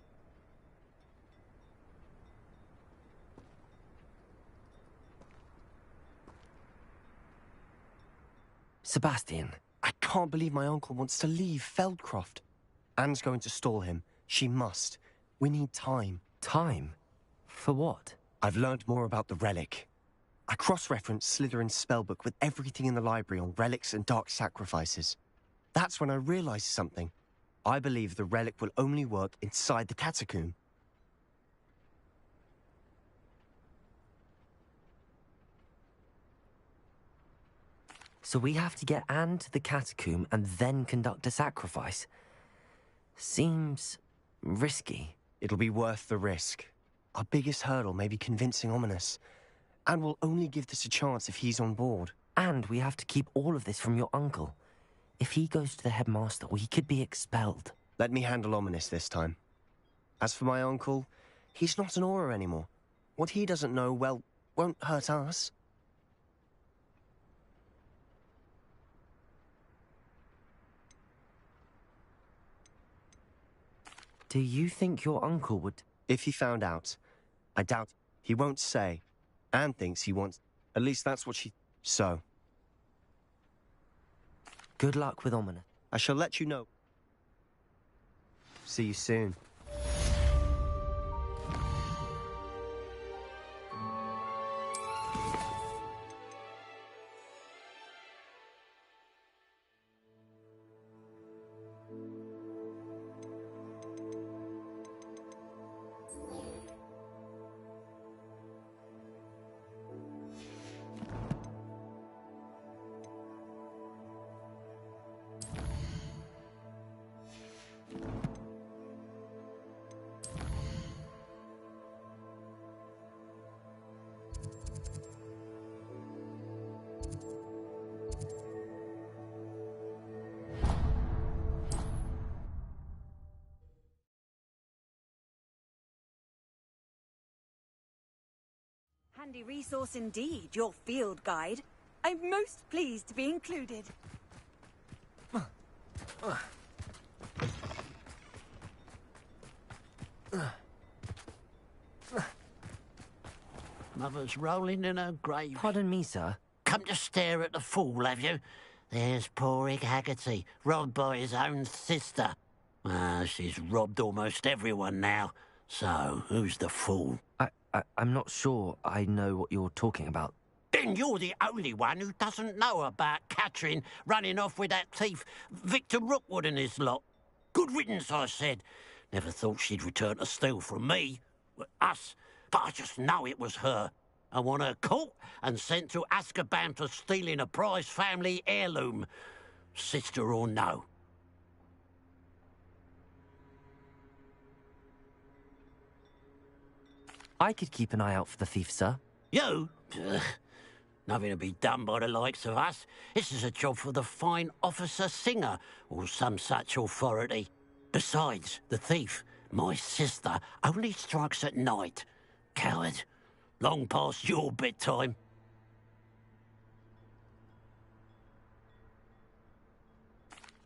Speaker 4: Sebastian.
Speaker 19: I can't believe my uncle wants to leave Feldcroft. Anne's going to stall him. She must. We need time.
Speaker 4: Time? For what?
Speaker 19: I've learned more about the relic. I cross-referenced Slytherin's spellbook with everything in the library on relics and dark sacrifices. That's when I realized something. I believe the relic will only work inside the catacomb.
Speaker 4: So we have to get Anne to the catacomb and then conduct a sacrifice? Seems risky.
Speaker 19: It'll be worth the risk. Our biggest hurdle may be convincing Ominous. And we'll only give this a chance if he's on board.
Speaker 4: And we have to keep all of this from your uncle. If he goes to the headmaster, he could be expelled.
Speaker 19: Let me handle Ominous this time. As for my uncle, he's not an Auror anymore. What he doesn't know, well, won't hurt us.
Speaker 4: Do you think your uncle would...
Speaker 19: If he found out, I doubt he won't say. Anne thinks he wants... At least that's what she... So.
Speaker 4: Good luck with Ominous.
Speaker 19: I shall let you know. See you soon.
Speaker 14: Handy resource indeed, your field guide. I'm most pleased to be included.
Speaker 18: Mother's rolling in her grave.
Speaker 4: Pardon me, sir.
Speaker 18: Come to stare at the fool, have you? There's poor Ig Haggerty, robbed by his own sister. She's robbed almost everyone now. So, who's the fool?
Speaker 4: I'm not sure I know what you're talking about.
Speaker 18: Then you're the only one who doesn't know about Catherine running off with that thief, Victor Rookwood and his lot. Good riddance, I said. Never thought she'd return to steal from me. Us. But I just know it was her. I want her caught and sent to Azkaban for stealing a prize family heirloom. Sister or no.
Speaker 4: I could keep an eye out for the thief, sir.
Speaker 18: You? Ugh. Nothing to be done by the likes of us. This is a job for the fine officer Singer, or some such authority. Besides, the thief, my sister, only strikes at night. Coward. Long past your bedtime.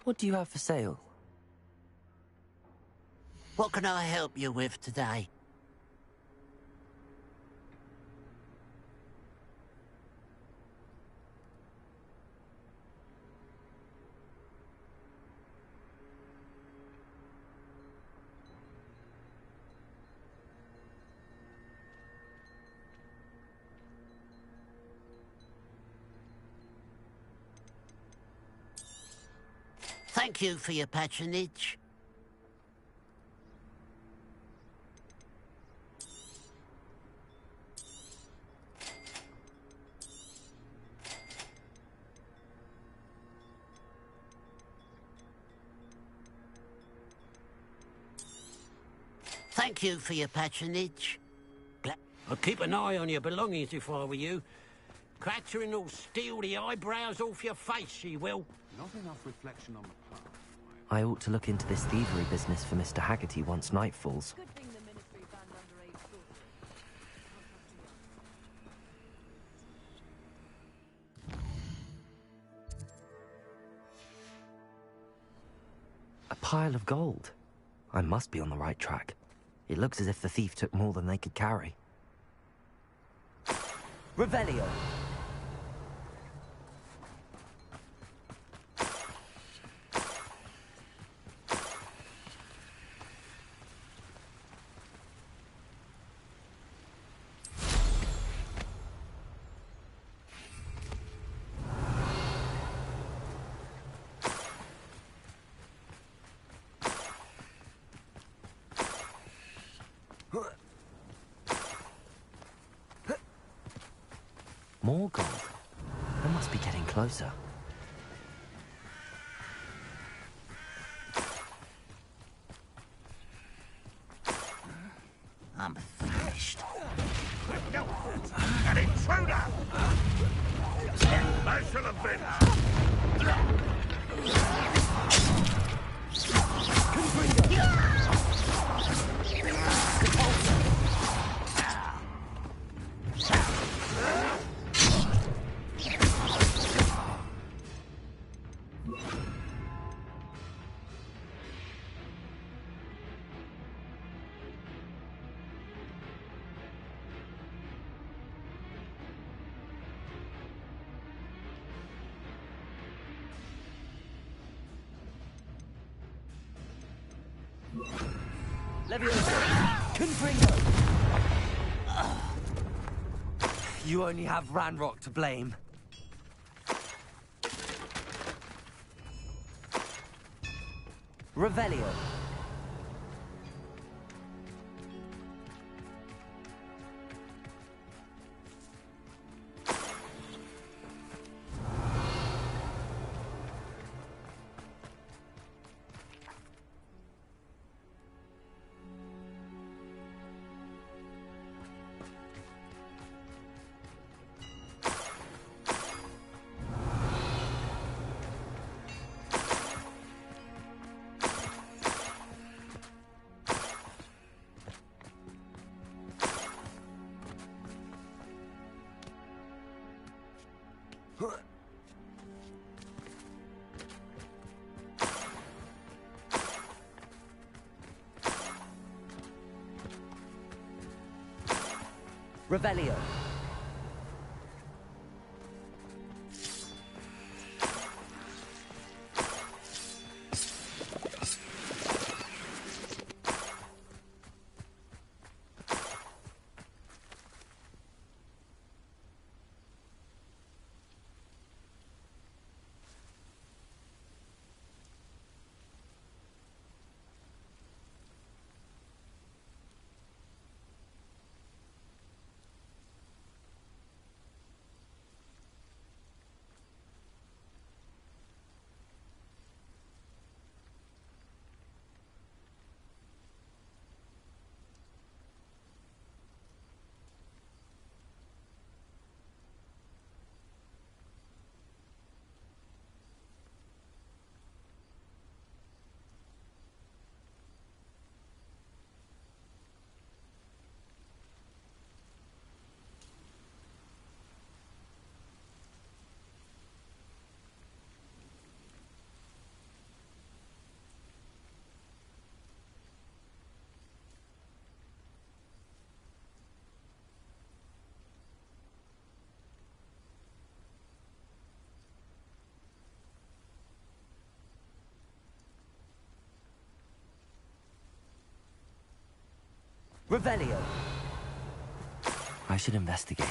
Speaker 4: What do you have for sale?
Speaker 18: What can I help you with today? Thank you for your patronage. Thank you for your patronage. I'd keep an eye on your belongings if I were you. Catherine will steal the eyebrows off your face, she will.
Speaker 6: Not enough reflection on the past.
Speaker 4: I ought to look into this thievery business for Mr. Haggerty once night falls. A pile of gold. I must be on the right track. It looks as if the thief took more than they could carry. Revelio! More gold. I must be getting closer.
Speaker 18: I'm finished.
Speaker 7: An intruder! I shall avenge!
Speaker 4: You only have Ranrock to blame. Revelio. Revelio. Revelio. I should investigate.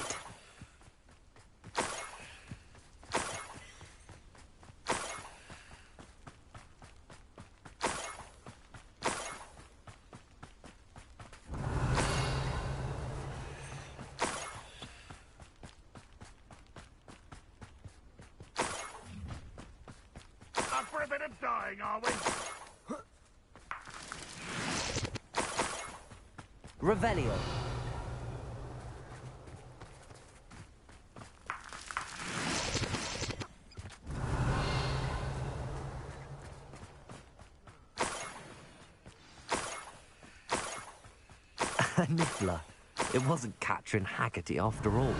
Speaker 7: Up for a bit of dying, are we?
Speaker 4: Revelio. A niffler. It wasn't Catherine Haggerty after all.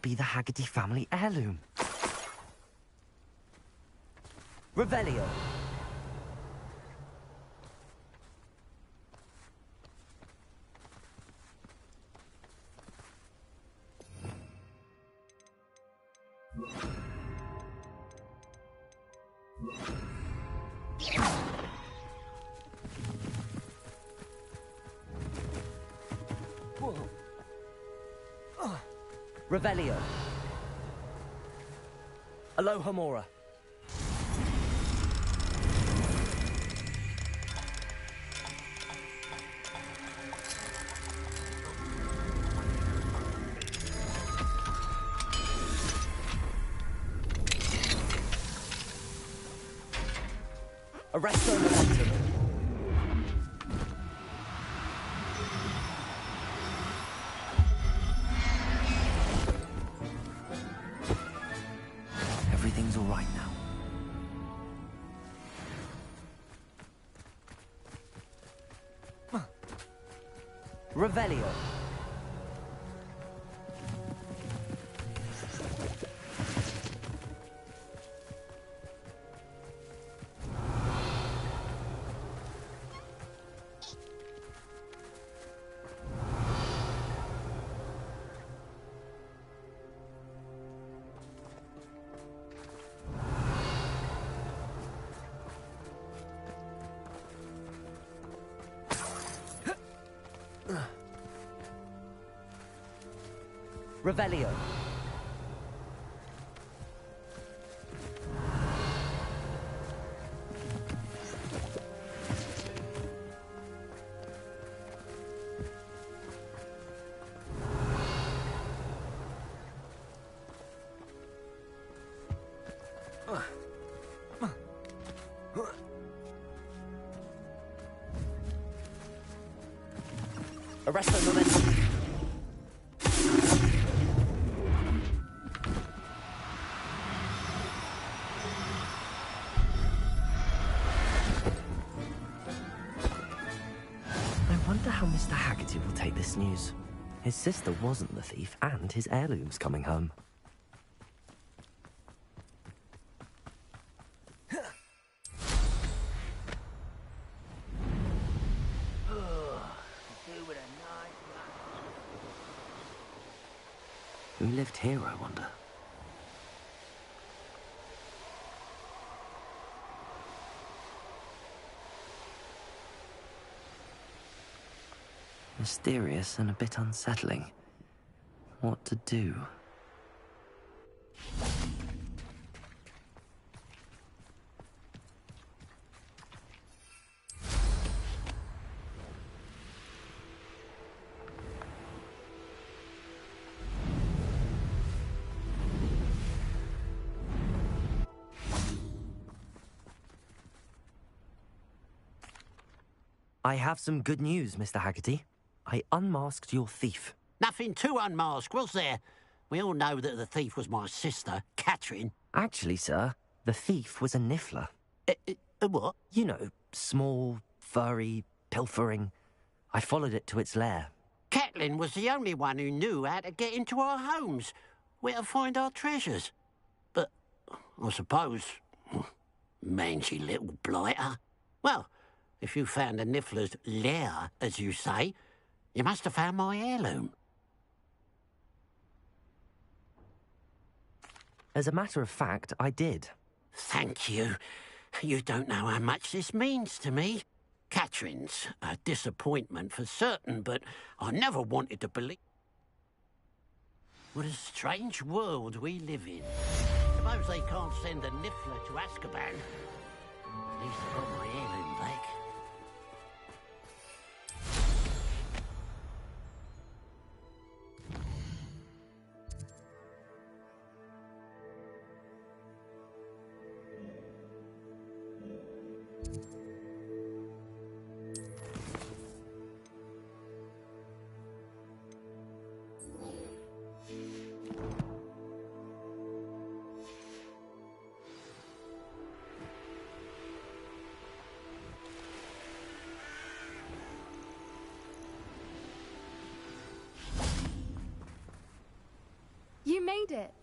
Speaker 4: be the Haggerty family heirloom. Revelio. Revelio. Aloha Mora. Arresto momentum. Everything's all right now. Revelio. Revelio. Arresto momentum. I wonder how Mr. Haggerty will take this news. His sister wasn't the thief, and his heirloom's coming home. Who lived here, I wonder? Mysterious and a bit unsettling. What to do? I have some good news, Mr. Haggerty. I unmasked your thief.
Speaker 18: Nothing to unmask, was there? We all know that the thief was my sister, Catherine.
Speaker 4: Actually, sir, the thief was a niffler.
Speaker 18: A what?
Speaker 4: You know, small, furry, pilfering. I followed it to its lair.
Speaker 18: Catelyn was the only one who knew how to get into our homes, where to find our treasures. But I suppose, mangy little blighter. Well, if you found the niffler's lair, as you say, you must have found my heirloom.
Speaker 4: As a matter of fact, I did.
Speaker 18: Thank you. You don't know how much this means to me. Catherine's a disappointment for certain, but I never wanted to believe... What a strange world we live in. Suppose they can't send a niffler to Azkaban. At least I got my heirloom back.
Speaker 21: it.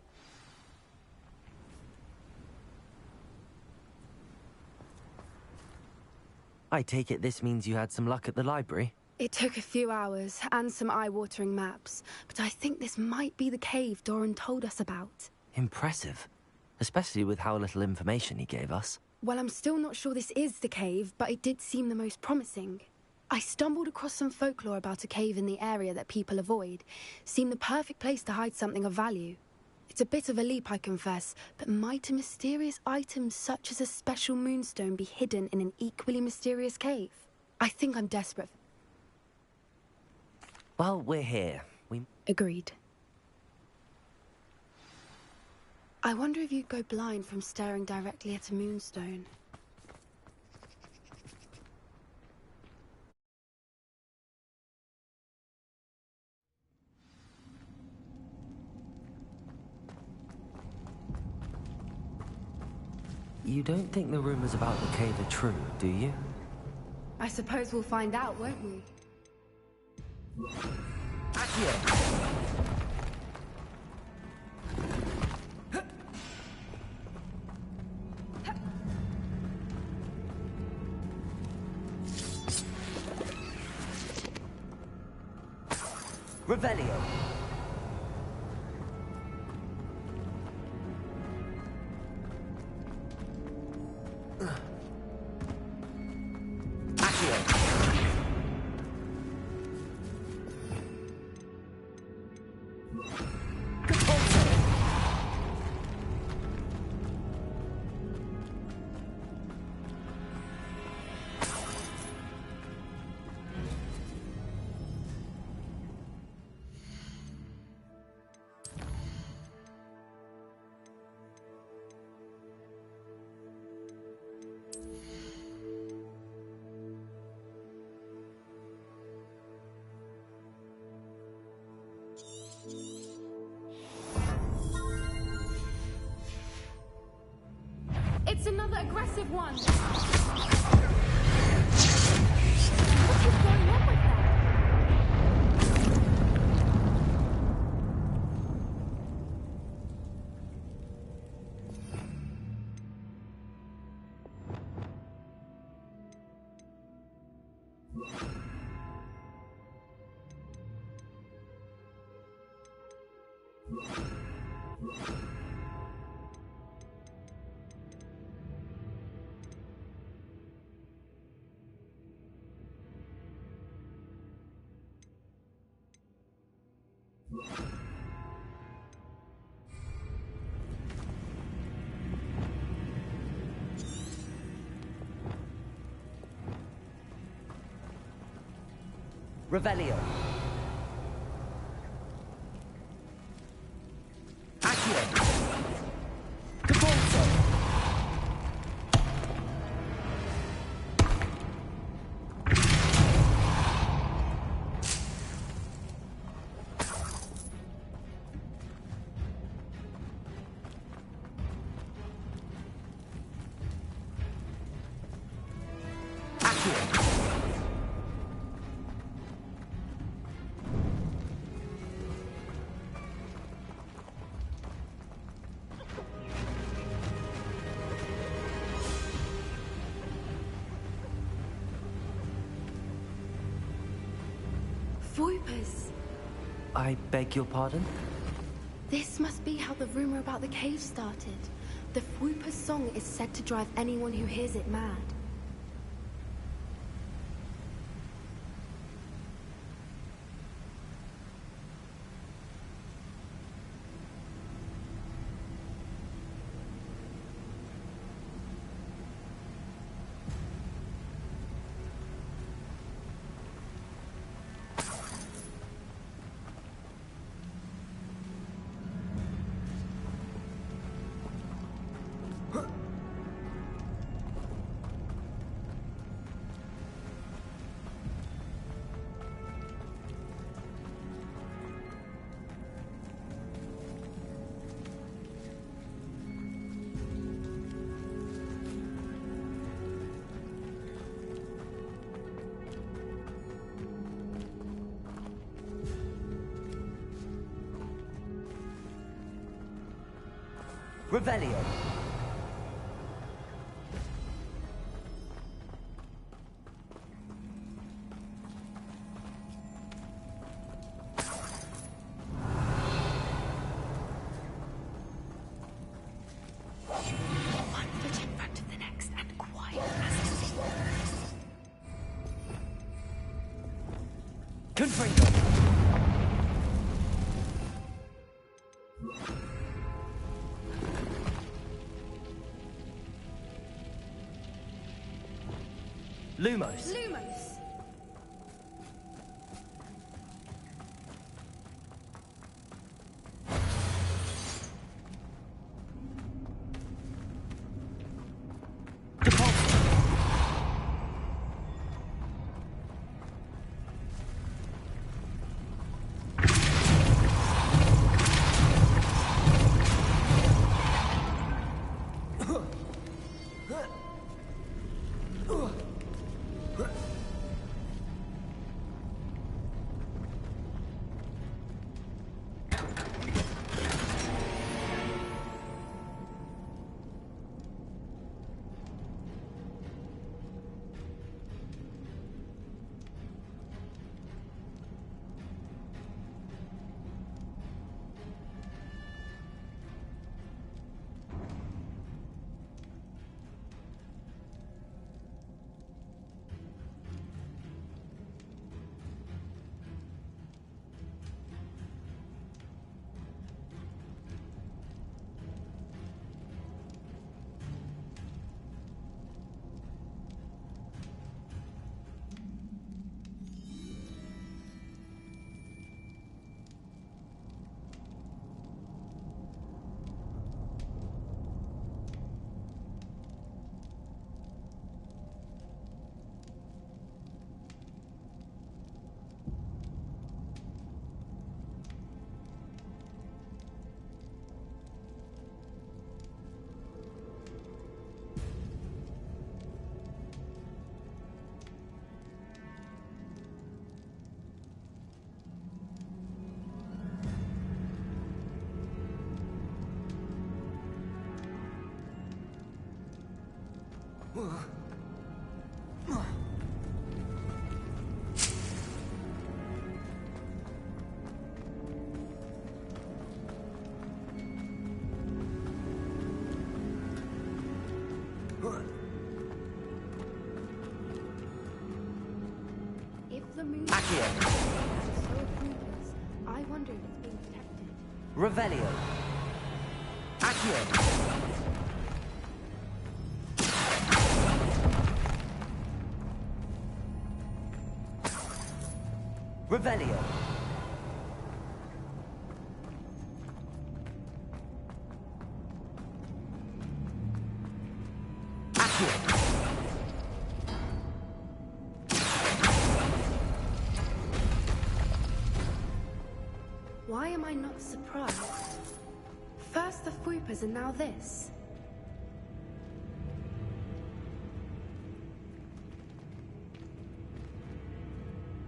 Speaker 4: I take it this means you had some luck at the library?
Speaker 21: It took a few hours and some eye-watering maps, but I think this might be the cave Doran told us about.
Speaker 4: Impressive. Especially with how little information he gave us.
Speaker 21: Well, I'm still not sure this is the cave, but it did seem the most promising. I stumbled across some folklore about a cave in the area that people avoid. Seemed the perfect place to hide something of value. It's a bit of a leap, I confess, but might a mysterious item such as a special moonstone be hidden in an equally mysterious cave? I think I'm desperate.
Speaker 4: Well, we're here.
Speaker 21: Agreed. I wonder if you'd go blind from staring directly at a moonstone.
Speaker 4: You don't think the rumors about the cave are true, do you?
Speaker 21: I suppose we'll find out, won't we?
Speaker 4: Revelio.
Speaker 21: It's another aggressive one!
Speaker 4: Revelio.
Speaker 21: Voipers!
Speaker 4: I beg your pardon?
Speaker 21: This must be how the rumor about the cave started. The Whooper's song is said to drive anyone who hears it mad.
Speaker 4: Revelio.
Speaker 21: One foot in front of the next and quiet as to be.
Speaker 4: Confringo. Lumos.
Speaker 21: Lumos! If the moon is so fruitless, I wonder if it's being protected.
Speaker 4: Revelio. Accio. Revelio. Accio.
Speaker 21: Why am I not surprised? First the Fupas and now this.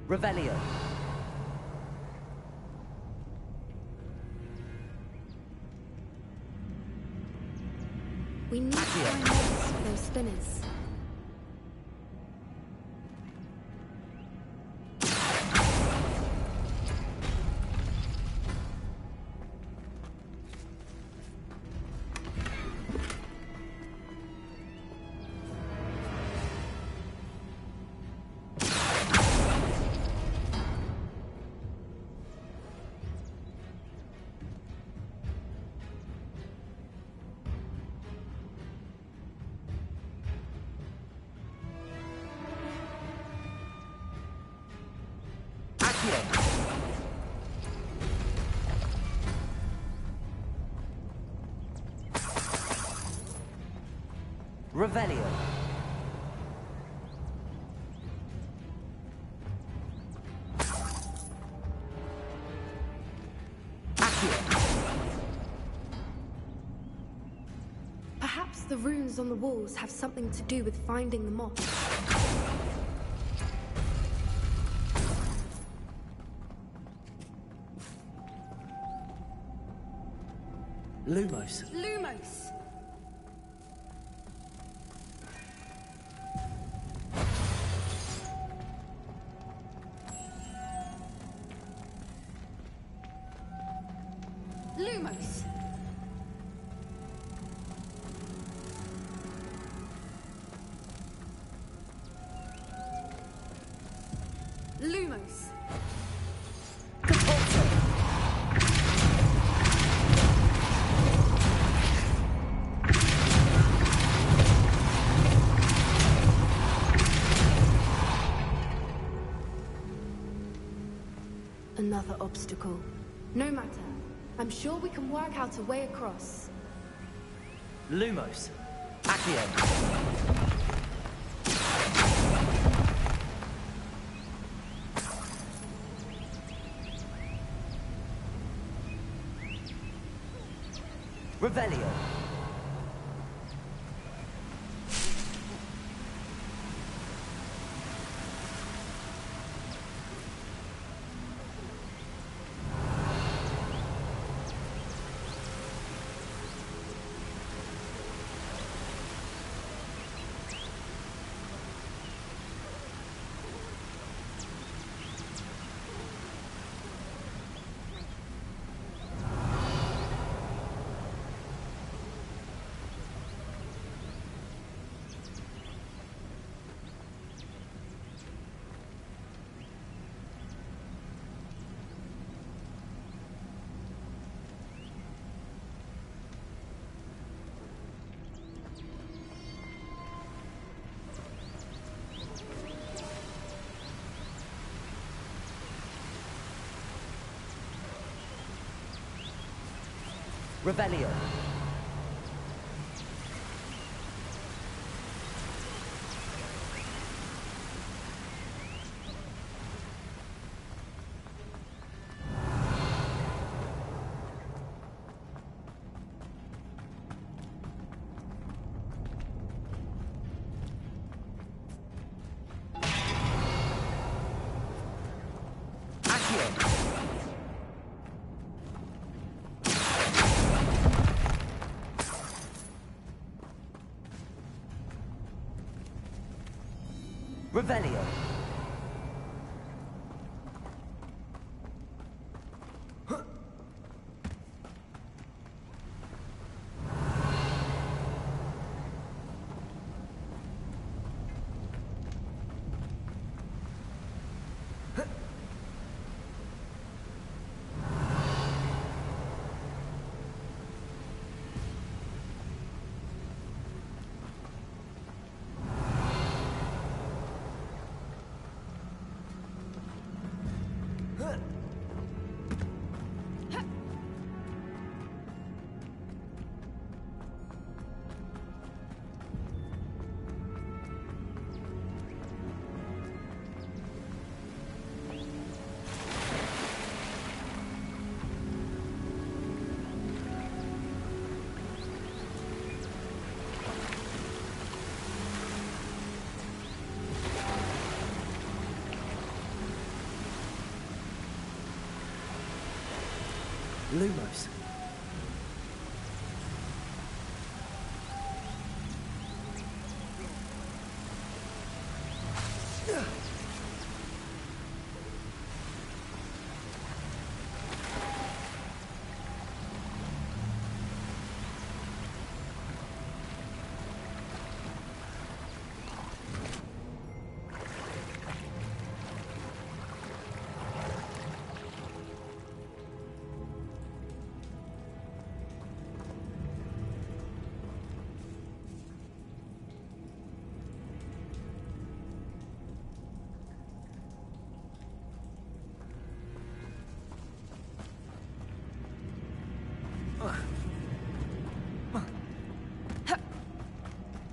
Speaker 4: Revelio.
Speaker 21: We need to find mates for those spinners.
Speaker 4: Revelio.
Speaker 21: Perhaps the runes on the walls have something to do with finding the moth.
Speaker 4: Lumos.
Speaker 21: Lumos! Lumos! Lumos! Another obstacle. No matter. I'm sure we can work out a way across.
Speaker 4: Lumos. Accio. Revelio. Revelio. Revelio. Lumos.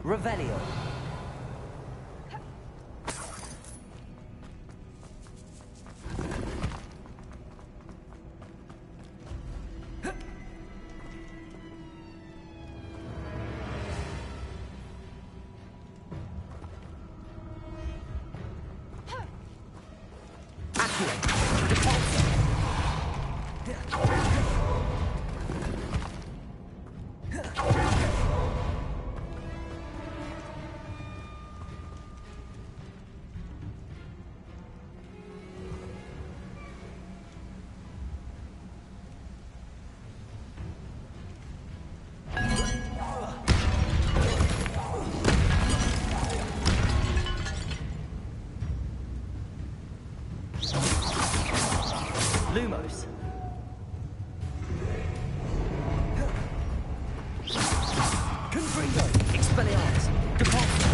Speaker 4: Revelio. Confringo! Expelliarmus! Departure!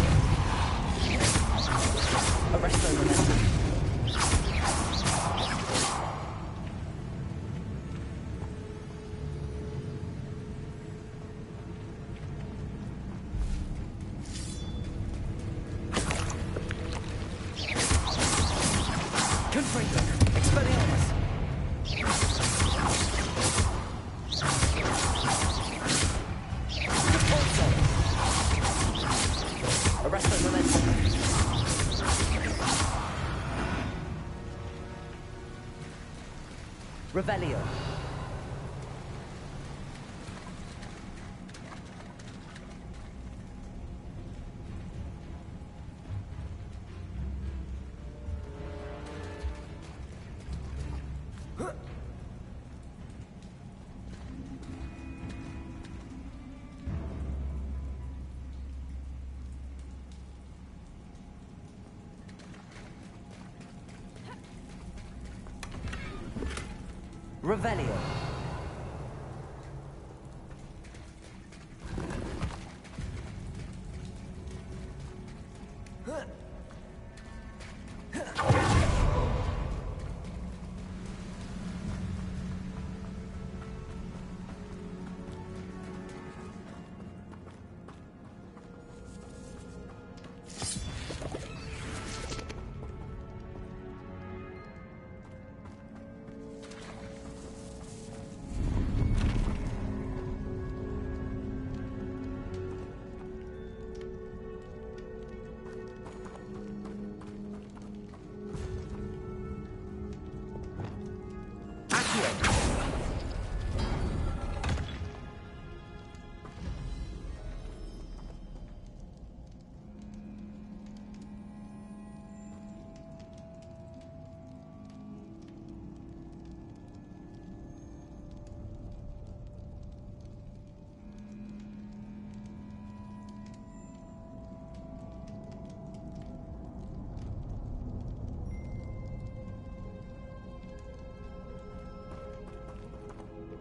Speaker 4: Arresto momentum. Confringo! Expelliarmus! Arresto momentum. Revelio. Revelio.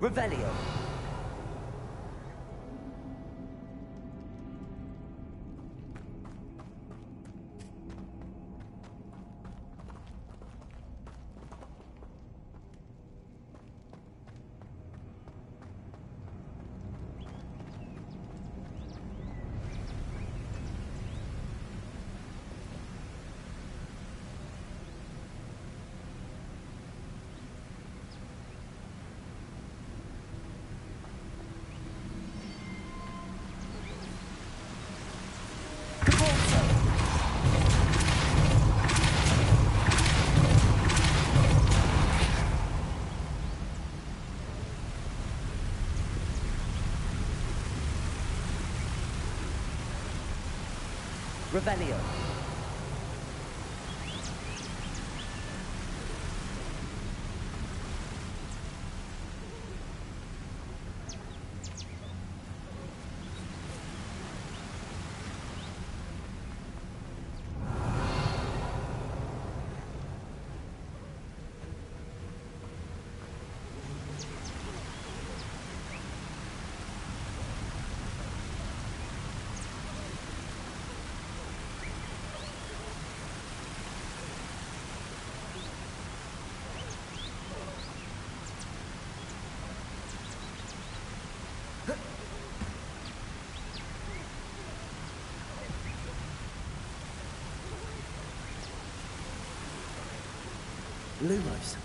Speaker 4: Revelio. Revelio. Lumos.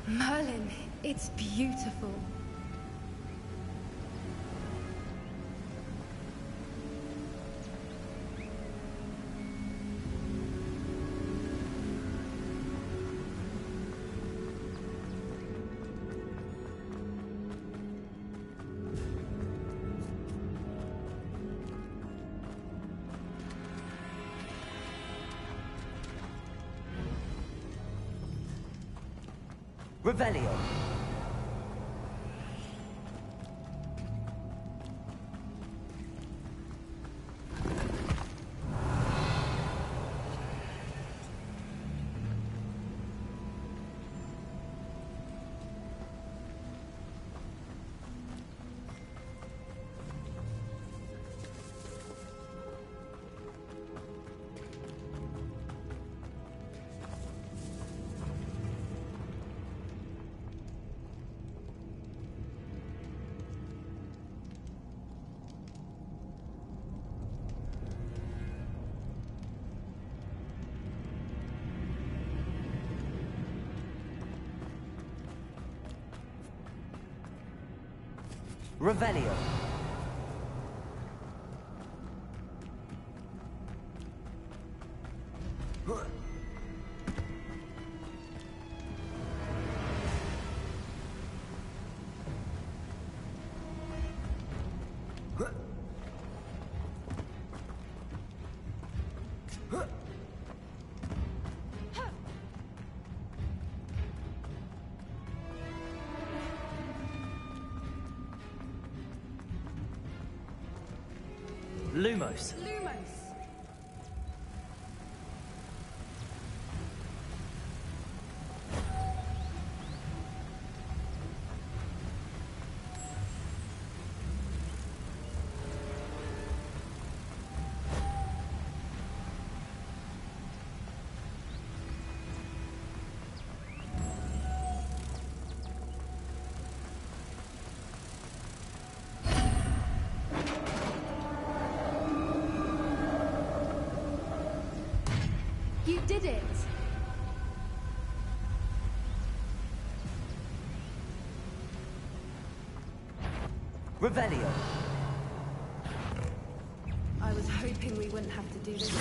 Speaker 21: Merlin, it's beautiful.
Speaker 4: Revelio. Revelio. Lumos.
Speaker 21: You did it!
Speaker 4: Revelio.
Speaker 21: I was hoping we wouldn't have to do this.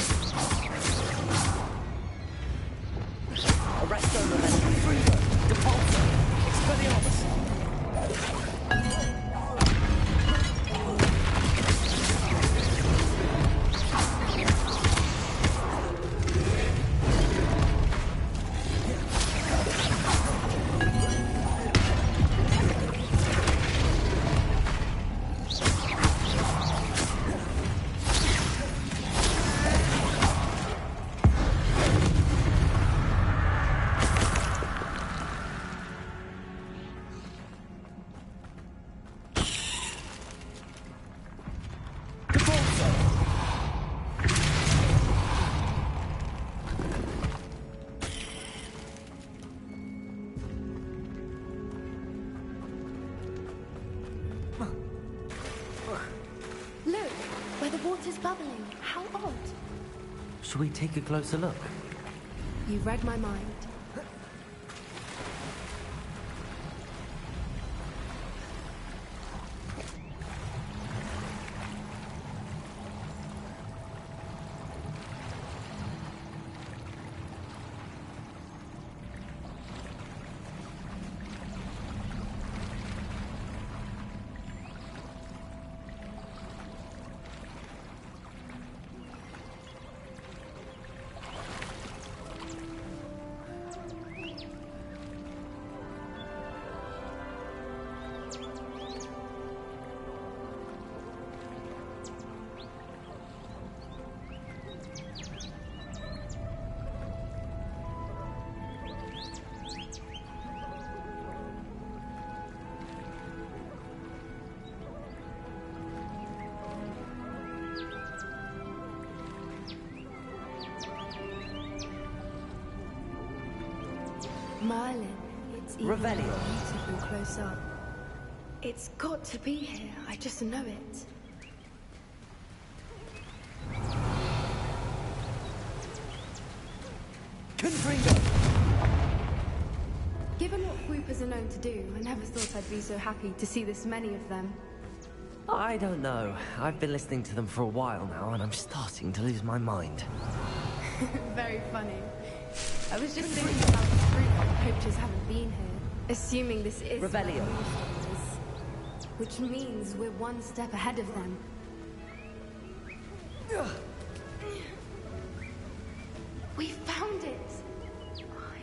Speaker 4: Arresto Revelio. Freezer. Depulso. Expelliarmus.
Speaker 21: Look, where the water's bubbling. How odd.
Speaker 4: Shall we take a closer look?
Speaker 21: You read my mind. Merlin, it's even beautiful close up. It's got to be here, I just know it.
Speaker 4: Confringo!
Speaker 21: Given what Whoopers are known to do, I never thought I'd be so happy to see this many of them.
Speaker 4: I don't know. I've been listening to them for a while now, and I'm starting to lose my mind.
Speaker 21: Very funny. I was just thinking about the fruit the poachers haven't been here, assuming this is
Speaker 4: Revelio.
Speaker 21: Which means we're one step ahead of them. We found it!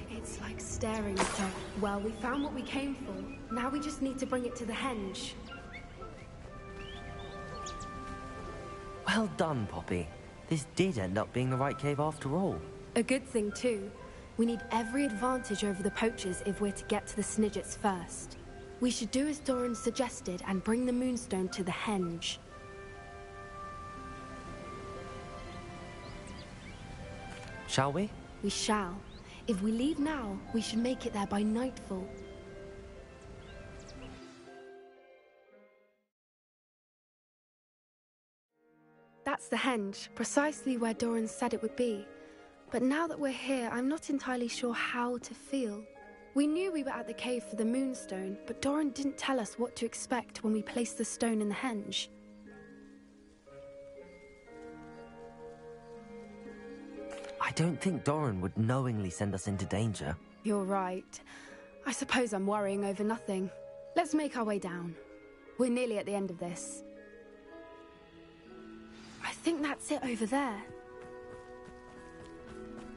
Speaker 21: It's like staring at it. Well, we found what we came for. Now we just need to bring it to the henge.
Speaker 4: Well done, Poppy. This did end up being the right cave after all.
Speaker 21: A good thing, too. We need every advantage over the poachers if we're to get to the Snidgets first. We should do as Doran suggested and bring the Moonstone to the henge.
Speaker 4: Shall we?
Speaker 21: We shall. If we leave now, we should make it there by nightfall. That's the henge, precisely where Doran said it would be. But now that we're here, I'm not entirely sure how to feel. We knew we were at the cave for the moonstone, but Doran didn't tell us what to expect when we placed the stone in the henge.
Speaker 4: I don't think Doran would knowingly send us into danger.
Speaker 21: You're right. I suppose I'm worrying over nothing. Let's make our way down. We're nearly at the end of this. I think that's it over there.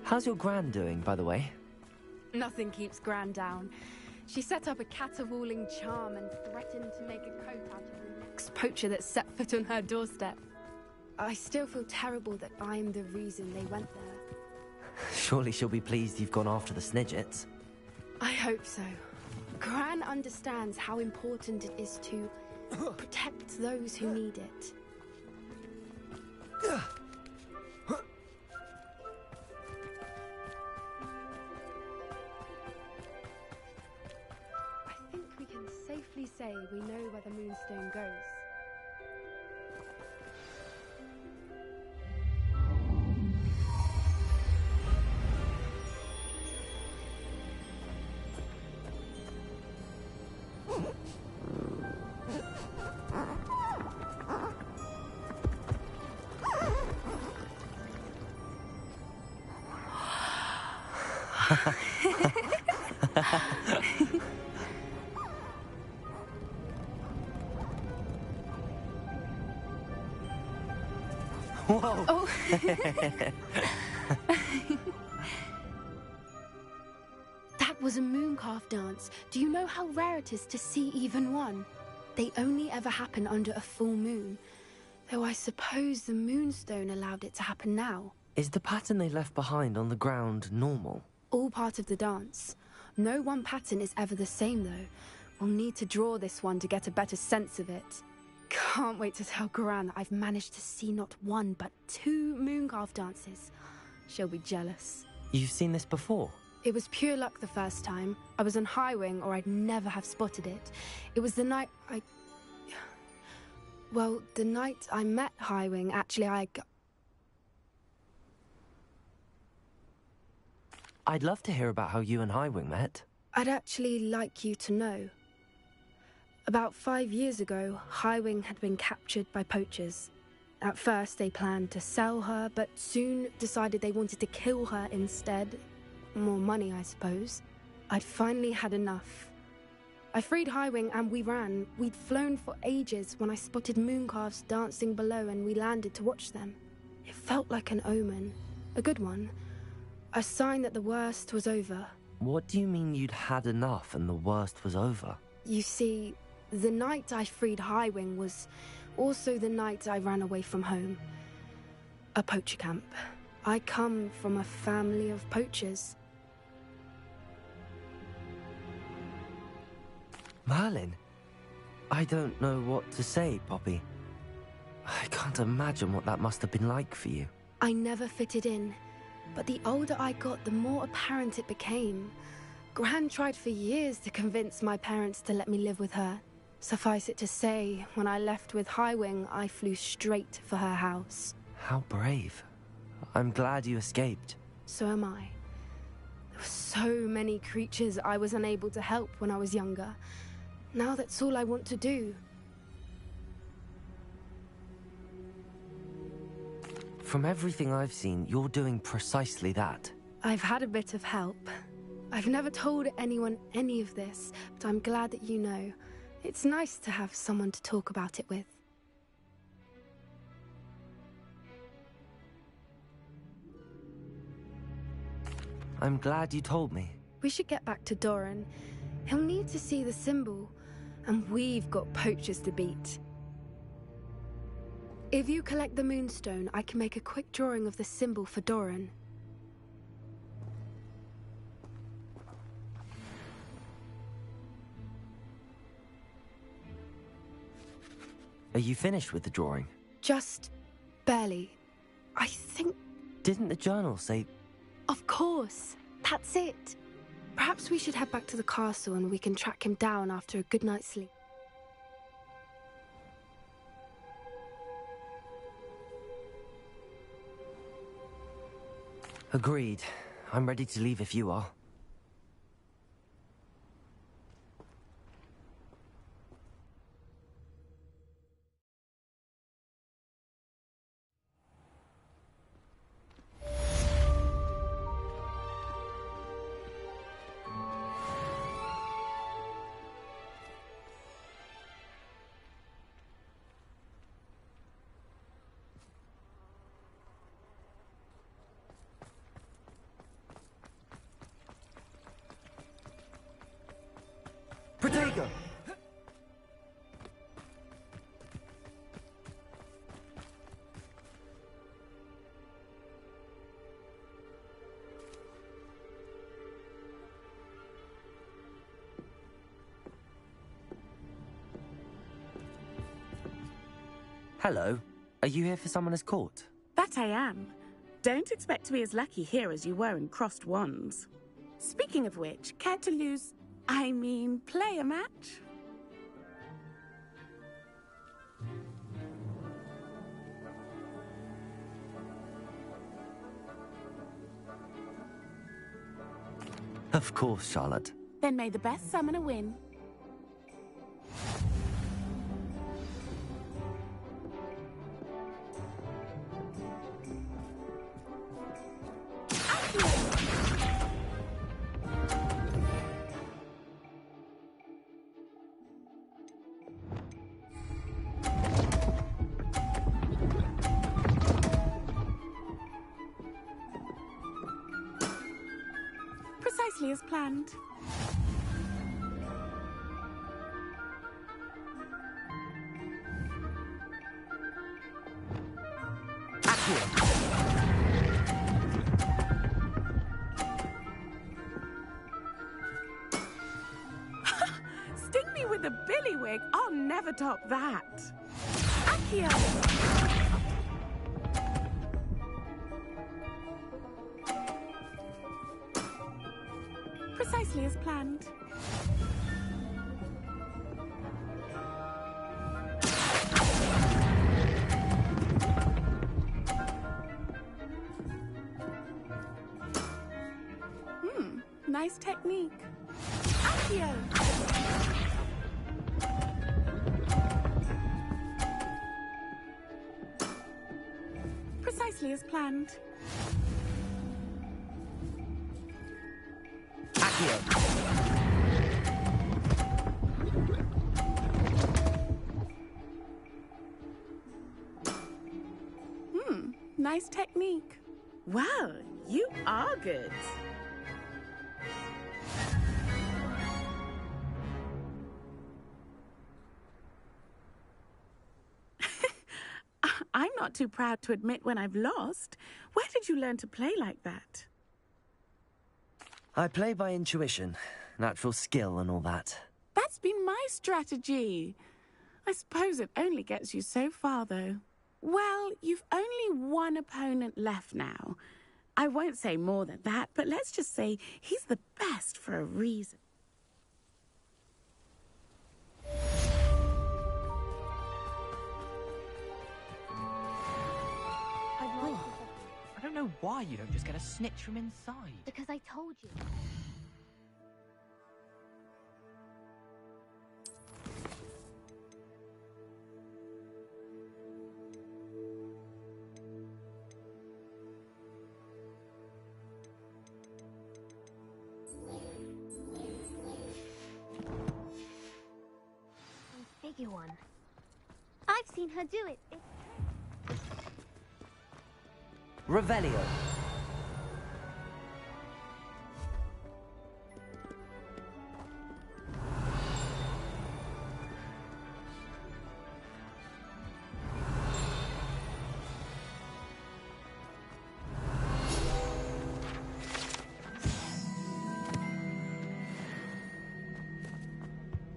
Speaker 4: How's your Gran doing, by the way?
Speaker 21: Nothing keeps Gran down. She set up a caterwauling charm and threatened to make a coat out of the next poacher that set foot on her doorstep. I still feel terrible that I'm the reason they went there.
Speaker 4: Surely she'll be pleased you've gone after the Snidgets.
Speaker 21: I hope so. Gran understands how important it is to protect those who need it. I think we can safely say we know where the moonstone goes.
Speaker 4: Whoa!
Speaker 21: Oh. That was a mooncalf dance. Do you know how rare it is to see even one? They only ever happen under a full moon. Though I suppose the moonstone allowed it to happen now.
Speaker 4: Is the pattern they left behind on the ground normal?
Speaker 21: All part of the dance. No one pattern is ever the same, though. We'll need to draw this one to get a better sense of it. Can't wait to tell Gran that I've managed to see not one, but 2 mooncalf dances. She'll be jealous.
Speaker 4: You've seen this before?
Speaker 21: It was pure luck the first time. I was on Highwing, or I'd never have spotted it. It was the night Well, the night I met Highwing, actually,
Speaker 4: I'd love to hear about how you and Highwing met.
Speaker 21: I'd actually like you to know. About 5 years ago, Highwing had been captured by poachers. At first, they planned to sell her, but soon decided they wanted to kill her instead. More money, I suppose. I'd finally had enough. I freed Highwing and we ran. We'd flown for ages when I spotted mooncalves dancing below and we landed to watch them. It felt like an omen. A good one. A sign that the worst was over.
Speaker 4: What do you mean you'd had enough and the worst was over?
Speaker 21: You see, the night I freed Highwing was also the night I ran away from home. A poacher camp. I come from a family of poachers.
Speaker 4: Merlin? I don't know what to say, Poppy. I can't imagine what that must have been like for you.
Speaker 21: I never fitted in, but the older I got, the more apparent it became. Gran tried for years to convince my parents to let me live with her. Suffice it to say, when I left with Highwing, I flew straight for her house.
Speaker 4: How brave. I'm glad you escaped.
Speaker 21: So am I. There were so many creatures I was unable to help when I was younger. Now that's all I want to do.
Speaker 4: From everything I've seen, you're doing precisely that.
Speaker 21: I've had a bit of help. I've never told anyone any of this, but I'm glad that you know. It's nice to have someone to talk about it with.
Speaker 4: I'm glad you told me.
Speaker 21: We should get back to Doran. He'll need to see the symbol, and we've got poachers to beat. If you collect the moonstone, I can make a quick drawing of the symbol for Doran.
Speaker 4: Are you finished with the drawing?
Speaker 21: Just barely. I think...
Speaker 4: Didn't the journal say...
Speaker 21: Of course. That's it. Perhaps we should head back to the castle and we can track him down after a good night's sleep.
Speaker 4: Agreed. I'm ready to leave if you are.
Speaker 13: go.
Speaker 4: Hello. Are you here for Summoner's Court?
Speaker 20: That I am. Don't expect to be as lucky here as you were in Crossed Wands. Speaking of which, care to play a match?
Speaker 4: Of course, Charlotte.
Speaker 20: Then may the best summoner win. Precisely as planned. Sting me with a billywig. I'll never top that. Accio! Precisely as planned. Nice technique. Accio! Precisely as planned. Nice technique. Well, you are good. I'm not too proud to admit when I've lost. Where did you learn to play like that?
Speaker 4: I play by intuition, natural skill and all that.
Speaker 20: That's been my strategy. I suppose it only gets you so far, though. Well, you've only one opponent left now. I won't say more than that, but let's just say he's the best for a reason.
Speaker 11: I don't know why you don't just get a snitch from inside.
Speaker 12: Because I told you.
Speaker 1: Figure one. I've seen her do it.
Speaker 4: Revelio.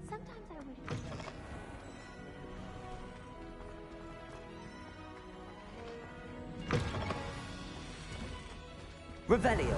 Speaker 1: Sometimes I wish.
Speaker 4: Revelio.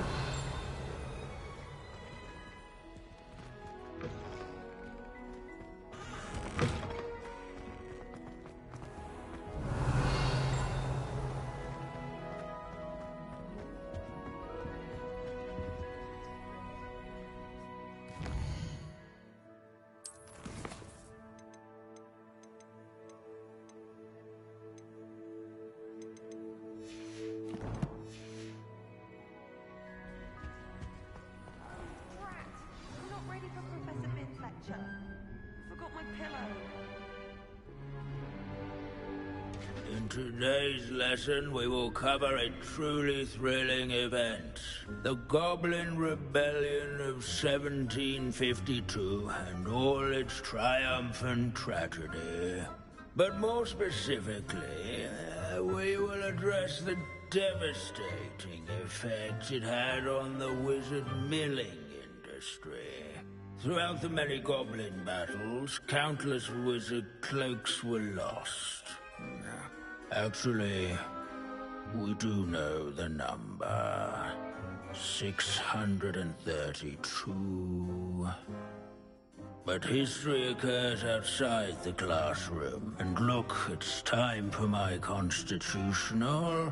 Speaker 9: today's lesson, we will cover a truly thrilling event. The Goblin Rebellion of 1752 and all its triumphant tragedy. But more specifically, we will address the devastating effect it had on the wizard milling industry. Throughout the many goblin battles, countless wizard cloaks were lost. Actually, we do know the number. 632. But history occurs outside the classroom. And look, it's time for my constitutional.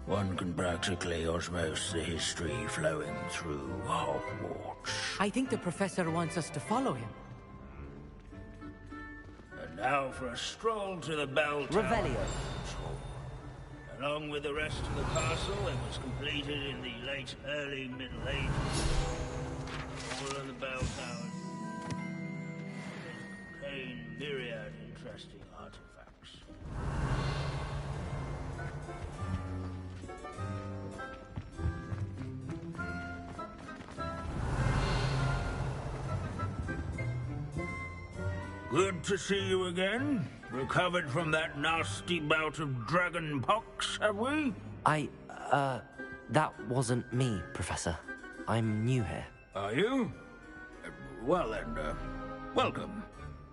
Speaker 9: One can practically osmose the history flowing through Hogwarts.
Speaker 11: I think the professor wants us to follow him.
Speaker 9: And now for a stroll to the bell tower.
Speaker 4: Revelio.
Speaker 9: Along with the rest of the castle, it was completed in the late early Middle Ages. All of the bell towers contain myriad interesting artifacts. Good to see you again. Recovered from that nasty bout of dragon pox, have we?
Speaker 4: That wasn't me, Professor. I'm new here.
Speaker 9: Are you? Well then, welcome.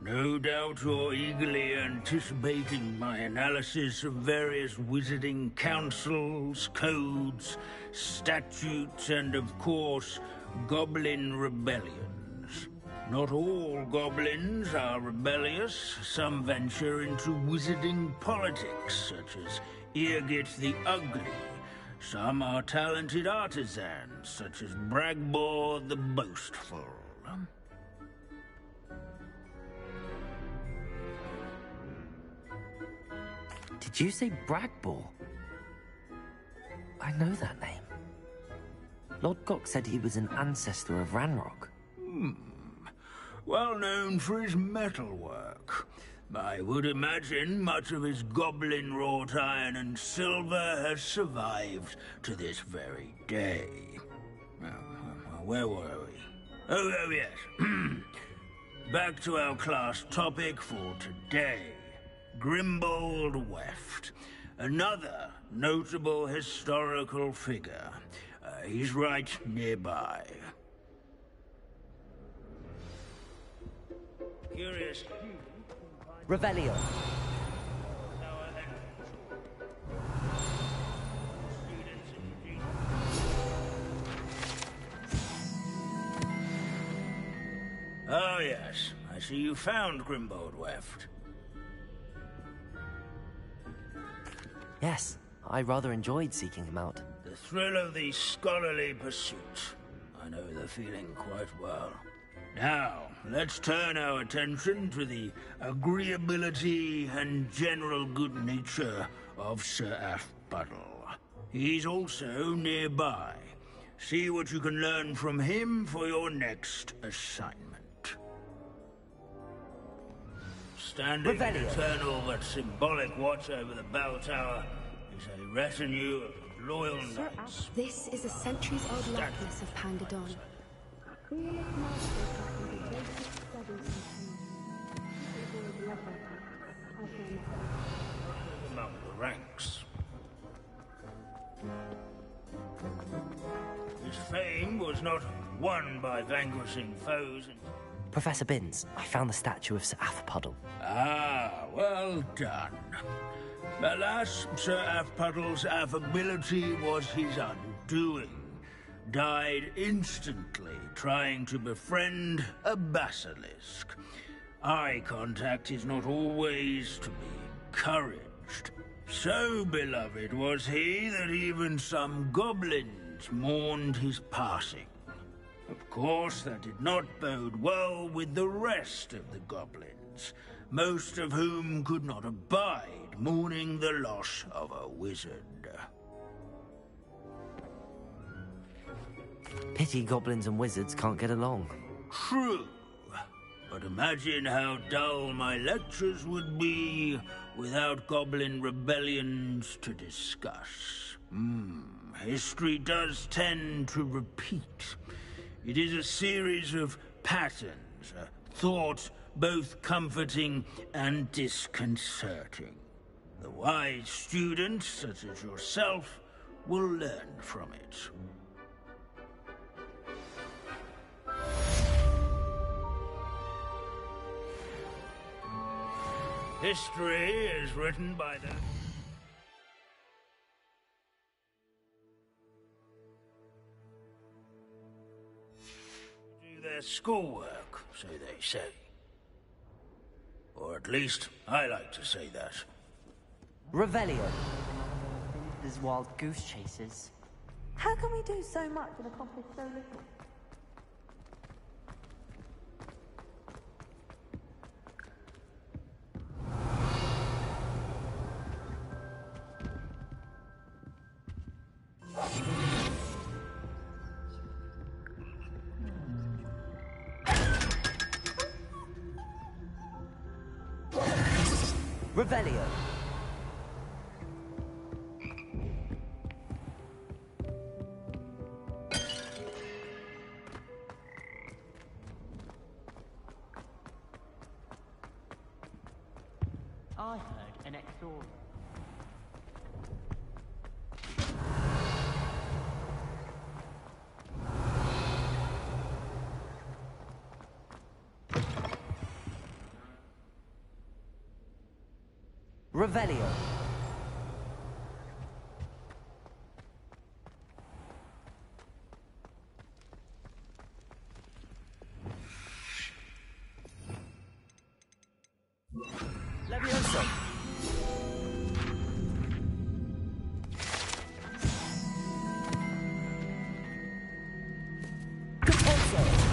Speaker 9: No doubt you're eagerly anticipating my analysis of various wizarding councils, codes, statutes, and of course, goblin rebellions. Not all goblins are rebellious. Some venture into wizarding politics, such as Irgit the Ugly. Some are talented artisans, such as Bragbor the Boastful.
Speaker 4: Did you say Bragbor? I know that name. Lord Gok said he was an ancestor of Ranrock.
Speaker 9: Well known for his metalwork. I would imagine much of his goblin-wrought iron and silver has survived to this very day. Where were we? Oh yes. Back to our class topic for today. Grimbold Weft. Another notable historical figure. He's right nearby. Curious.
Speaker 4: Revelio. Oh yes, I see you found Grimbold Weft. Yes, I rather enjoyed seeking him out.
Speaker 9: The thrill of the scholarly pursuit. I know the feeling quite well. Now, let's turn our attention to the agreeability and general good nature of Sir Aphbuttle. He's also nearby. See what you can learn from him for your next assignment. Standing in eternal but symbolic watch over the bell tower is a retinue of loyal knights.
Speaker 21: This is a centuries-old likeness of Pangadon.
Speaker 9: Among the ranks. His fame was not won by vanquishing foes and...
Speaker 4: Professor Binns, I found the statue of Sir Aphbuttle.
Speaker 9: Ah, well done. Alas, Sir Aphbuttle's affability was his undoing. Died instantly trying to befriend a basilisk. Eye contact is not always to be encouraged. So beloved was he that even some goblins mourned his passing. Of course, that did not bode well with the rest of the goblins, most of whom could not abide mourning the loss of a wizard.
Speaker 4: Pity goblins and wizards can't get along.
Speaker 9: True. But imagine how dull my lectures would be without goblin rebellions to discuss. History does tend to repeat. It is a series of patterns, a thought both comforting and disconcerting. The wise student, such as yourself, will learn from it. History is written by the... do their schoolwork, so they say. Or at least, I like to say that.
Speaker 4: Revelio. There's wild goose chases.
Speaker 2: How can we do so much and accomplish so little?
Speaker 4: Revelio.
Speaker 10: I heard an exorcism.
Speaker 4: Revelio. Levioso. Capozzo.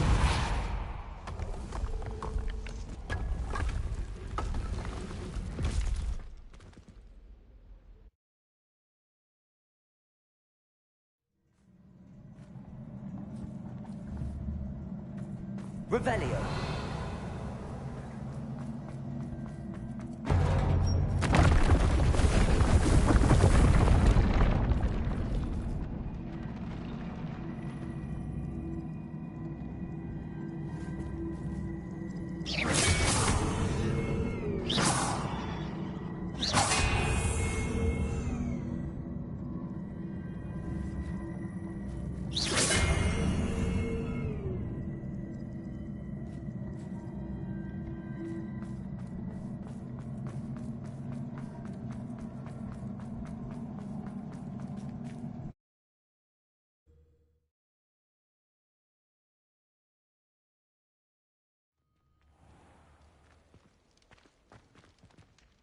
Speaker 4: Revelio.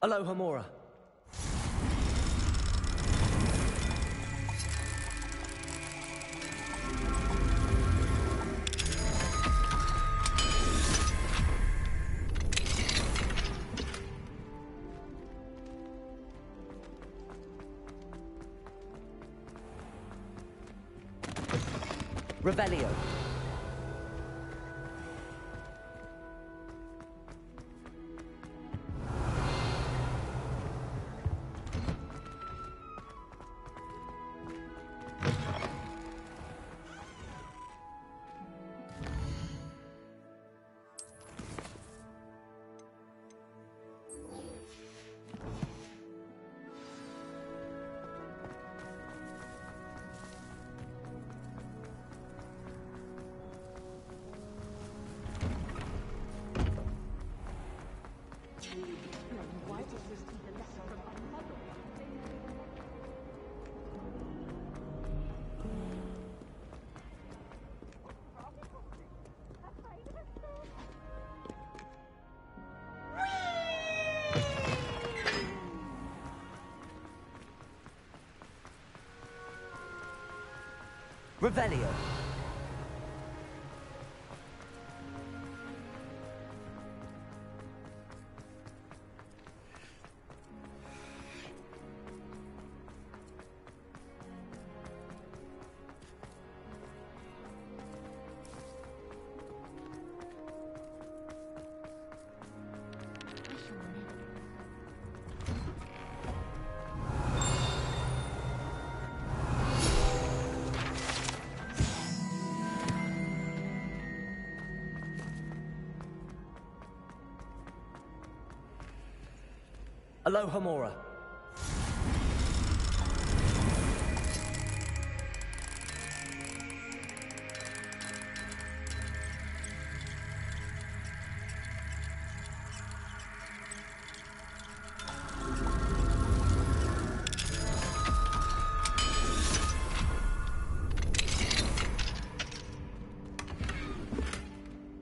Speaker 4: Aloha Mora. Revelio. Revelio. Aloha Mora.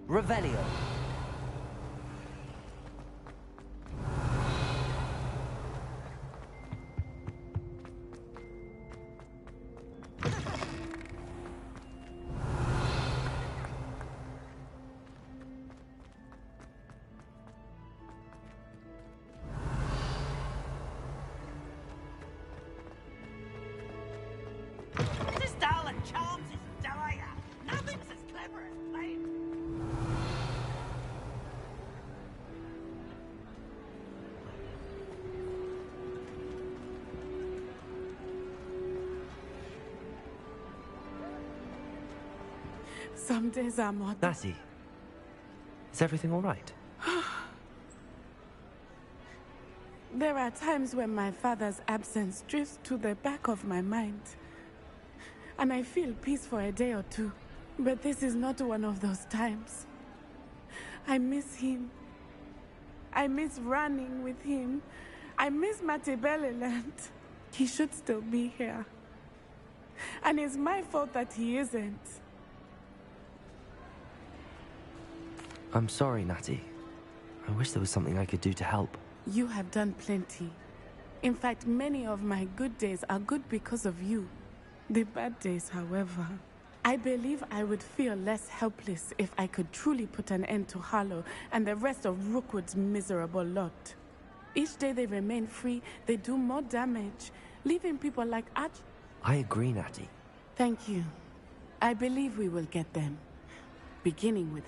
Speaker 4: Revelio.
Speaker 18: This darling charms his delighter. Nothing's as clever as playing.
Speaker 20: Some days are more...
Speaker 4: Natty, is everything all right?
Speaker 20: There are times when my father's absence drifts to the back of my mind. And I feel peace for a day or two. But this is not one of those times. I miss him. I miss running with him. I miss Matebeleland. He should still be here. And it's my fault that he isn't.
Speaker 4: I'm sorry, Natty. I wish there was something I could do to help.
Speaker 20: You have done plenty. In fact, many of my good days are good because of you. The bad days, however. I believe I would feel less helpless if I could truly put an end to Harlow and the rest of Rookwood's miserable lot. Each day they remain free, they do more damage, leaving people like Arch...
Speaker 4: I agree, Natty.
Speaker 20: Thank you. I believe we will get them. Beginning with...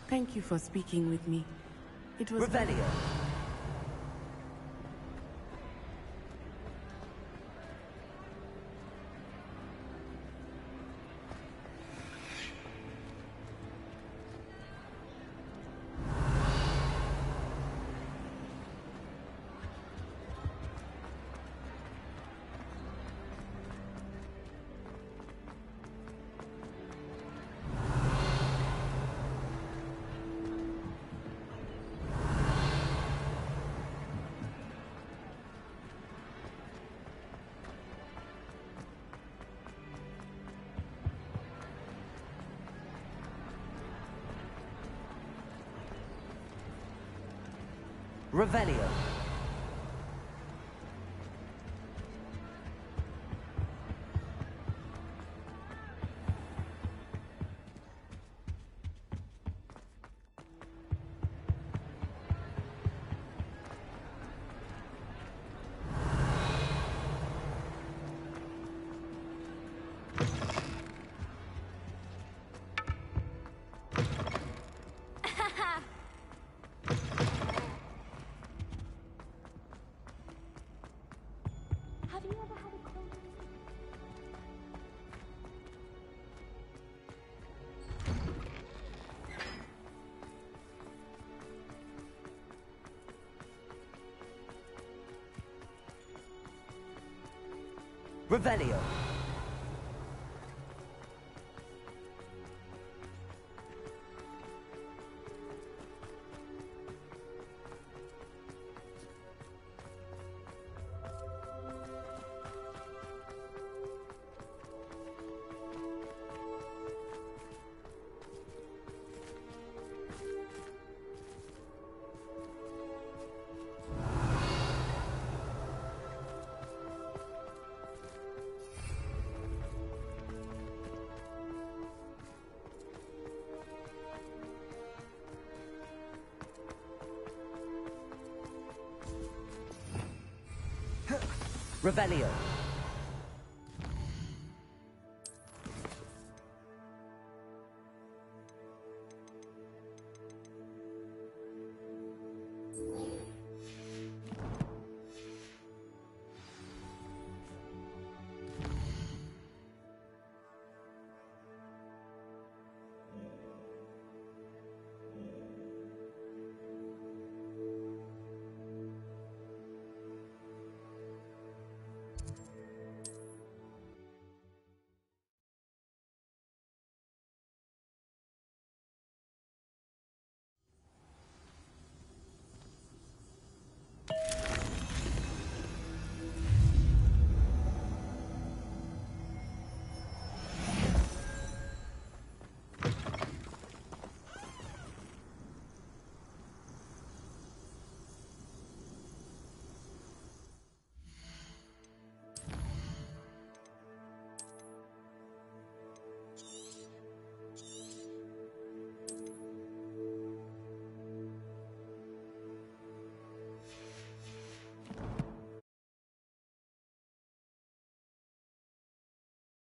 Speaker 20: Thank you for speaking with me. It was...
Speaker 4: Revelio. Revelio.
Speaker 1: Have you ever had a close...
Speaker 4: Revelio. Revelio.